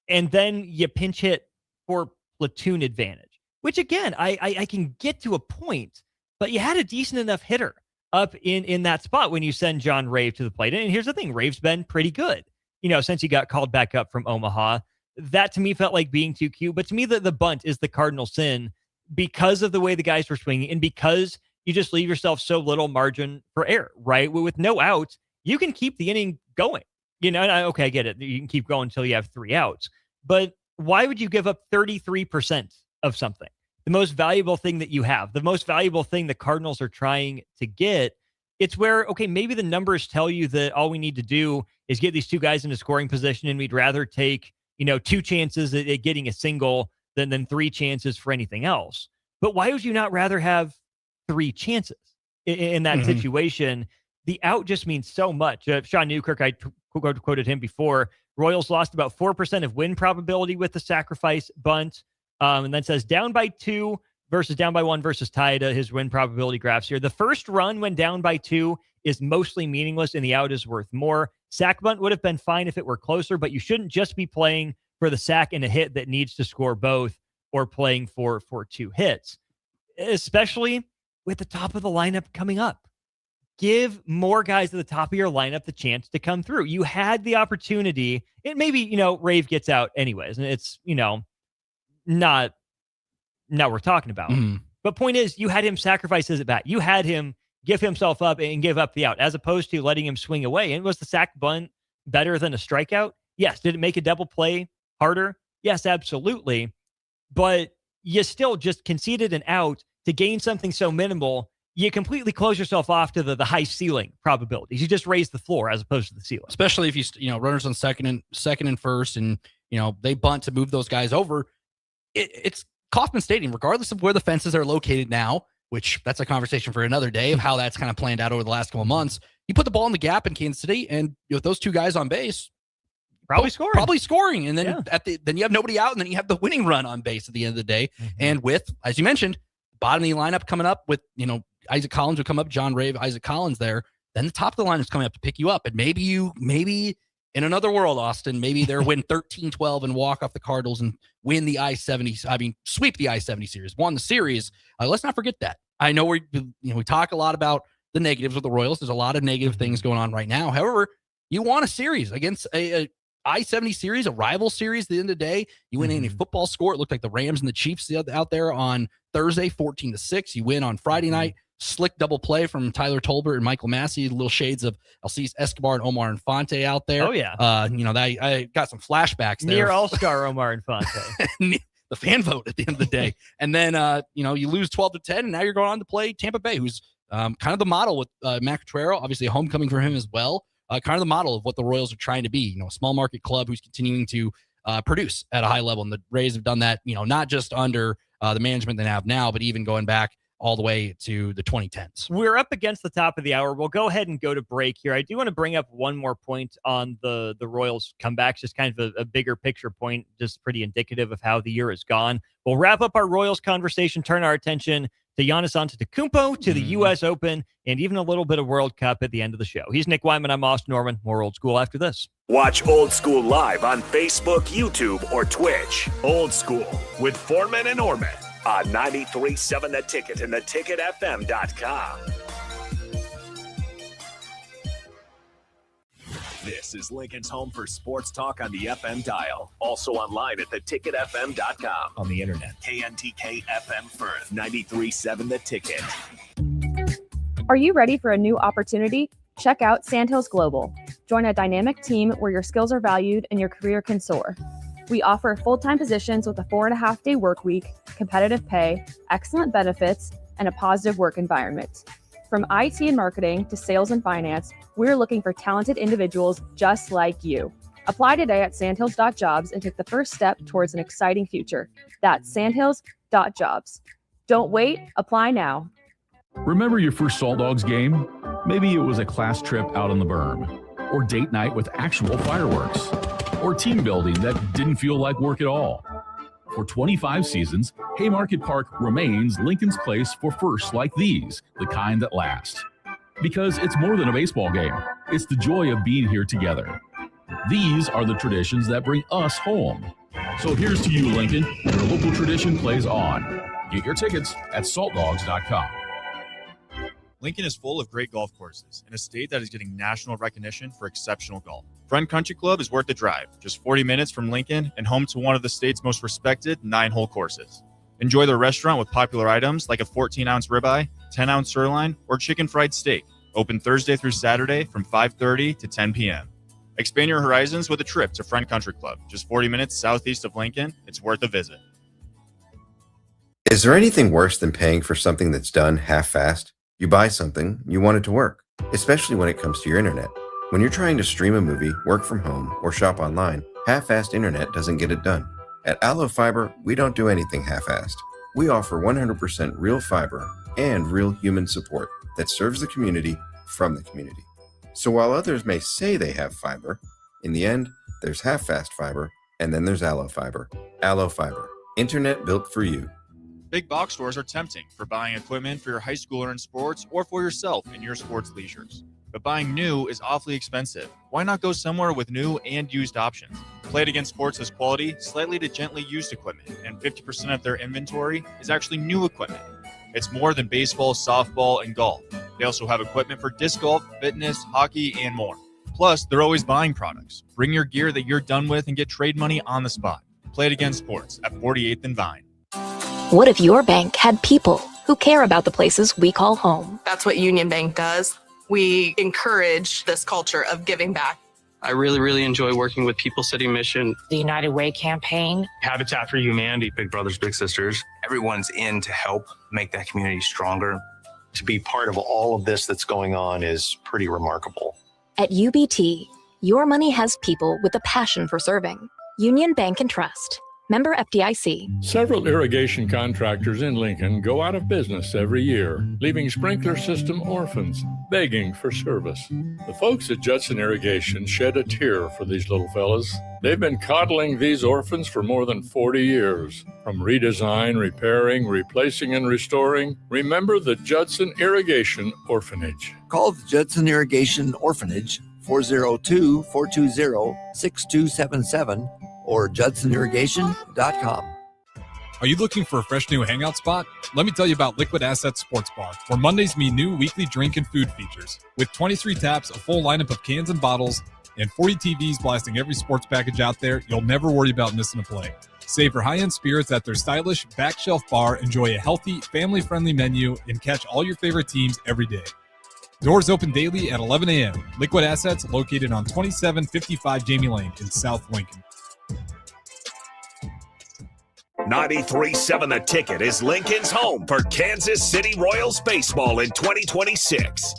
And then you pinch hit for platoon advantage, which again, I can get to a point, but you had a decent enough hitter up in that spot when you send John Rave to the plate. And here's the thing, Rave's been pretty good, since he got called back up from Omaha. That to me felt like being too cute. But to me, the bunt is the cardinal sin because of the way the guys were swinging and because you just leave yourself so little margin for error, right? With no outs, you can keep the inning going. Okay, I get it. You can keep going until you have 3 outs. But why would you give up 33% of something? The most valuable thing that you have, the most valuable thing the Cardinals are trying to get. It's where, okay, maybe the numbers tell you that all we need to do is get these 2 guys into scoring position, and we'd rather take, 2 chances at getting a single than 3 chances for anything else. But why would you not rather have 3 chances in that situation? The out just means so much. Sean Newkirk, I quoted him before. Royals lost about 4% of win probability with the sacrifice bunt. And then says down by 2 versus down by 1 versus tied, his win probability graphs here. The first run when down by 2 is mostly meaningless and the out is worth more. Sack bunt would have been fine if it were closer, but you shouldn't just be playing for the sack and a hit that needs to score both or playing for 2 hits, especially with the top of the lineup coming up. Give more guys at the top of your lineup the chance to come through. You had the opportunity. It maybe, Rave gets out anyways, and it's, not worth talking about. But point is, you had him sacrifice his at bat. You had him give himself up and give up the out, as opposed to letting him swing away. And was the sack bunt better than a strikeout? Yes. Did it make a double play harder? Yes, absolutely. But you still just conceded an out to gain something so minimal. You completely close yourself off to the high ceiling probabilities. You just raise the floor as opposed to the ceiling. Especially if runners on second and first, and they bunt to move those guys over. It's Kauffman Stadium, regardless of where the fences are located now, which that's a conversation for another day of how that's kind of planned out over the last couple of months. You put the ball in the gap in Kansas City, and with those 2 guys on base, probably scoring. And then then you have nobody out, and then you have the winning run on base at the end of the day. And with, as you mentioned, bottom of the lineup coming up with, Isaac Collins would come up, John Rave, Isaac Collins there. Then the top of the line is coming up to pick you up. And maybe in another world, Austin, maybe they're win 13-12 and walk off the Cardinals and win the sweep the I-70 series, won the series. Let's not forget that. I know we talk a lot about the negatives with the Royals. There's a lot of negative things going on right now. However, you won a series against a I-70 series, a rival series at the end of the day. You win in a football score. It looked like the Rams and the Chiefs out there on Thursday, 14-6. You win on Friday night. Slick double play from Tyler Tolbert and Michael Massey. Little shades of Alcides Escobar and Omar Infante out there. Oh, yeah. I got some flashbacks there. Near all-star Omar Infante. The fan vote at the end of the day. And then, you lose 12-10, and now you're going on to play Tampa Bay, who's kind of the model with Matt Quatrero, obviously a homecoming for him as well. Kind of the model of what the Royals are trying to be, a small market club who's continuing to produce at a high level. And the Rays have done that, not just under the management they have now, but even going back all the way to the 2010s. We're up against the top of the hour. We'll go ahead and go to break here. I do want to bring up one more point on the Royals comebacks, just kind of a bigger picture point, just pretty indicative of how the year has gone. We'll wrap up our Royals conversation, turn our attention to Giannis Antetokounmpo, to the U.S. Open, and even a little bit of World Cup at the end of the show. He's Nick Wyman. I'm Austin Norman. More Old School after this. Watch Old School live on Facebook, YouTube, or Twitch. Old School with Foreman and Orman on 93.7 The Ticket and theticketfm.com. This is Lincoln's home for sports talk on the FM dial. Also online at theticketfm.com. On the internet, KNTK FM Firth, 93.7 The Ticket. Are you ready for a new opportunity? Check out Sandhills Global. Join a dynamic team where your skills are valued and your career can soar. We offer full-time positions with a 4.5-day work week, competitive pay, excellent benefits, and a positive work environment. From IT and marketing to sales and finance, we're looking for talented individuals just like you. Apply today at sandhills.jobs and take the first step towards an exciting future. That's sandhills.jobs. Don't wait, apply now. Remember your first Salt Dogs game? Maybe it was a class trip out on the berm, or date night with actual fireworks, or team building that didn't feel like work at all. For 25 seasons, Haymarket Park remains Lincoln's place for firsts like these, the kind that last. Because it's more than a baseball game, it's the joy of being here together. These are the traditions that bring us home. So here's to you, Lincoln. Your local tradition plays on. Get your tickets at saltdogs.com. Lincoln is full of great golf courses in a state that is getting national recognition for exceptional golf. Friend Country Club is worth the drive, just 40 minutes from Lincoln and home to one of the state's most respected 9-hole courses. Enjoy their restaurant with popular items like a 14-ounce ribeye, 10-ounce sirloin, or chicken fried steak. Open Thursday through Saturday from 5:30 to 10 p.m. Expand your horizons with a trip to Friend Country Club, just 40 minutes southeast of Lincoln. It's worth a visit. Is there anything worse than paying for something that's done half-assed? You buy something, you want it to work, especially when it comes to your internet. When you're trying to stream a movie, work from home, or shop online, half-assed internet doesn't get it done. At Allo Fiber, we don't do anything half-assed. We offer 100% real fiber and real human support that serves the community from the community. So while others may say they have fiber, in the end, there's half-fast fiber, and then there's Allo Fiber. Allo Fiber, internet built for you. Big box stores are tempting for buying equipment for your high schooler in sports or for yourself in your sports leisures. But buying new is awfully expensive. Why not go somewhere with new and used options? Play It Again Sports has quality, slightly to gently used equipment, and 50% of their inventory is actually new equipment. It's more than baseball, softball, and golf. They also have equipment for disc golf, fitness, hockey, and more. Plus, they're always buying products. Bring your gear that you're done with and get trade money on the spot. Play It Again Sports at 48th and Vine. What if your bank had people who care about the places we call home? That's what Union Bank does. We encourage this culture of giving back. I really enjoy working with People City Mission. The United Way campaign. Habitat for Humanity, Big Brothers Big Sisters. Everyone's in to help make that community stronger. To be part of all of this that's going on is pretty remarkable. At UBT, your money has people with a passion for serving. Union Bank and Trust. Member FDIC. Several irrigation contractors in Lincoln go out of business every year, leaving sprinkler system orphans, begging for service. The folks at Judson Irrigation shed a tear for these little fellas. They've been coddling these orphans for more than 40 years. From redesign, repairing, replacing, and restoring, remember the Judson Irrigation Orphanage. Call the Judson Irrigation Orphanage 402-420-6277 or judsonirrigation.com. Are you looking for a fresh new hangout spot? Let me tell you about Liquid Assets Sports Bar, where Mondays mean new weekly drink and food features. With 23 taps, a full lineup of cans and bottles, and 40 TVs blasting every sports package out there, you'll never worry about missing a play. Savor high-end spirits at their stylish back shelf bar, enjoy a healthy, family-friendly menu, and catch all your favorite teams every day. Doors open daily at 11 a.m. Liquid Assets located on 2755 Jamie Lane in South Lincoln. 93.7 The Ticket is Lincoln's home for Kansas City Royals baseball in 2026.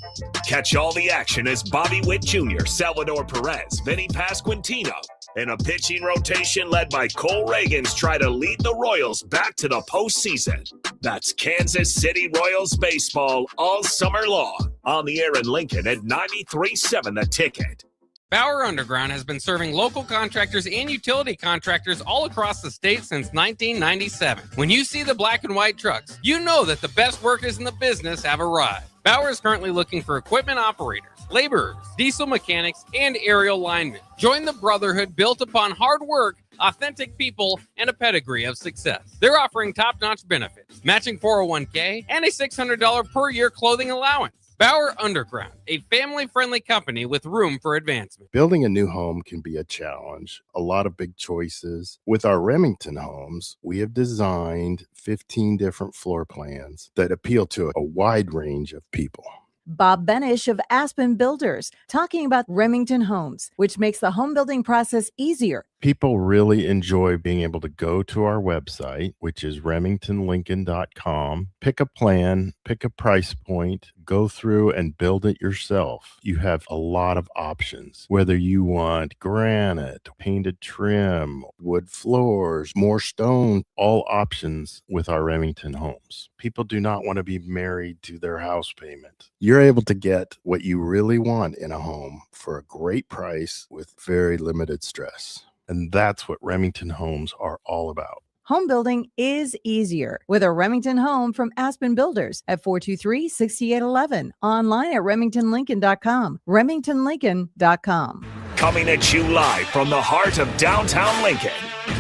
Catch all the action as Bobby Witt Jr., Salvador Perez, Vinny Pasquantino, and a pitching rotation led by Cole Reagans try to lead the Royals back to the postseason. That's Kansas City Royals baseball all summer long. On the air in Lincoln at 93.7 The Ticket. Bauer Underground has been serving local contractors and utility contractors all across the state since 1997. When you see the black and white trucks, you know that the best workers in the business have arrived. Bauer is currently looking for equipment operators, laborers, diesel mechanics, and aerial linemen. Join the brotherhood built upon hard work, authentic people, and a pedigree of success. They're offering top-notch benefits, matching 401k, and a $600 per year clothing allowance. Bauer Underground, a family-friendly company with room for advancement. Building a new home can be a challenge, a lot of big choices. With our Remington homes, we have designed 15 different floor plans that appeal to a wide range of people. Bob Benish of Aspen Builders, talking about Remington Homes, which makes the home building process easier People really enjoy being able to go to our website, which is remingtonlincoln.com, pick a plan, pick a price point, go through and build it yourself. You have a lot of options, whether you want granite, painted trim, wood floors, more stone, all options with our Remington homes. People do not want to be married to their house payment. You're able to get what you really want in a home for a great price with very limited stress. And that's what Remington homes are all about. Home building is easier with a Remington home from Aspen Builders at 423-6811. Online at remingtonlincoln.com. remingtonlincoln.com. Coming at you live from the heart of downtown Lincoln.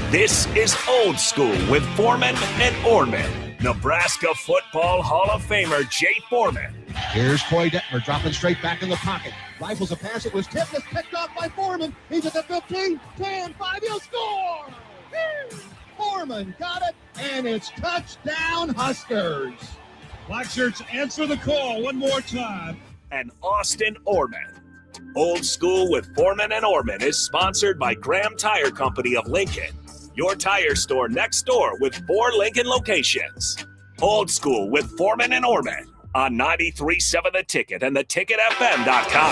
This is Old School with Foreman and Orman. Nebraska Football Hall of Famer Jay Foreman. Here's Troy Detmer dropping straight back in the pocket. Rifles a pass. It was tipped. It's picked off by Foreman. He's at the 15, 10, 5. He'll score. Foreman got it, and it's touchdown Huskers. Black shirts answer the call one more time. And Austin Orman. Old School with Foreman and Orman is sponsored by Graham Tire Company of Lincoln. Your tire store next door with 4 Lincoln locations. Old School with Foreman and Orman on 93.7 The Ticket and theticketfm.com.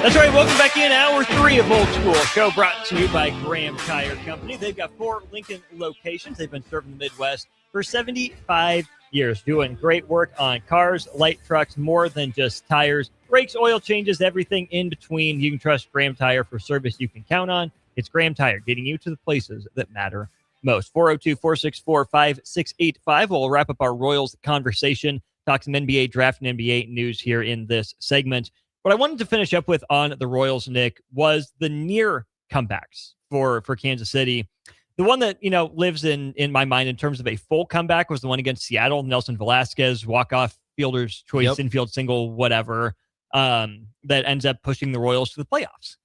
That's right. Welcome back in hour 3 of Old School. Show brought to you by Graham Tire Company. They've got 4 Lincoln locations. They've been serving the Midwest for 75 years, doing great work on cars, light trucks, more than just tires, brakes, oil changes, everything in between. You can trust Graham Tire for service you can count on. It's Graham Tire, getting you to the places that matter most. 402-464-5685. We'll wrap up our Royals conversation, talk some NBA draft and NBA news here in this segment. What I wanted to finish up with on the Royals, Nick, was the near comebacks for Kansas City. The one that, lives in my mind in terms of a full comeback was the one against Seattle. Nelson Velasquez, walk-off fielder's choice, infield single, whatever, that ends up pushing the Royals to the playoffs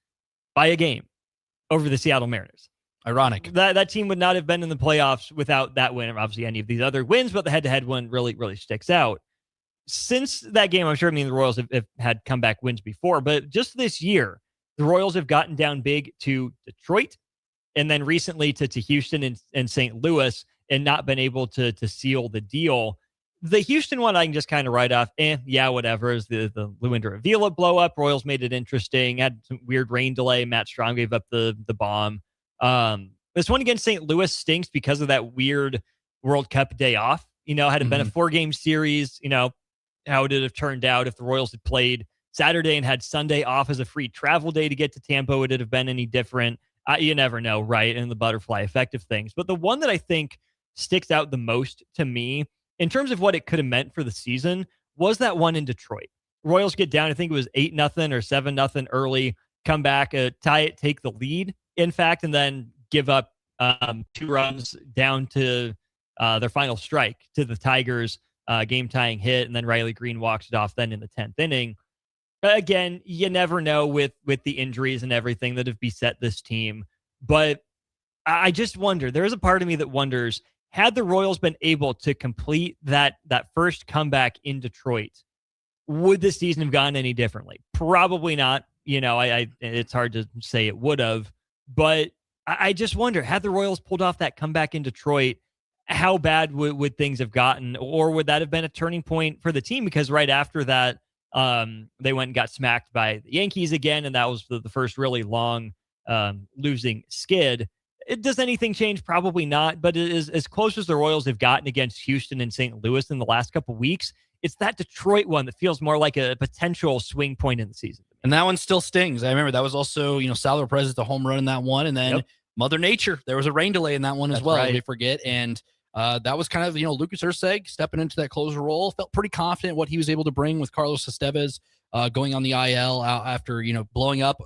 by a game over the Seattle Mariners. Ironic. That team would not have been in the playoffs without that win, or obviously any of these other wins, but the head-to-head one really, really sticks out. Since that game, I'm sure the Royals have had comeback wins before, but just this year, the Royals have gotten down big to Detroit and then recently to Houston and St. Louis and not been able to seal the deal. The Houston one I can just kind of write off. Whatever. Is the Luinder Avila blow up. Royals made it interesting. Had some weird rain delay. Matt Strong gave up the bomb. This one against St. Louis stinks because of that weird World Cup day off. Had it been a 4-game series, how would it have turned out if the Royals had played Saturday and had Sunday off as a free travel day to get to Tampa? Would it have been any different? You never know, right? And the butterfly effect of things. But the one that I think sticks out the most to me in terms of what it could have meant for the season was that one in Detroit. Royals get down, I think it was 8-0 or 7-0 early, come back, tie it, take the lead, in fact, and then give up 2 runs down to their final strike to the Tigers, game-tying hit, and then Riley Green walks it off then in the 10th inning. Again, you never know with the injuries and everything that have beset this team, but I just wonder, there is a part of me that wonders, had the Royals been able to complete that first comeback in Detroit, would the season have gone any differently? Probably not. It's hard to say it would have, but I just wonder, had the Royals pulled off that comeback in Detroit, how bad would things have gotten? Or would that have been a turning point for the team? Because right after that, they went and got smacked by the Yankees again, and that was the first really long losing skid. Does anything change? Probably not, but it is as close as the Royals have gotten against Houston and St. Louis in the last couple of weeks. It's that Detroit one that feels more like a potential swing point in the season. And that one still stings. I remember that was also, Salvador Perez, the home run in that one. And then Mother Nature, there was a rain delay in that one as well. Right. We forget. And that was kind of, Lucas Erceg stepping into that closer role. Felt pretty confident what he was able to bring with Carlos Estevez going on the IL after, blowing up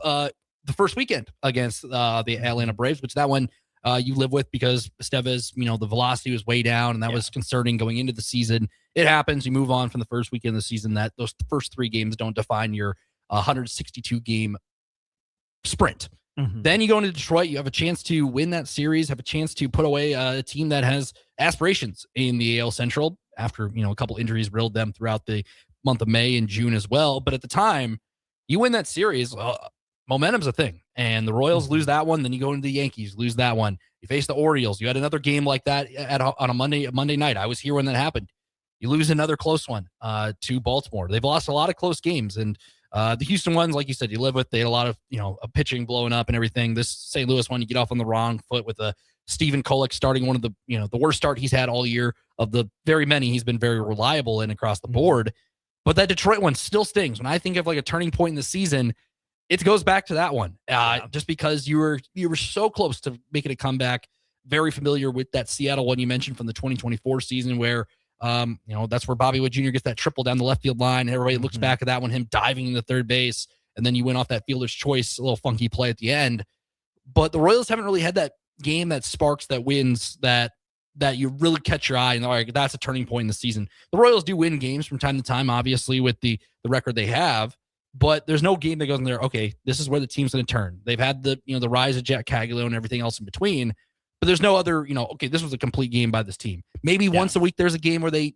the first weekend against the Atlanta Braves, which that one you live with because Estevez, the velocity was way down, and that was concerning going into the season. It happens. You move on from the first weekend of the season. That those first 3 games don't define your 162-game sprint. Mm-hmm. Then you go into Detroit. You have a chance to win that series, have a chance to put away a team that has aspirations in the AL Central after, a couple injuries riddled them throughout the month of May and June as well. But at the time, you win that series. momentum's a thing. And the Royals lose that one, then you go into the Yankees, lose that one. You face the Orioles. You had another game like that on a Monday night. I was here when that happened. You lose another close one to Baltimore. They've lost a lot of close games. And the Houston ones, like you said, you live with. They had a lot of, a pitching blowing up and everything. This St. Louis one, you get off on the wrong foot with a Stephen Kolek starting one of the, the worst start he's had all year. Of the very many he's been very reliable in across the board. But that Detroit one still stings. When I think of like a turning point in the season, it goes back to that one. Just because you were so close to making a comeback. Very familiar with that Seattle one you mentioned from the 2024 season where, that's where Bobby Wood Jr. gets that triple down the left field line. Everybody looks back at that one, him diving into third base. And then you went off that fielder's choice, a little funky play at the end. But the Royals haven't really had that game that sparks, that wins, that you really catch your eye and all right, that's a turning point in the season. The Royals do win games from time to time, obviously, with the record they have, but there's no game that goes in there, okay, this is where the team's going to turn. They've had the rise of Jac Caglianone and everything else in between, but there's no other, okay, this was a complete game by this team. Maybe once a week there's a game where they,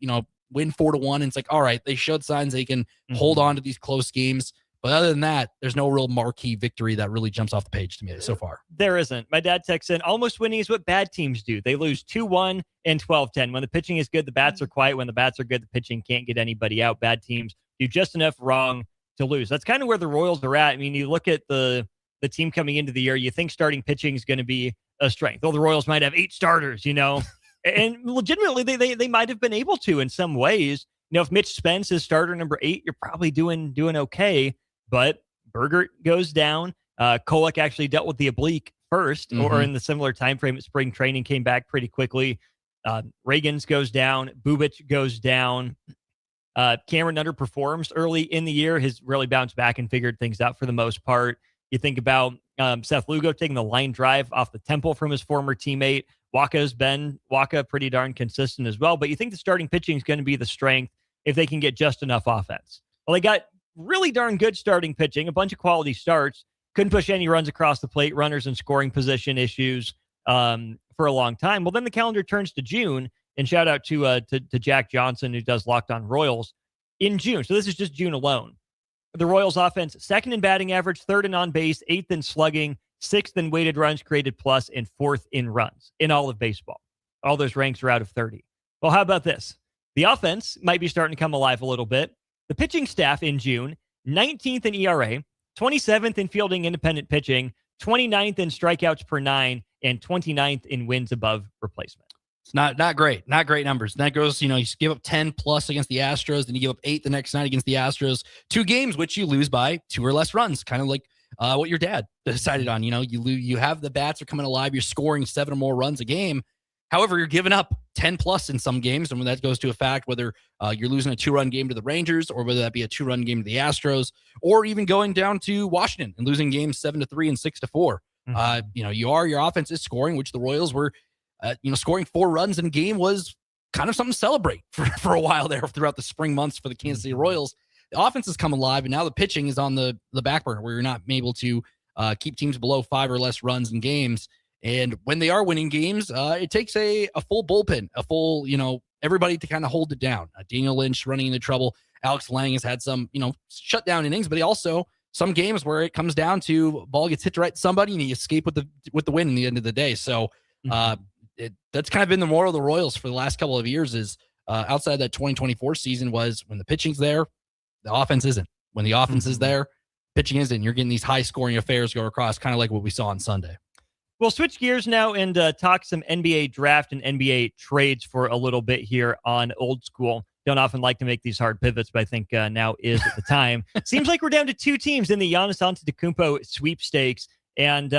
win 4-1 and it's like, all right, they showed signs they can hold on to these close games. But other than that, there's no real marquee victory that really jumps off the page to me so far. There isn't. My dad texts in, almost winning is what bad teams do. They lose 2-1 and 12-10. When the pitching is good, the bats are quiet. When the bats are good, the pitching can't get anybody out. Bad teams do just enough wrong to lose. That's kind of where the Royals are at. I mean, you look at the team coming into the year, you think starting pitching is going to be a strength. Well, the Royals might have 8 starters, and legitimately they might have been able to in some ways. If Mitch Spence is starter number 8, you're probably doing okay. But Bergert goes down. Kolek actually dealt with the oblique first, or in the similar time frame at spring training, came back pretty quickly. Reagans goes down. Bubic goes down. Cameron underperforms early in the year. Has really bounced back and figured things out for the most part. You think about Seth Lugo taking the line drive off the temple from his former teammate. Waka's been pretty darn consistent as well. But you think the starting pitching is going to be the strength if they can get just enough offense. Well, they got really darn good starting pitching, a bunch of quality starts, couldn't push any runs across the plate, runners in scoring position issues for a long time. Well, then the calendar turns to June, and shout out to Jack Johnson, who does Locked On Royals, in June. So this is just June alone. The Royals offense, 2nd in batting average, 3rd in on base, 8th in slugging, 6th in weighted runs created plus, and 4th in runs in all of baseball. All those ranks are out of 30. Well, how about this? The offense might be starting to come alive a little bit. The pitching staff in June, 19th in ERA, 27th in fielding independent pitching, 29th in strikeouts per 9, and 29th in wins above replacement. It's not great. Not great numbers. And that goes, you give up 10 plus against the Astros, then you give up 8 the next night against the Astros. 2 games, which you lose by 2 or less runs, kind of like what your dad decided on. You have the bats are coming alive. You're scoring 7 or more runs a game. However, you're giving up 10 plus in some games. And when that goes to a fact, whether you're losing a 2-run game to the Rangers, or whether that be a 2-run game to the Astros, or even going down to Washington and losing games 7-3 and 6-4. Your offense is scoring, which the Royals were, scoring 4 runs in a game was kind of something to celebrate for a while there throughout the spring months for the Kansas City Royals. The offense has come alive, and now the pitching is on the back burner where you're not able to keep teams below 5 or less runs in games. And when they are winning games, it takes a full bullpen, a full, everybody to kind of hold it down. Daniel Lynch running into trouble. Alex Lang has had some, shutdown innings, but he also some games where it comes down to ball gets hit to right to somebody and he escape with the win in the end of the day. So that's kind of been the moral of the Royals for the last couple of years is outside that 2024 season was when the pitching's there, the offense isn't. When the offense is there, pitching isn't. You're getting these high scoring affairs go across, kind of like what we saw on Sunday. We'll switch gears now and talk some NBA draft and NBA trades for a little bit here on Old School. Don't often like to make these hard pivots, but I think now is the time. Seems like we're down to 2 teams in the Giannis Antetokounmpo sweepstakes. And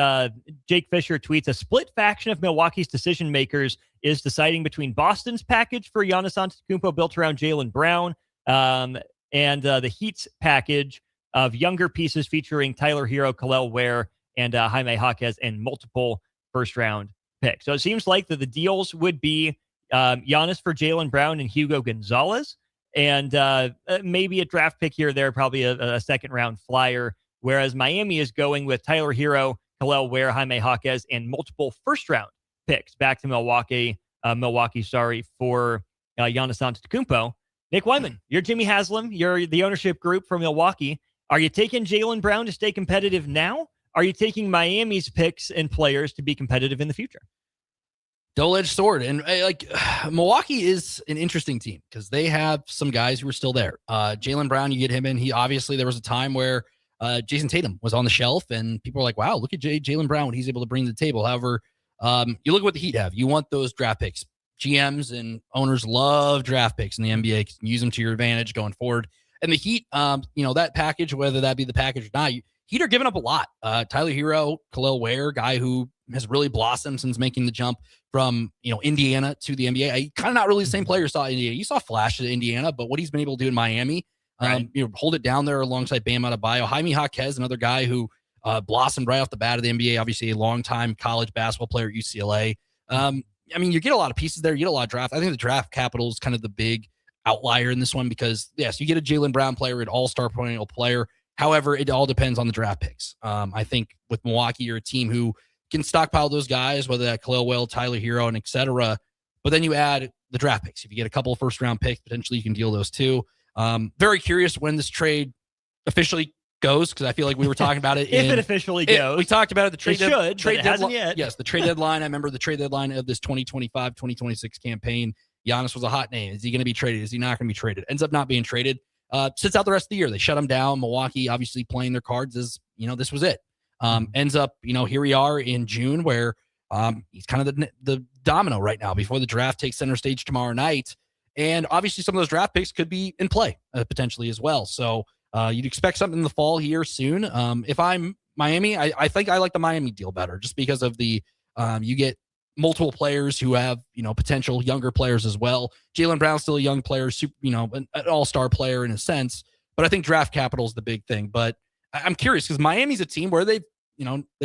Jake Fisher tweets, a split faction of Milwaukee's decision makers is deciding between Boston's package for Giannis Antetokounmpo built around Jaylen Brown and the Heat's package of younger pieces featuring Tyler Hero, Khalil Ware, and Jaime Jaquez, and multiple first-round picks. So it seems like that the deals would be Giannis for Jaylen Brown and Hugo Gonzalez, and maybe a draft pick here or there, probably a second-round flyer, whereas Miami is going with Tyler Hero, Khalil Ware, Jaime Jaquez, and multiple first-round picks back to Milwaukee, for Giannis Antetokounmpo. Nick Wyman, you're Jimmy Haslam. You're the ownership group for Milwaukee. Are you taking Jaylen Brown to stay competitive now? Are you taking Miami's picks and players to be competitive in the future? Double-edged sword. And Milwaukee is an interesting team because they have some guys who are still there. Jaylen Brown, you get him in. There was a time where Jason Tatum was on the shelf and people were like, wow, look at Jaylen Brown, what he's able to bring to the table. However, you look at what the Heat have. You want those draft picks. GMs and owners love draft picks in the NBA because you can use them to your advantage going forward. And the Heat, that package, whether that be the package or not, Heat are giving up a lot. Tyler Hero, Khalil Ware, guy who has really blossomed since making the jump from Indiana to the NBA. Kind of not really the same player you saw in Indiana. You saw flashes at Indiana, but what he's been able to do in Miami, hold it down there alongside Bam Adebayo. Jaime Jaquez, another guy who blossomed right off the bat of the NBA. Obviously, a longtime college basketball player at UCLA. You get a lot of pieces there. You get a lot of draft. I think the draft capital is kind of the big outlier in this one because, yes, you get a Jaylen Brown player, an all-star perennial player. However, it all depends on the draft picks. I think with Milwaukee, you're a team who can stockpile those guys, whether that Khalil Ware, Tyler Hero, and et cetera. But then you add the draft picks. If you get a couple of first-round picks, potentially you can deal those too. Very curious when this trade officially goes because I feel like we were talking about it. If it officially goes. We talked about it. The trade it hasn't yet. Yes, the trade deadline. I remember the trade deadline of this 2025-2026 campaign. Giannis was a hot name. Is he going to be traded? Is he not going to be traded? Ends up not being traded. Sits out the rest of the year. They shut him down. Milwaukee obviously playing their cards as, this was it. Ends up, here we are in June where he's kind of the domino right now before the draft takes center stage tomorrow night. And obviously some of those draft picks could be in play potentially as well. So you'd expect something in the fall here soon. If I'm Miami, I think I like the Miami deal better just because of the you get multiple players who have, potential younger players as well. Jaylen Brown's still a young player, an all-star player in a sense, but I think draft capital is the big thing. But I'm curious because Miami's a team where they've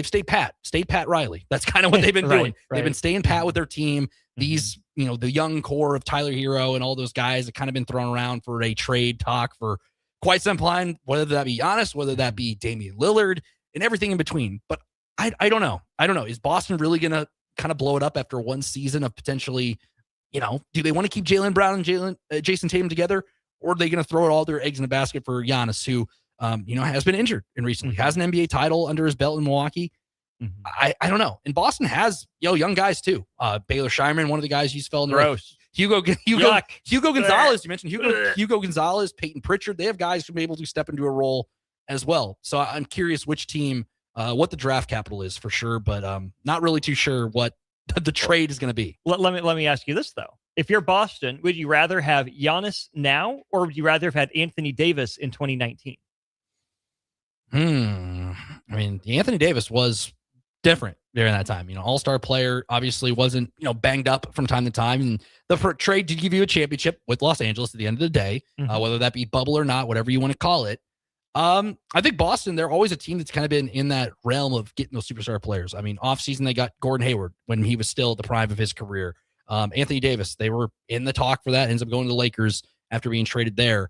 stayed Pat Riley. That's kind of what they've been doing. Right. They've been staying pat with their team. These, the young core of Tyler Hero and all those guys have kind of been thrown around for a trade talk for quite some time, whether that be Giannis, whether that be Damian Lillard and everything in between. But I don't know. Is Boston really going to kind of blow it up after one season of potentially, do they want to keep Jaylen Brown and Jason Tatum together, or are they going to throw all their eggs in the basket for Giannis, who, has been injured and recently has an NBA title under his belt in Milwaukee? I don't know. And Boston has, young guys too. Baylor Shireman, one of the guys you fell into. Gross. Hugo Gonzalez. You mentioned Hugo Gonzalez, Peyton Pritchard. They have guys who are able to step into a role as well. So I'm curious which team, what the draft capital is for sure, but not really too sure what the trade is going to be. Let me ask you this though: if you're Boston, would you rather have Giannis now, or would you rather have had Anthony Davis in 2019? Anthony Davis was different during that time. All-star player, obviously wasn't banged up from time to time, and the trade did give you a championship with Los Angeles at the end of the day, whether that be bubble or not, whatever you want to call it. I think Boston, they're always a team that's kind of been in that realm of getting those superstar players. Offseason, they got Gordon Hayward when he was still at the prime of his career. Anthony Davis, they were in the talk for that, ends up going to the Lakers after being traded there.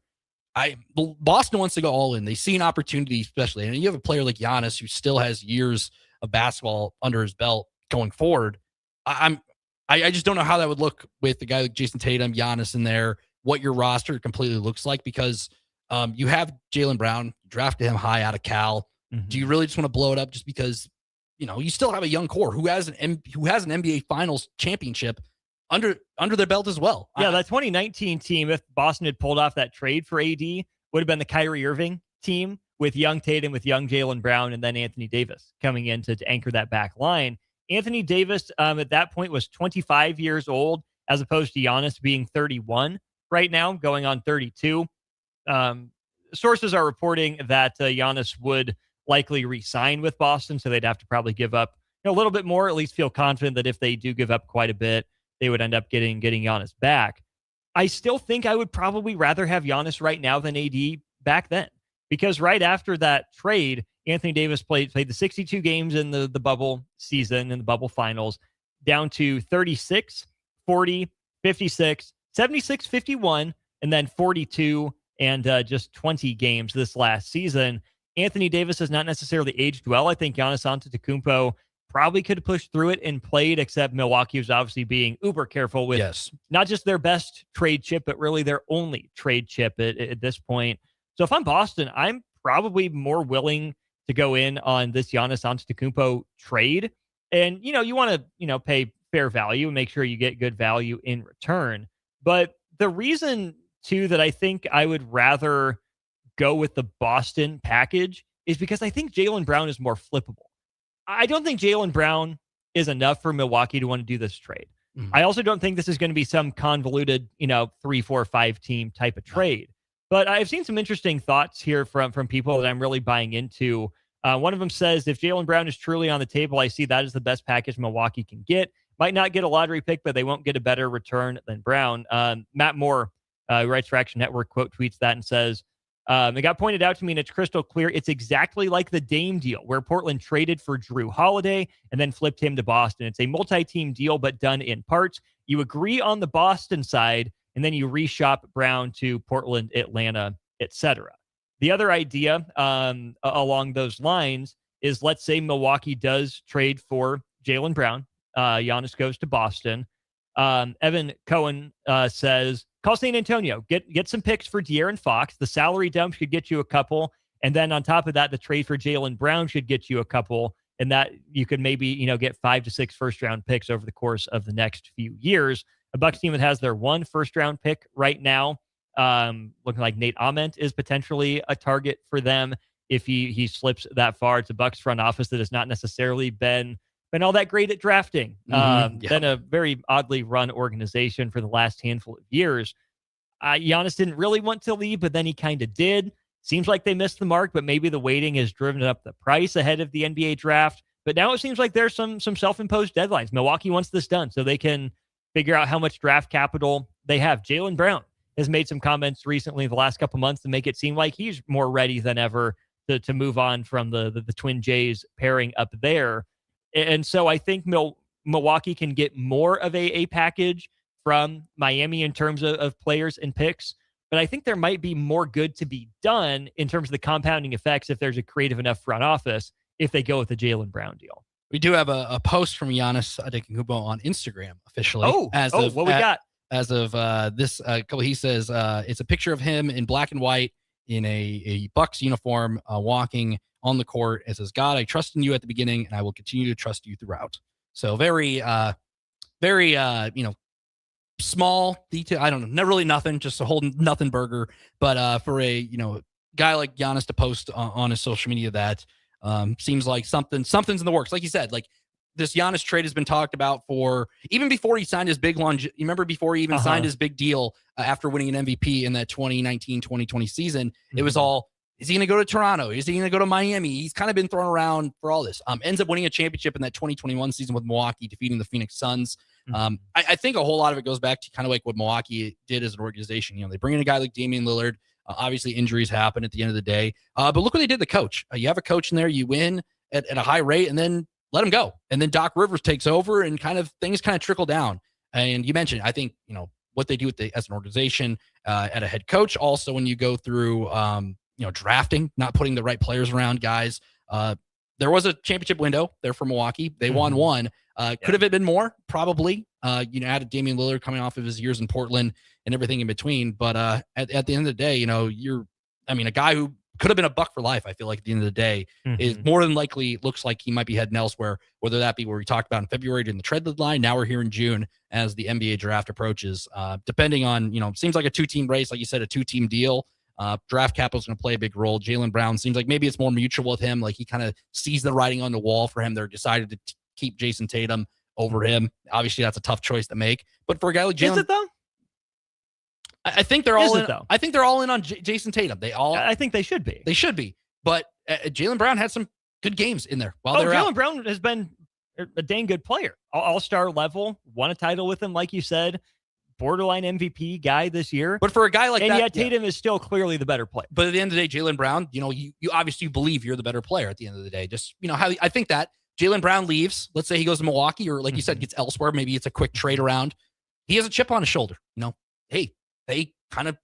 Boston wants to go all in. They see an opportunity, especially, and you have a player like Giannis who still has years of basketball under his belt going forward. I just don't know how that would look with the guy like Jason Tatum, Giannis in there, what your roster completely looks like, because you have Jaylen Brown, drafted him high out of Cal. Do you really just want to blow it up just because, you still have a young core who has an NBA Finals championship under their belt as well? Yeah, that 2019 team, if Boston had pulled off that trade for AD, would have been the Kyrie Irving team with young Tatum, with young Jaylen Brown, and then Anthony Davis coming in to anchor that back line. Anthony Davis at that point was 25 years old, as opposed to Giannis being 31 right now, going on 32. Sources are reporting that Giannis would likely re-sign with Boston, so they'd have to probably give up a little bit more, at least feel confident that if they do give up quite a bit, they would end up getting Giannis back. I still think I would probably rather have Giannis right now than AD back then, because right after that trade, Anthony Davis played the 62 games in the bubble season, in the bubble finals, down to 36, 40, 56, 76, 51, and then 42 and just 20 games this last season. Anthony Davis has not necessarily aged well. I think Giannis Antetokounmpo probably could have pushed through it and played, except Milwaukee was obviously being uber careful with not just their best trade chip, but really their only trade chip at this point. So if I'm Boston, I'm probably more willing to go in on this Giannis Antetokounmpo trade. And, you want to, pay fair value and make sure you get good value in return. But the reason, too, that I think I would rather go with the Boston package is because I think Jaylen Brown is more flippable. I don't think Jaylen Brown is enough for Milwaukee to want to do this trade. I also don't think this is going to be some convoluted, 3, 4, 5 team type of trade. But I've seen some interesting thoughts here from people that I'm really buying into. One of them says, if Jaylen Brown is truly on the table, I see that as the best package Milwaukee can get. Might not get a lottery pick, but they won't get a better return than Brown. Matt Moore, who writes for Action Network, quote tweets that and says, it got pointed out to me and it's crystal clear. It's exactly like the Dame deal where Portland traded for Drew Holiday and then flipped him to Boston. It's a multi-team deal, but done in parts. You agree on the Boston side and then you reshop Brown to Portland, Atlanta, etc. The other idea along those lines is, let's say Milwaukee does trade for Jaylen Brown. Giannis goes to Boston. Evan Cohen says, call San Antonio, get some picks for De'Aaron Fox. The salary dump should get you a couple. And then on top of that, the trade for Jaylen Brown should get you a couple. And that you could maybe, get 5 to 6 first-round picks over the course of the next few years. A Bucks team that has their 1 first-round pick right now, looking like Nate Ament is potentially a target for them if he slips that far. It's a Bucks front office that has not necessarily been all that great at drafting. Been a very oddly run organization for the last handful of years. Giannis didn't really want to leave, but then he kind of did. Seems like they missed the mark, but maybe the waiting has driven up the price ahead of the NBA draft. But now it seems like there's some self-imposed deadlines. Milwaukee wants this done so they can figure out how much draft capital they have. Jaylen Brown has made some comments recently the last couple months to make it seem like he's more ready than ever to move on from the Twin Jays pairing up there. And so I think Milwaukee can get more of a package from Miami in terms of players and picks. But I think there might be more good to be done in terms of the compounding effects if there's a creative enough front office if they go with the Jaylen Brown deal. We do have a post from Giannis Antetokounmpo on Instagram officially. What we got? As of this couple, he says it's a picture of him in black and white in a Bucks uniform walking on the court. It says, God, I trust in you at the beginning and I will continue to trust you throughout. So very, small detail. I don't know. Never really nothing, just a whole nothing burger. But for a, guy like Giannis to post on his social media that seems like something's in the works. Like you said, like this Giannis trade has been talked about for even before he signed his big you remember before he even signed his big deal after winning an MVP in that 2019-2020 season, it was all, is he going to go to Toronto? Is he going to go to Miami? He's kind of been thrown around for all this. Ends up winning a championship in that 2021 season with Milwaukee, defeating the Phoenix Suns. I think a whole lot of it goes back to kind of like what Milwaukee did as an organization. They bring in a guy like Damian Lillard. Obviously, injuries happen at the end of the day. But look what they did to the coach. You have a coach in there, you win at a high rate, and then let him go. And then Doc Rivers takes over and things trickle down. And you mentioned, I think, what they do as an organization at a head coach. Also, when you go through, drafting, not putting the right players around guys. There was a championship window there for Milwaukee. They won one. Could have it been more? Probably. Added Damian Lillard coming off of his years in Portland and everything in between. But at the end of the day, a guy who could have been a Buck for life, I feel like at the end of the day, is more than likely looks like he might be heading elsewhere, whether that be where we talked about in February during the trade deadline. Now we're here in June as the NBA draft approaches. Depending on, seems like a 2-team race, like you said, a 2-team deal. Draft capital is going to play a big role. Jaylen Brown seems like maybe it's more mutual with him. Like he kind of sees the writing on the wall for him. They're decided to keep Jason Tatum over him. Obviously, that's a tough choice to make. But for a guy like Jaylen, is it though? I think they're all in. I think they're all in on Jason Tatum. I think they should be. They should be. But Jaylen Brown had some good games in there while they're out. Jaylen Brown has been a dang good player. All-star level, won a title with him, like you said. Borderline MVP guy this year. But for a guy like that. And yet Tatum is still clearly the better player. But at the end of the day, Jaylen Brown, you obviously believe you're the better player at the end of the day. Just, how I think that Jaylen Brown leaves. Let's say he goes to Milwaukee or like you said, gets elsewhere. Maybe it's a quick trade around. He has a chip on his shoulder. Hey, they the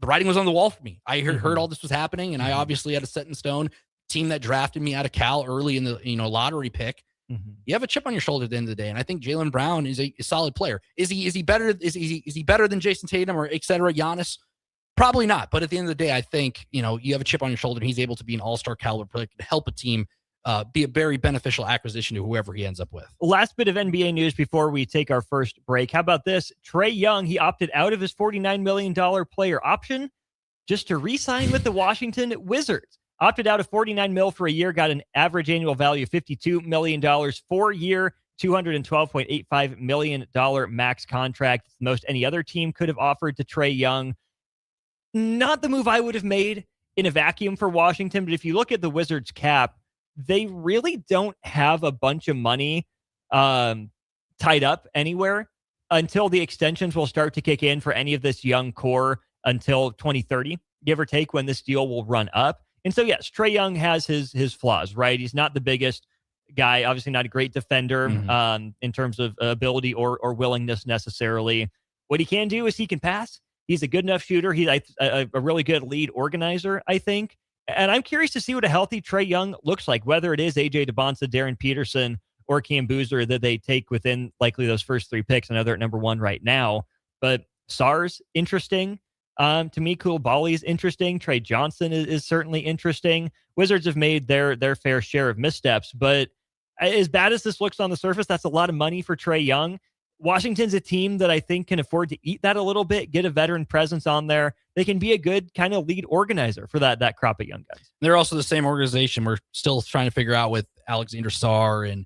writing was on the wall for me. I heard all this was happening and I obviously had a set in stone team that drafted me out of Cal early in the, lottery pick. You have a chip on your shoulder at the end of the day. And I think Jaylen Brown is a solid player. Is he better? Is he better than Jason Tatum or et cetera, Giannis? Probably not. But at the end of the day, I think, you have a chip on your shoulder and he's able to be an all-star caliber player, to help a team be a very beneficial acquisition to whoever he ends up with. Last bit of NBA news before we take our first break. How about this? Trae Young, he opted out of his $49 million player option just to re-sign with the Washington Wizards. Opted out of $49 million for a year, got an average annual value of $52 million, 4-year, $212.85 million max contract. It's the most any other team could have offered to Trae Young. Not the move I would have made in a vacuum for Washington, but if you look at the Wizards cap, they really don't have a bunch of money tied up anywhere until the extensions will start to kick in for any of this young core until 2030, give or take, when this deal will run up. And so, yes, Trae Young has his flaws, right? He's not the biggest guy, obviously not a great defender in terms of ability or willingness necessarily. What he can do is he can pass. He's a good enough shooter. He's a really good lead organizer, I think. And I'm curious to see what a healthy Trae Young looks like, whether it is A.J. Debonsa, Darren Peterson, or Cam Boozer that they take within likely those first 3 picks. I know they're at number 1 right now. But Sarr's interesting. To me, Koulibaly is interesting. Trey Johnson is certainly interesting. Wizards have made their fair share of missteps. But as bad as this looks on the surface, that's a lot of money for Trae Young. Washington's a team that I think can afford to eat that a little bit, get a veteran presence on there. They can be a good kind of lead organizer for that crop of young guys. They're also the same organization we're still trying to figure out with Alexander Sarr and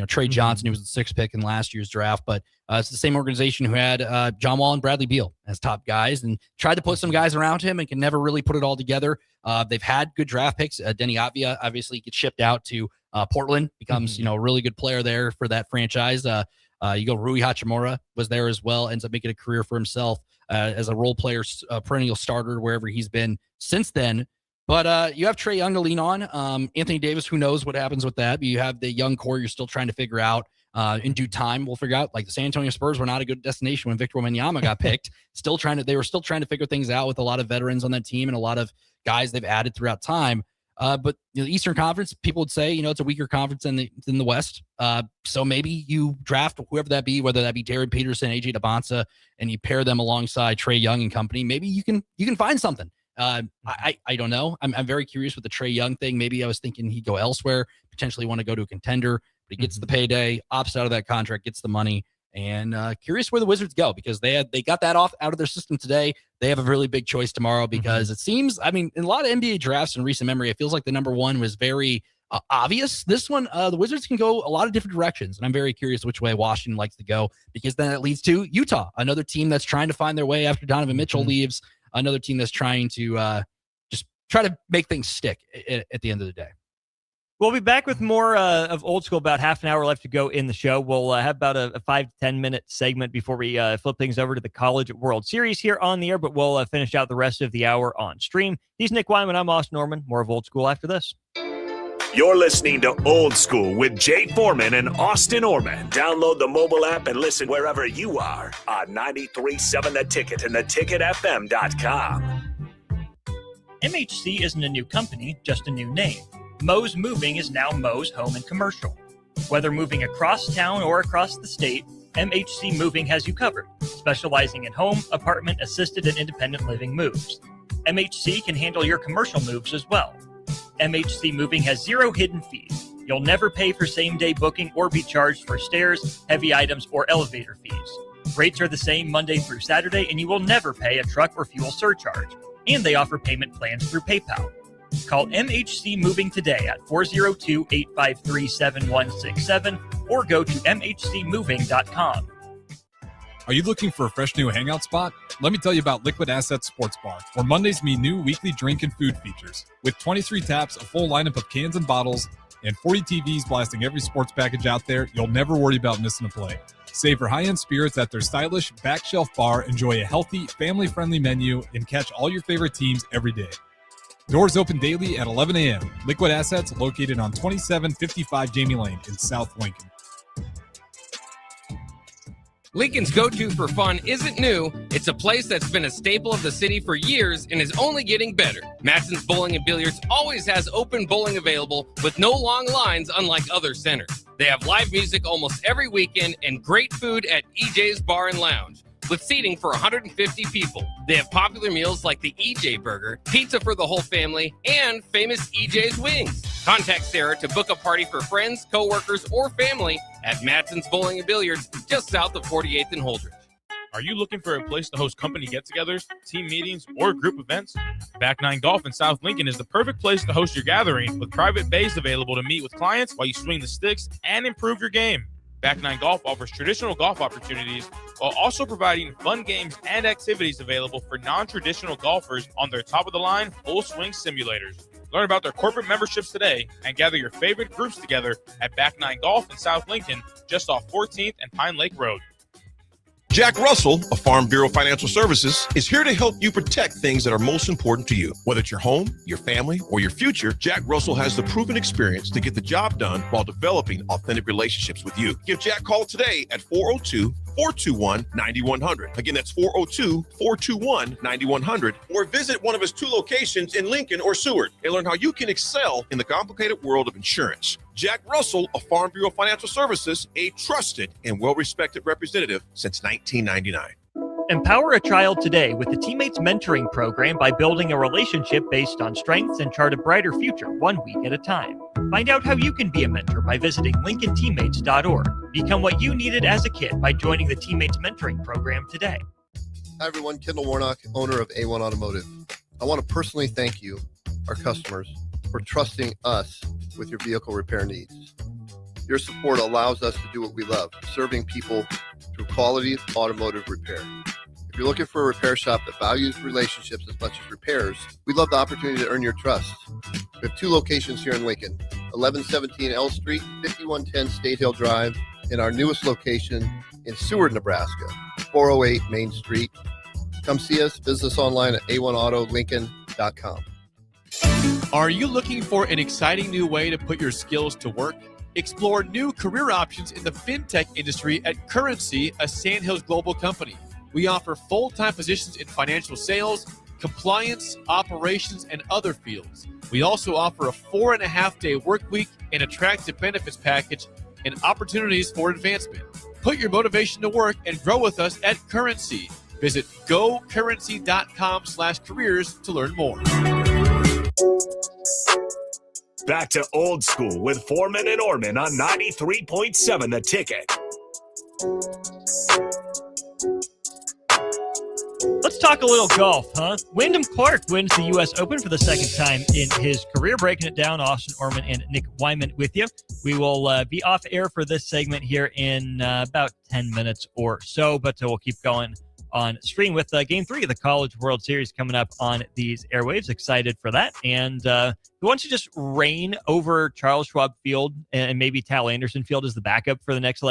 Trey Johnson, who was the 6th pick in last year's draft. But it's the same organization who had John Wall and Bradley Beal as top guys and tried to put some guys around him and can never really put it all together. They've had good draft picks. Denny Avdia obviously gets shipped out to Portland, becomes a really good player there for that franchise. You go Rui Hachimura was there as well, ends up making a career for himself as a role player, perennial starter wherever he's been since then. But you have Trae Young to lean on. Anthony Davis, who knows what happens with that? But you have the young core you're still trying to figure out. In due time, we'll figure out. Like the San Antonio Spurs were not a good destination when Victor Wembanyama got picked. They were still trying to figure things out with a lot of veterans on that team and a lot of guys they've added throughout time. But the Eastern Conference, people would say, it's a weaker conference than the West. So maybe you draft whoever that be, whether that be Darren Peterson, AJ Debonsa, and you pair them alongside Trae Young and company. Maybe you can find something. I don't know. I'm very curious with the Trae Young thing. Maybe I was thinking he'd go elsewhere, potentially want to go to a contender, but he gets the payday, opts out of that contract, gets the money. And curious where the Wizards go, because they got that out of their system today. They have a really big choice tomorrow because it seems, in a lot of NBA drafts in recent memory, it feels like the number 1 was very obvious. This one, the Wizards can go a lot of different directions, and I'm very curious which way Washington likes to go, because then it leads to Utah, another team that's trying to find their way after Donovan Mitchell leaves, another team that's trying to just try to make things stick at the end of the day. We'll be back with more of Old School, about half an hour left to go in the show. We'll have about a 5 to 10 minute segment before we flip things over to the College World Series here on the air, but we'll finish out the rest of the hour on stream. He's Nick Wyman. I'm Austin Norman. More of Old School after this. You're listening to Old School with Jay Foreman and Austin Orman. Download the mobile app and listen wherever you are on 93.7 The Ticket and theticketfm.com. MHC isn't a new company, just a new name. Moe's Moving is now Moe's Home and Commercial. Whether moving across town or across the state, MHC Moving has you covered, specializing in home, apartment, assisted, and independent living moves. MHC can handle your commercial moves as well. MHC Moving has 0 hidden fees. You'll never pay for same-day booking or be charged for stairs, heavy items, or elevator fees. Rates are the same Monday through Saturday, and you will never pay a truck or fuel surcharge. And they offer payment plans through PayPal. Call MHC Moving today at 402-853-7167 or go to mhcmoving.com. Are you looking for a fresh new hangout spot? Let me tell you about Liquid Assets Sports Bar, where Mondays mean new weekly drink and food features. With 23 taps, a full lineup of cans and bottles, and 40 TVs blasting every sports package out there, you'll never worry about missing a play. Savor high-end spirits at their stylish back shelf bar, enjoy a healthy, family-friendly menu, and catch all your favorite teams every day. Doors open daily at 11 a.m. Liquid Assets located on 2755 Jamie Lane in South Lincoln. Lincoln's go-to for fun isn't new. It's a place that's been a staple of the city for years and is only getting better. Matson's Bowling and Billiards always has open bowling available with no long lines, unlike other centers. They have live music almost every weekend and great food at EJ's Bar and Lounge. with seating for 150 people. They have popular meals like the EJ Burger, pizza for the whole family, and famous EJ's Wings. Contact Sarah to book a party for friends, coworkers, or family at Matson's Bowling and Billiards, just south of 48th and Holdridge. Are you looking for a place to host company get-togethers, team meetings, or group events? Back 9 Golf in South Lincoln is the perfect place to host your gathering, with private bays available to meet with clients while you swing the sticks and improve your game. Back 9 Golf offers traditional golf opportunities while also providing fun games and activities available for non-traditional golfers on their top-of-the-line full-swing simulators. Learn about their corporate memberships today and gather your favorite groups together at Back 9 Golf in South Lincoln, just off 14th and Pine Lake Road. Jack Russell of Farm Bureau Financial Services is here to help you protect things that are most important to you. Whether it's your home, your family, or your future, Jack Russell has the proven experience to get the job done while developing authentic relationships with you. Give Jack a call today at 402-421-9100. Again, that's 402-421-9100. Or visit one of his 2 locations in Lincoln or Seward and learn how you can excel in the complicated world of insurance. Jack Russell of Farm Bureau Financial Services, a trusted and well-respected representative since 1999. Empower a child today with the Teammates Mentoring Program by building a relationship based on strengths and chart a brighter future, 1 week at a time. Find out how you can be a mentor by visiting LincolnTeammates.org. Become what you needed as a kid by joining the Teammates Mentoring Program today. Hi, everyone. Kendall Warnock, owner of A1 Automotive. I want to personally thank you, our customers, for trusting us with your vehicle repair needs. Your support allows us to do what we love, serving people through quality automotive repair. If you're looking for a repair shop that values relationships as much as repairs, we'd love the opportunity to earn your trust. We have 2 locations here in Lincoln, 1117 L Street, 5110 State Hill Drive, and our newest location in Seward, Nebraska, 408 Main Street. Come see us, visit us online at a1autolincoln.com. Are you looking for an exciting new way to put your skills to work? Explore new career options in the fintech industry at Currency, a Sandhills global company. We offer full-time positions in financial sales, compliance, operations, and other fields. We also offer a 4.5-day work week, an attractive benefits package, and opportunities for advancement. Put your motivation to work and grow with us at Currency. Visit gocurrency.com/careers to learn more. Back to Old School with Foreman and Orman on 93.7 The Ticket. Let's talk a little golf, huh? Wyndham Clark wins the U.S. Open for the second time in his career. Breaking it down, Austin Orman and Nick Wyman with you. We will be off air for this segment here in about 10 minutes or so, but we'll keep going on stream with Game 3 of the College World Series coming up on these airwaves. Excited for that. And who wants to just reign over Charles Schwab Field and maybe Tal Anderson Field as the backup for the next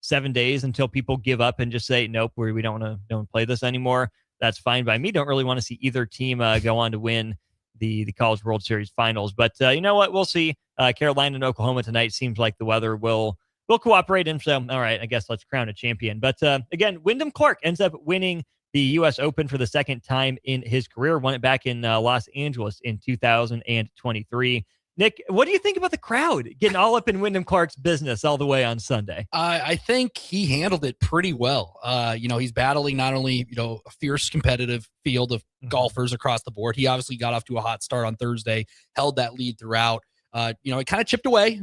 7 days until people give up and just say, nope, we don't want to play this anymore. That's fine by me. Don't really want to see either team go on to win the College World Series finals. But you know what? We'll see. Carolina and Oklahoma tonight seems like the weather will cooperate. And so, all right, I guess let's crown a champion. But again, Wyndham Clark ends up winning the U.S. Open for the second time in his career. Won it back in Los Angeles in 2023. Nick, what do you think about the crowd getting all up in Wyndham Clark's business all the way on Sunday? I think he handled it pretty well. He's battling not only, a fierce competitive field of golfers across the board. He obviously got off to a hot start on Thursday, held that lead throughout. It kind of chipped away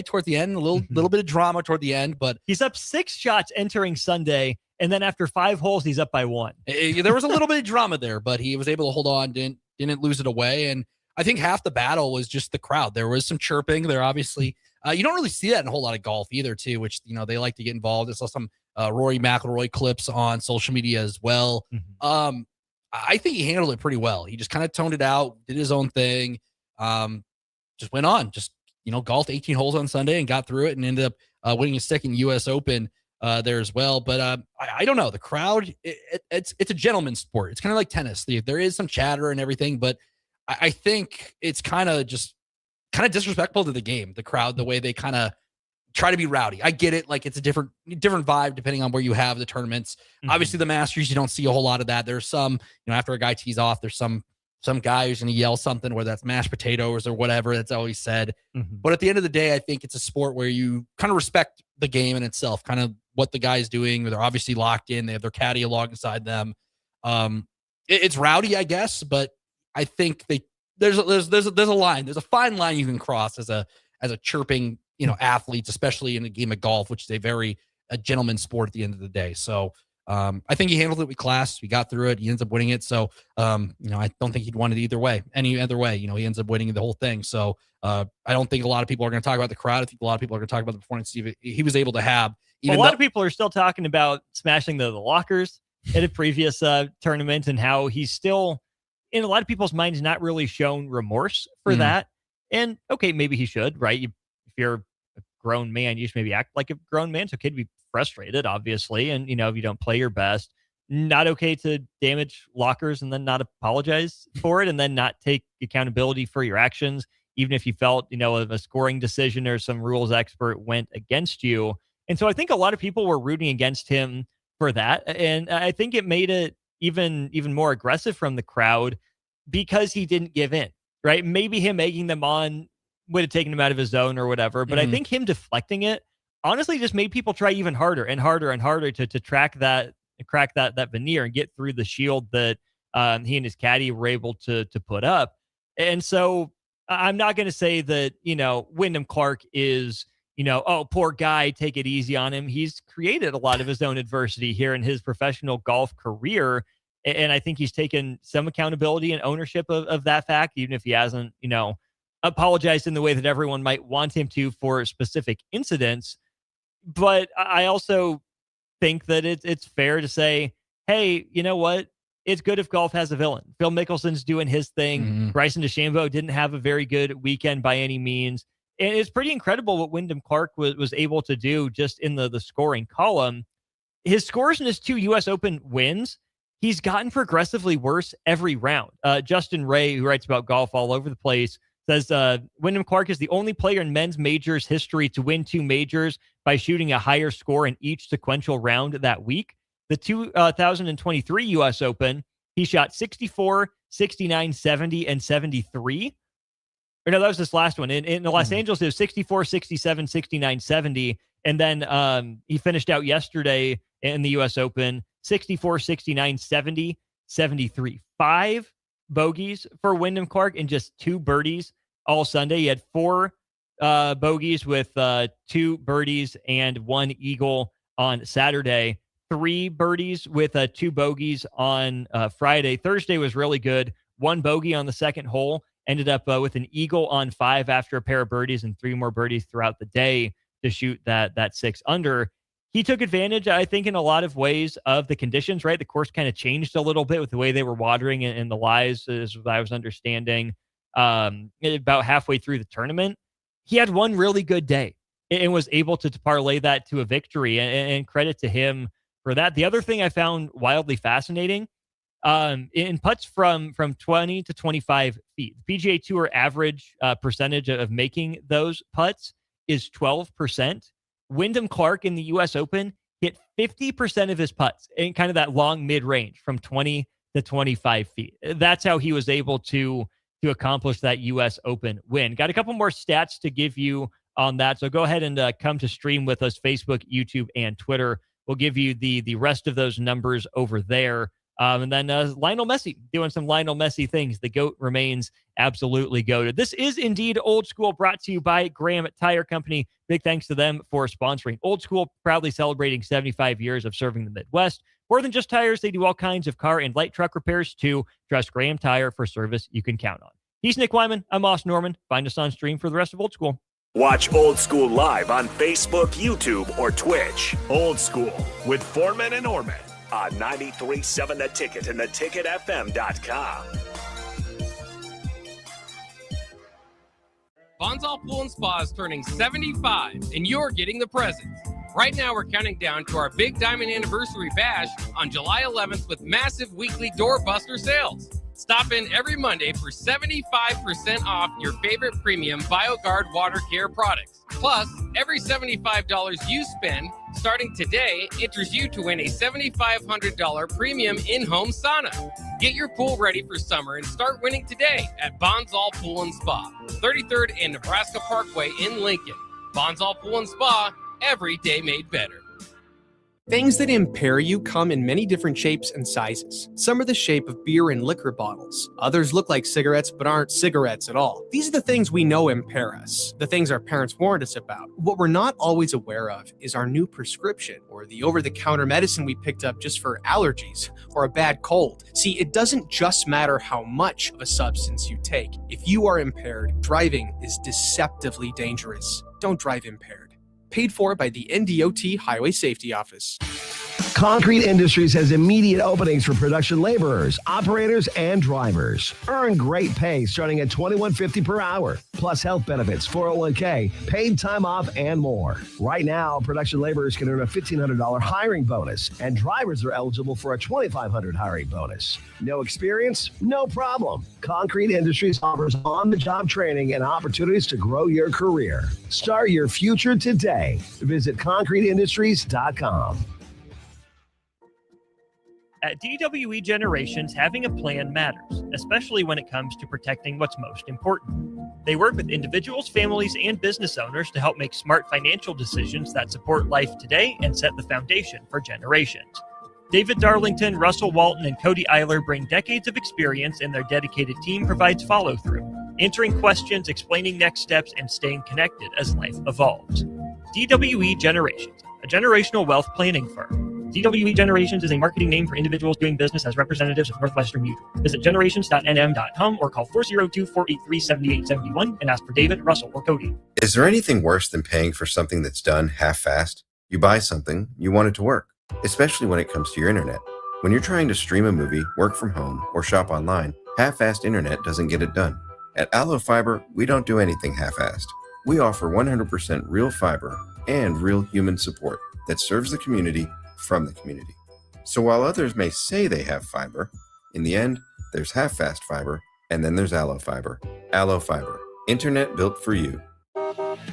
towards the end, a little bit of drama toward the end, but he's up 6 shots entering Sunday. And then after 5 holes, he's up by 1. There was a little bit of drama there, but he was able to hold on, didn't lose it away. And I think half the battle was just the crowd. There was some chirping there, obviously. You don't really see that in a whole lot of golf either, too, which, they like to get involved. I saw some Rory McIlroy clips on social media as well. I think he handled it pretty well. He just kind of toned it out, did his own thing, just went on, golfed 18 holes on Sunday and got through it and ended up winning his second U.S. Open there as well. But I don't know. The crowd, it's a gentleman's sport. It's kind of like tennis. There is some chatter and everything, but I think it's kind of disrespectful to the game, the crowd, the way they kind of try to be rowdy. I get it. Like, it's a different vibe depending on where you have the tournaments. Obviously the Masters, you don't see a whole lot of that. There's some, after a guy tees off, there's some guy who's going to yell something, whether that's mashed potatoes or whatever. That's always said. But at the end of the day, I think it's a sport where you kind of respect the game in itself, kind of what the guy's doing. They're obviously locked in. They have their caddy alongside them. It's rowdy, I guess, but I think there's a line. There's a fine line you can cross as a chirping, athletes, especially in a game of golf, which is a gentleman's sport at the end of the day. So I think he handled it with class. We got through it. He ends up winning it. So, I don't think he'd won it any other way. He ends up winning the whole thing. So I don't think a lot of people are going to talk about the crowd. I think a lot of people are going to talk about the performance he was able to have. A lot of people are still talking about smashing the lockers at a previous tournament and how he's still, in a lot of people's minds, not really shown remorse for that. And okay, maybe he should, right? If you're a grown man, you should maybe act like a grown man. It's okay to be frustrated, obviously. And, if you don't play your best, not okay to damage lockers and then not apologize for it and then not take accountability for your actions, even if you felt, a scoring decision or some rules expert went against you. And so I think a lot of people were rooting against him for that. And I think it made it even more aggressive from the crowd because he didn't give in, right? Maybe him egging them on would have taken him out of his zone or whatever. But I think him deflecting it honestly just made people try even harder and harder and harder to crack that veneer and get through the shield that he and his caddy were able to put up. And so I'm not going to say that, Wyndham Clark is, oh, poor guy, take it easy on him. He's created a lot of his own adversity here in his professional golf career. And I think he's taken some accountability and ownership of that fact, even if he hasn't, apologized in the way that everyone might want him to for specific incidents. But I also think that it's fair to say, hey, you know what? It's good if golf has a villain. Phil Mickelson's doing his thing. Bryson DeChambeau didn't have a very good weekend by any means. And it's pretty incredible what Wyndham Clark was able to do just in the scoring column. His scores in his 2 U.S. Open wins, he's gotten progressively worse every round. Justin Ray, who writes about golf all over the place, says Wyndham Clark is the only player in men's majors history to win 2 majors by shooting a higher score in each sequential round that week. The 2023 U.S. Open, he shot 64, 69, 70, and 73. Or no, that was this last one. In Los Angeles, it was 64, 67, 69, 70. And then he finished out yesterday in the U.S. Open, 64, 69, 70, 73. 5 bogeys for Wyndham Clark and just 2 birdies all Sunday. He had 4 bogeys with 2 birdies and 1 eagle on Saturday. 3 birdies with 2 bogeys on Friday. Thursday was really good. 1 bogey on the second hole. Ended up with an eagle on 5 after a pair of birdies and 3 more birdies throughout the day to shoot that 6 under. He took advantage, I think, in a lot of ways of the conditions, right? The course kind of changed a little bit with the way they were watering and the lies, as I was understanding, about halfway through the tournament. He had one really good day and was able to parlay that to a victory, and credit to him for that. The other thing I found wildly fascinating, in putts from 20 to 25 feet, the PGA Tour average percentage of making those putts is 12%. Wyndham Clark in the U.S. Open hit 50% of his putts in kind of that long mid-range from 20 to 25 feet. That's how he was able to accomplish that U.S. Open win. Got a couple more stats to give you on that, so go ahead and come to stream with us, Facebook, YouTube, and Twitter. We'll give you the rest of those numbers over there. And then Lionel Messi doing some Lionel Messi things. The GOAT remains absolutely goated. This is indeed Old School, brought to you by Graham Tire Company. Big thanks to them for sponsoring Old School, proudly celebrating 75 years of serving the Midwest. More than just tires, they do all kinds of car and light truck repairs too. Trust Graham Tire for service you can count on. He's Nick Wyman. I'm Austin Norman. Find us on stream for the rest of Old School. Watch Old School live on Facebook, YouTube, or Twitch. Old School with Foreman and Orman on 93.7 The Ticket and theticketfm.com. Bonsall Pool and Spa is turning 75, and you're getting the presents. Right now, we're counting down to our Big Diamond Anniversary Bash on July 11th with massive weekly doorbuster sales. Stop in every Monday for 75% off your favorite premium BioGuard water care products. Plus, every $75 you spend starting today enters you to win a $7,500 premium in-home sauna. Get your pool ready for summer and start winning today at Bonsall Pool and Spa, 33rd and Nebraska Parkway in Lincoln. Bonsall Pool and Spa, every day made better. Things that impair you come in many different shapes and sizes. Some are the shape of beer and liquor bottles. Others look like cigarettes but aren't cigarettes at all. These are the things we know impair us, the things our parents warned us about. What we're not always aware of is our new prescription or the over-the-counter medicine we picked up just for allergies or a bad cold. See, it doesn't just matter how much of a substance you take. If you are impaired, driving is deceptively dangerous. Don't drive impaired. Paid for by the NDOT Highway Safety Office. Concrete Industries has immediate openings for production laborers, operators, and drivers. Earn great pay starting at $21.50 per hour, plus health benefits, 401k, paid time off, and more. Right now, production laborers can earn a $1,500 hiring bonus, and drivers are eligible for a $2,500 hiring bonus. No experience? No problem. Concrete Industries offers on-the-job training and opportunities to grow your career. Start your future today. Visit concreteindustries.com. At DWE Generations, having a plan matters, especially when it comes to protecting what's most important. They work with individuals, families, and business owners to help make smart financial decisions that support life today and set the foundation for generations. David Darlington, Russell Walton, and Cody Eiler bring decades of experience, and their dedicated team provides follow-through, answering questions, explaining next steps, and staying connected as life evolves. DWE Generations, a generational wealth planning firm. DWE Generations is a marketing name for individuals doing business as representatives of Northwestern Mutual. Visit generations.nm.com or call 402-483-7871 and ask for David, Russell, or Cody. Is there anything worse than paying for something that's done half-assed? You buy something, you want it to work, especially when it comes to your internet. When you're trying to stream a movie, work from home, or shop online, half-assed internet doesn't get it done. At Allo Fiber, we don't do anything half-assed. We offer 100% real fiber and real human support that serves the community from the community. So while others may say they have fiber, in the end, there's half-fast fiber, and then there's Allo Fiber. Allo Fiber, internet built for you.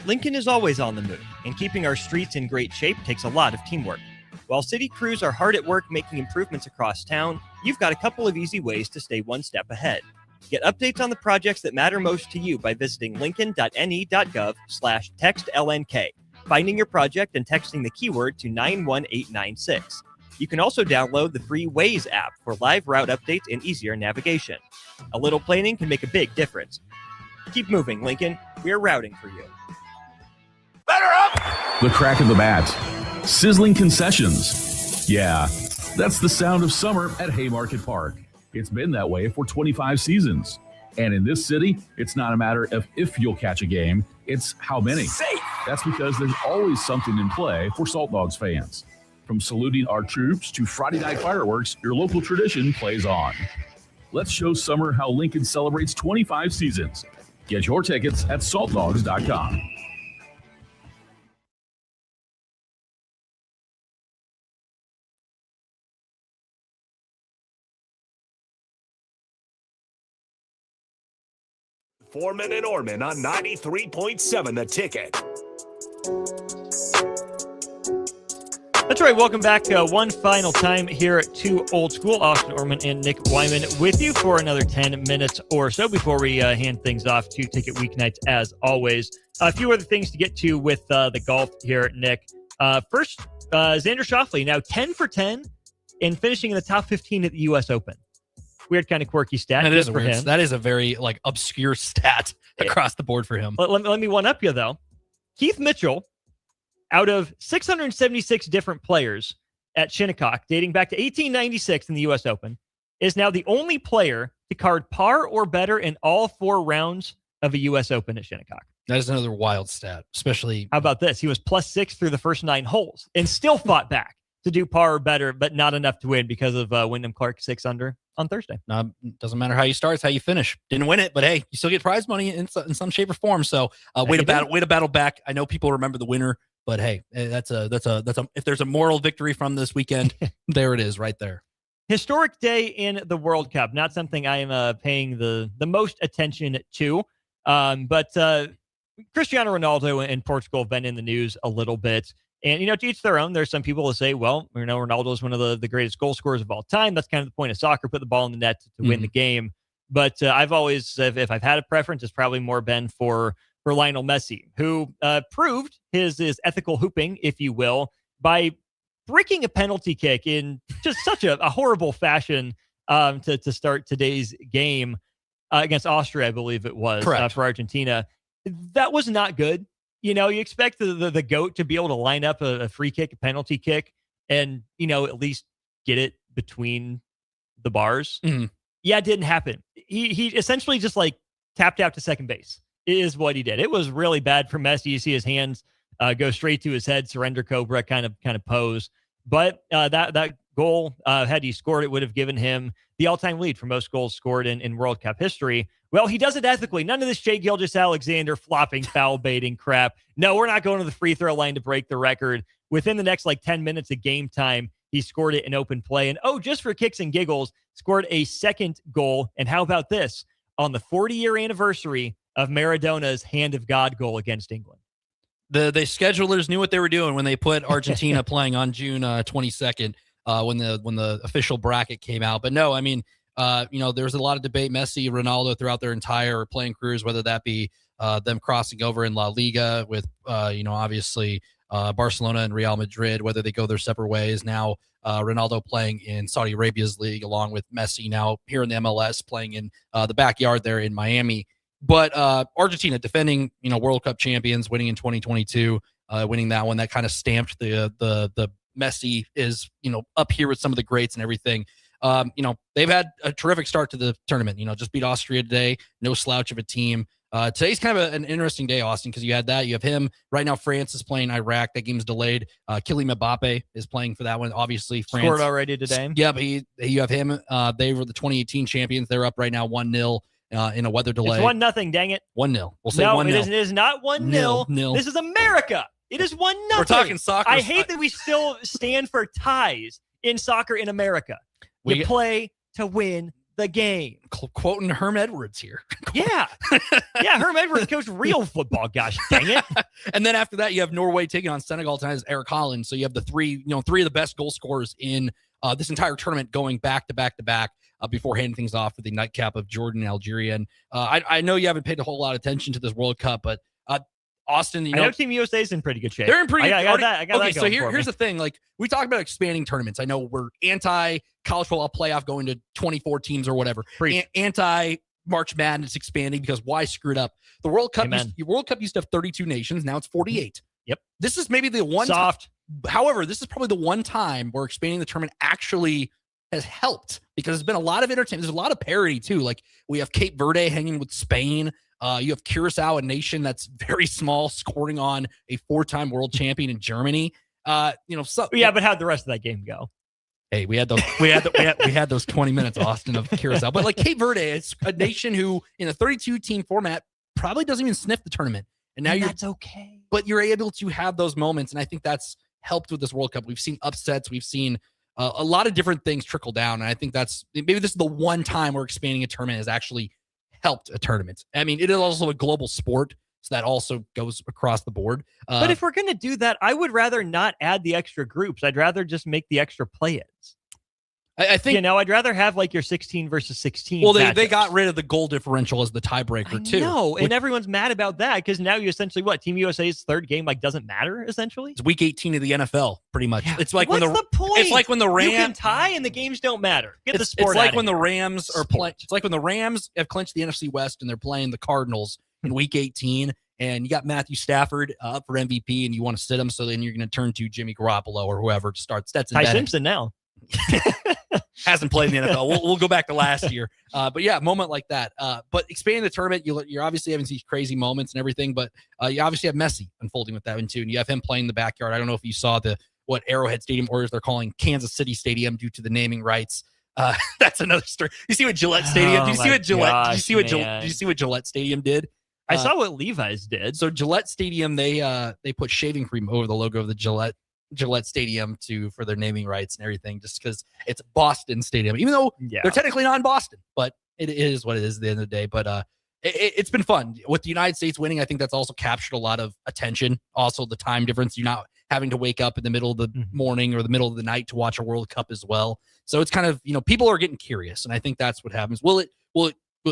Lincoln is always on the move, and keeping our streets in great shape takes a lot of teamwork. While city crews are hard at work making improvements across town, you've got a couple of easy ways to stay one step ahead. Get updates on the projects that matter most to you by visiting lincoln.ne.gov/textlnk, finding your project and texting the keyword to 91896. You can also download the free Waze app for live route updates and easier navigation. A little planning can make a big difference. Keep moving, Lincoln. We're routing for you. The crack of the bat. Sizzling concessions. Yeah, that's the sound of summer at Haymarket Park. It's been that way for 25 seasons. And in this city, it's not a matter of if you'll catch a game, it's how many. Safe. That's because there's always something in play for Salt Dogs fans. From saluting our troops to Friday night fireworks, your local tradition plays on. Let's show summer how Lincoln celebrates 25 seasons. Get your tickets at saltdogs.com. Foreman and Orman on 93.7 The Ticket. That's right. Welcome back one final time here to Old School. Austin Orman and Nick Wyman with you for another 10 minutes or so before we hand things off to Ticket Weeknights as always. A few other things to get to with the golf here, Nick. First, Xander Schauffele, now 10 for 10 and finishing in the top 15 at the U.S. Open. Weird, kind of quirky stat. That is for him. That is a very obscure stat across the board for him. Let me one up you though. Keith Mitchell, out of 676 different players at Shinnecock, dating back to 1896 in the U.S. Open, is now the only player to card par or better in all 4 rounds of a U.S. Open at Shinnecock. That is another wild stat, especially. How about this? He was +6 through the first 9 holes and still fought back to do par or better, but not enough to win because of Wyndham Clark 6 under on Thursday. Doesn't matter how you start, it's how you finish. Didn't win it, but hey, you still get prize money in some shape or form. So way to battle back. I know people remember the winner, but hey, that's a if there's a moral victory from this weekend, there it is right there. Historic day in the World Cup. Not something I am paying the most attention to, but Cristiano Ronaldo and Portugal have been in the news a little bit. And, to each their own. There's some people who say, well, Ronaldo is one of the greatest goal scorers of all time. That's kind of the point of soccer, put the ball in the net to win the game. But I've always, if I've had a preference, it's probably more been for Lionel Messi, who proved his ethical hooping, if you will, by bricking a penalty kick in just such a horrible fashion to start today's game against Austria, I believe it was, for Argentina. That was not good. You expect the GOAT to be able to line up a free kick, a penalty kick, and, at least get it between the bars. Mm-hmm. Yeah, it didn't happen. He essentially just tapped out to second base is what he did. It was really bad for Messi. You see his hands go straight to his head, surrender cobra kind of pose. But that goal, had he scored, it would have given him the all-time lead for most goals scored in World Cup history. Well, he does it ethically. None of this Shea Gilgeous-Alexander flopping, foul baiting crap. No, we're not going to the free throw line to break the record. Within the next 10 minutes of game time, he scored it in open play. And just for kicks and giggles, scored a second goal. And how about this? On the 40-year anniversary of Maradona's Hand of God goal against England. The schedulers knew what they were doing when they put Argentina playing on June 22nd when the official bracket came out. But no, I mean, there was a lot of debate. Messi, Ronaldo throughout their entire playing careers, whether that be them crossing over in La Liga with, obviously Barcelona and Real Madrid, whether they go their separate ways. Now Ronaldo playing in Saudi Arabia's league along with Messi now here in the MLS playing in the backyard there in Miami. But Argentina defending, World Cup champions, winning in 2022, winning that one, that kind of stamped the Messi is, up here with some of the greats and everything. They've had a terrific start to the tournament, just beat Austria today, no slouch of a team. Today's kind of an interesting day, Austin, because you have him right now. France is playing Iraq. That game's delayed. Kylian Mbappe is playing for that one. Obviously, France scored already today. Yeah, but you have him. They were the 2018 champions. They're up right now 1-0 in a weather delay. It's 1-0. Dang it. 1-0. We'll say no, 1-0. It is not 1-0. Nil. This is America. It is 1-0. We're talking soccer. I hate that we still stand for ties in soccer in America. You play to win the game. Quoting Herm Edwards here. Yeah. Herm Edwards coached real football. Gosh dang it. And then after that, you have Norway taking on Senegal tonight as Eric Holland. So you have the three of the best goal scorers in this entire tournament going back to back to back before handing things off for the nightcap of Jordan and Algeria. And I know you haven't paid a whole lot of attention to this World Cup, but Austin, I know Team USA is in pretty good shape. They're in pretty good shape. I got okay, that so here's the thing. We talk about expanding tournaments. I know we're anti-college football playoff going to 24 teams or whatever. Anti-March Madness expanding because why screw it up? The World Cup used to have 32 nations. Now it's 48. Yep. This is maybe the one soft. However, this is probably the one time where expanding the tournament actually has helped because there's been a lot of entertainment. There's a lot of parity too. We have Cape Verde hanging with Spain. You have Curacao, a nation that's very small, scoring on a 4-time world champion in Germany. But how'd the rest of that game go? Hey, we had those 20 minutes, Austin, of Curacao. But Cape Verde, it's a nation who, in a 32-team format, probably doesn't even sniff the tournament. And that's okay. But you're able to have those moments, and I think that's helped with this World Cup. We've seen upsets. We've seen a lot of different things trickle down, and I think maybe this is the one time where expanding a tournament has actually helped a tournament. I mean, it is also a global sport, so that also goes across the board. But if we're going to do that, I would rather not add the extra groups. I'd rather just make the extra play-ins. I think I'd rather have your 16 versus 16. Well, they got rid of the goal differential as the tiebreaker too. No, and everyone's mad about that because now you essentially Team USA's third game doesn't matter essentially. It's week 18 of the NFL, pretty much. Yeah. It's like what's the point? It's like when the Rams you can tie and the games don't matter. Get the sport. It's like when the Rams are playing. It's like when the Rams have clinched the NFC West and they're playing the Cardinals in week 18, and you got Matthew Stafford up for MVP, and you want to sit him, so then you're going to turn to Jimmy Garoppolo or whoever to start. Stetson Ty Bennett. Simpson now. Hasn't played in the NFL. We'll go back to last year. But yeah, a moment like that. But expanding the tournament, you're obviously having these crazy moments and everything, but you obviously have Messi unfolding with that one too. And you have him playing in the backyard. I don't know if you saw what Arrowhead Stadium, or as they're calling Kansas City Stadium due to the naming rights. That's another story. You see what Gillette Stadium? Did you see what Gillette Stadium did? I saw what Levi's did. So Gillette Stadium, they put shaving cream over the logo of the Gillette Stadium for their naming rights and everything, just because it's Boston Stadium, even though they're technically not in Boston, but it is what it is at the end of the day. But it's been fun with the United States winning. I think that's also captured a lot of attention. Also, the time difference, you're not having to wake up in the middle of the morning or the middle of the night to watch a World Cup as well. So it's kind of, people are getting curious, and I think that's what happens.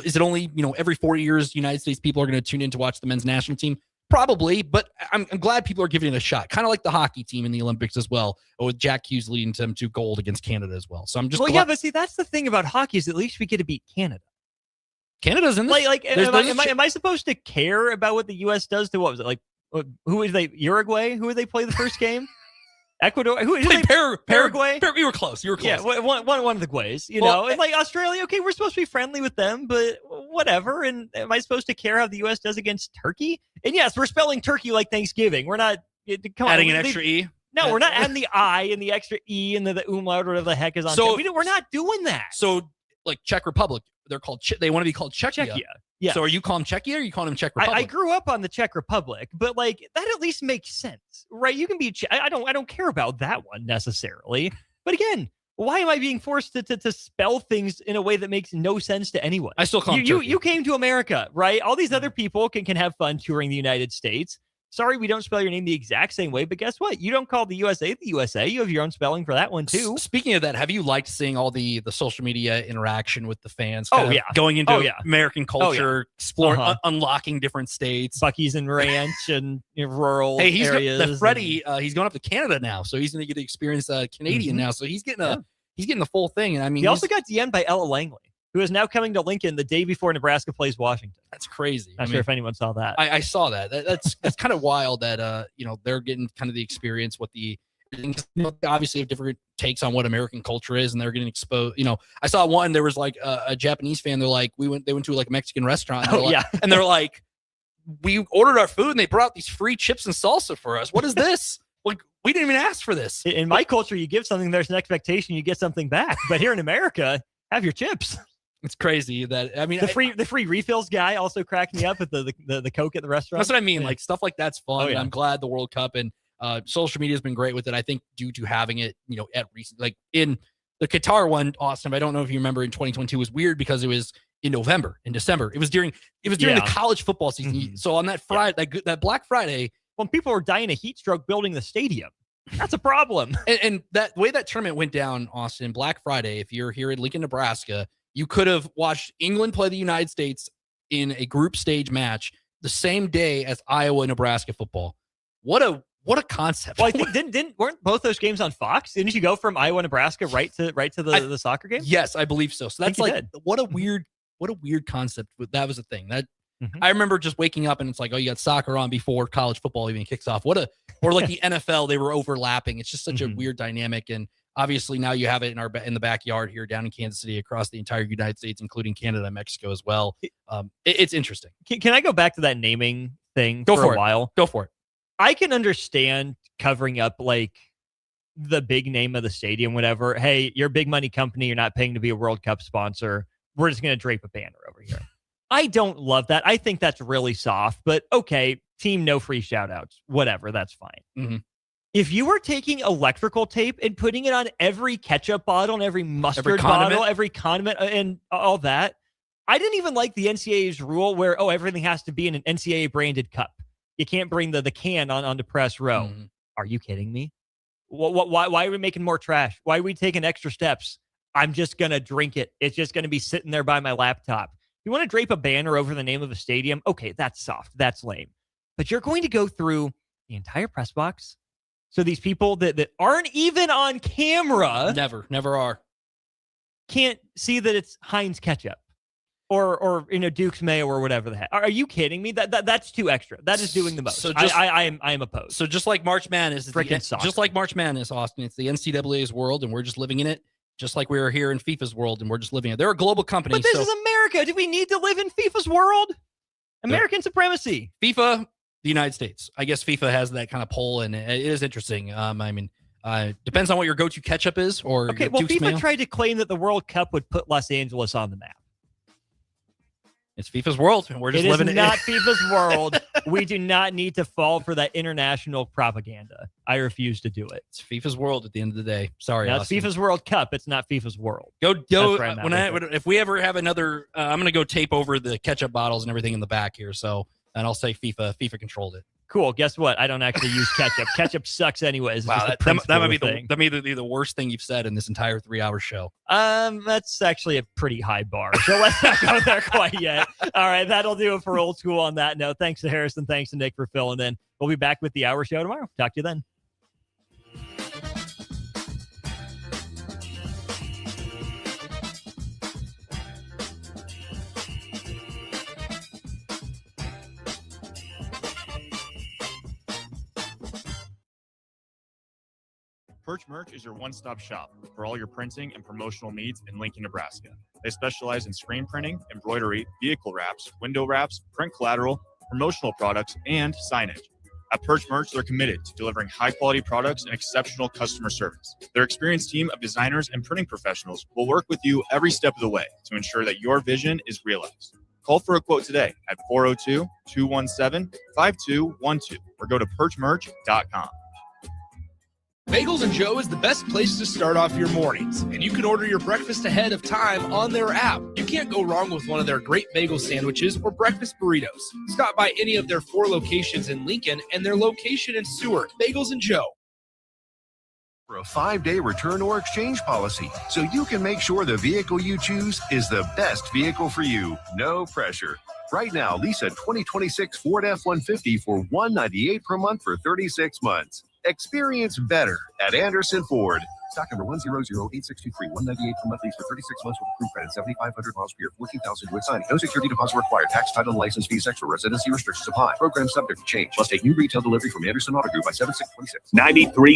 Is it only, every 4 years United States people are going to tune in to watch the men's national team? Probably, but I'm glad people are giving it a shot. Kind of like the hockey team in the Olympics as well, with Jack Hughes leading them to gold against Canada as well. So I'm just yeah, but see, that's the thing about hockey is at least we get to beat Canada. Canada's in this. Am I supposed to care about what the U.S. does to, what was it, like, who is they, Uruguay? Who did they play the first game? Ecuador? Paraguay? You were close. Yeah, one of the Guays, know. And like Australia, okay, we're supposed to be friendly with them, but whatever. And am I supposed to care how the U.S. does against Turkey? And yes, we're spelling Turkey like Thanksgiving. We're not adding an extra E. No, we're not adding the I and the extra E and the umlaut or whatever the heck is on. So we're not doing that. So like Czech Republic, they're called. They want to be called Czechia. Yeah. So are you calling Czechia or are you calling them Czech Republic? I grew up on the Czech Republic, but like that at least makes sense, right? You can be. I don't care about that one necessarily. But again, why am I being forced to spell things in a way that makes no sense to anyone? I still call them you came to America, right? All these other people can have fun touring the United States. Sorry, we don't spell your name the exact same way, but guess what? You don't call the USA the USA. You have your own spelling for that one too. Speaking of that, have you liked seeing all the social media interaction with the fans? Going into American culture, exploring, unlocking different states, Buc-ee's and ranch and rural areas. The Freddie, he's going up to Canada now, so he's going to get to experience Canadian now. So he's getting the full thing. And I mean, he also got DM'd by Ella Langley, who is now coming to Lincoln the day before Nebraska plays Washington. That's crazy. Not sure if anyone saw that. I saw that. That's kind of wild that they're getting kind of the experience what the obviously have different takes on what American culture is, and they're getting exposed. I saw one. There was like a Japanese fan. They're like, they went to like a Mexican restaurant. And they're like, we ordered our food and they brought these free chips and salsa for us. What is this? Like, we didn't even ask for this. In my culture, you give something, there's an expectation you get something back. But here in America, have your chips. It's crazy that the free refills guy also cracked me up at the Coke at the restaurant. That's what I mean. Like stuff like that's fun. And I'm glad the World Cup and social media has been great with it. I think due to having it, at recent, like in the Qatar one, Austin. I don't know if you remember in 2022 was weird because it was in December. It was during the college football season. Mm-hmm. So on that Friday, that Black Friday, when people were dying of heat stroke building the stadium. That's a problem. And that way that tournament went down, Austin, Black Friday, if you're here in Lincoln, Nebraska, you could have watched England play the United States in a group stage match the same day as Iowa, Nebraska football. What a concept. Well, I think weren't both those games on Fox? Didn't you go from Iowa, Nebraska right to the soccer game? Yes, I believe so. So that's like what a weird concept. That was a thing. That I remember just waking up and it's like, oh, you got soccer on before college football even kicks off. Or like the NFL, they were overlapping. It's just such a weird dynamic. And obviously now you have it in the backyard here down in Kansas City, across the entire United States, including Canada and Mexico as well. It's interesting. Can I go back to that naming thing for a while? Go for it. I can understand covering up like the big name of the stadium, whatever. Hey, you're a big money company. You're not paying to be a World Cup sponsor. We're just going to drape a banner over here. I don't love that. I think that's really soft, but okay, team, no free shout outs, whatever. That's fine. Mm-hmm. If you were taking electrical tape and putting it on every ketchup bottle and every mustard bottle, every condiment and all that, I didn't even like the NCAA's rule where, everything has to be in an NCAA branded cup. You can't bring the can onto press row. Mm-hmm. Are you kidding me? Why are we making more trash? Why are we taking extra steps? I'm just going to drink it. It's just going to be sitting there by my laptop. You want to drape a banner over the name of a stadium? Okay, that's soft. That's lame. But you're going to go through the entire press box. So these people that aren't even on camera. Never are. Can't see that it's Heinz ketchup or Duke's mayo or whatever the heck. Are you kidding me? That's too extra. That is doing the most. So I am opposed. So just like March Madness, just like March Madness, Austin, it's the NCAA's world and we're just living in it. Just like we are here in FIFA's world and we're just living in it. They're a global company. But this is America. Do we need to live in FIFA's world? American supremacy. FIFA, the United States. I guess FIFA has that kind of pull, and it is interesting. Depends on what your go-to ketchup is. FIFA mayo. Tried to claim that the World Cup would put Los Angeles on the map. It's FIFA's world, and we're just living in it. It is not FIFA's world. We do not need to fall for that international propaganda. I refuse to do it. It's FIFA's world at the end of the day. Sorry, it's FIFA's World Cup. It's not FIFA's world. Go. If we ever have another, I'm going to go tape over the ketchup bottles and everything in the back here. So, and I'll say FIFA controlled it. Cool. Guess what? I don't actually use ketchup. Ketchup sucks anyways. It's Wow, just a that principle might be thing. that may be the worst thing you've said in this entire 3-hour show. That's actually a pretty high bar, so let's not go there quite yet. All right, that'll do it for Old School on that note. Thanks to Harrison. Thanks to Nick for filling in. We'll be back with the hour show tomorrow. Talk to you then. Perch Merch is your one-stop shop for all your printing and promotional needs in Lincoln, Nebraska. They specialize in screen printing, embroidery, vehicle wraps, window wraps, print collateral, promotional products, and signage. At Perch Merch, they're committed to delivering high-quality products and exceptional customer service. Their experienced team of designers and printing professionals will work with you every step of the way to ensure that your vision is realized. Call for a quote today at 402-217-5212 or go to perchmerch.com. Bagels & Joe is the best place to start off your mornings, and you can order your breakfast ahead of time on their app. You can't go wrong with one of their great bagel sandwiches or breakfast burritos. Stop by any of their 4 locations in Lincoln and their location in Seward. Bagels & Joe. For a 5-day return or exchange policy, so you can make sure the vehicle you choose is the best vehicle for you. No pressure. Right now, lease a 2026 Ford F-150 for $198 per month for 36 months. Experience better at Anderson Ford. Stock number 1008623, $198 per month lease for 36 months with approved credit, 7,500 miles per year, 14,000 to signing. No security deposit required. Tax, title, and license fees extra. Residency restrictions apply. Program subject to change. Must take new retail delivery from Anderson Auto Group by 7/6/26. 93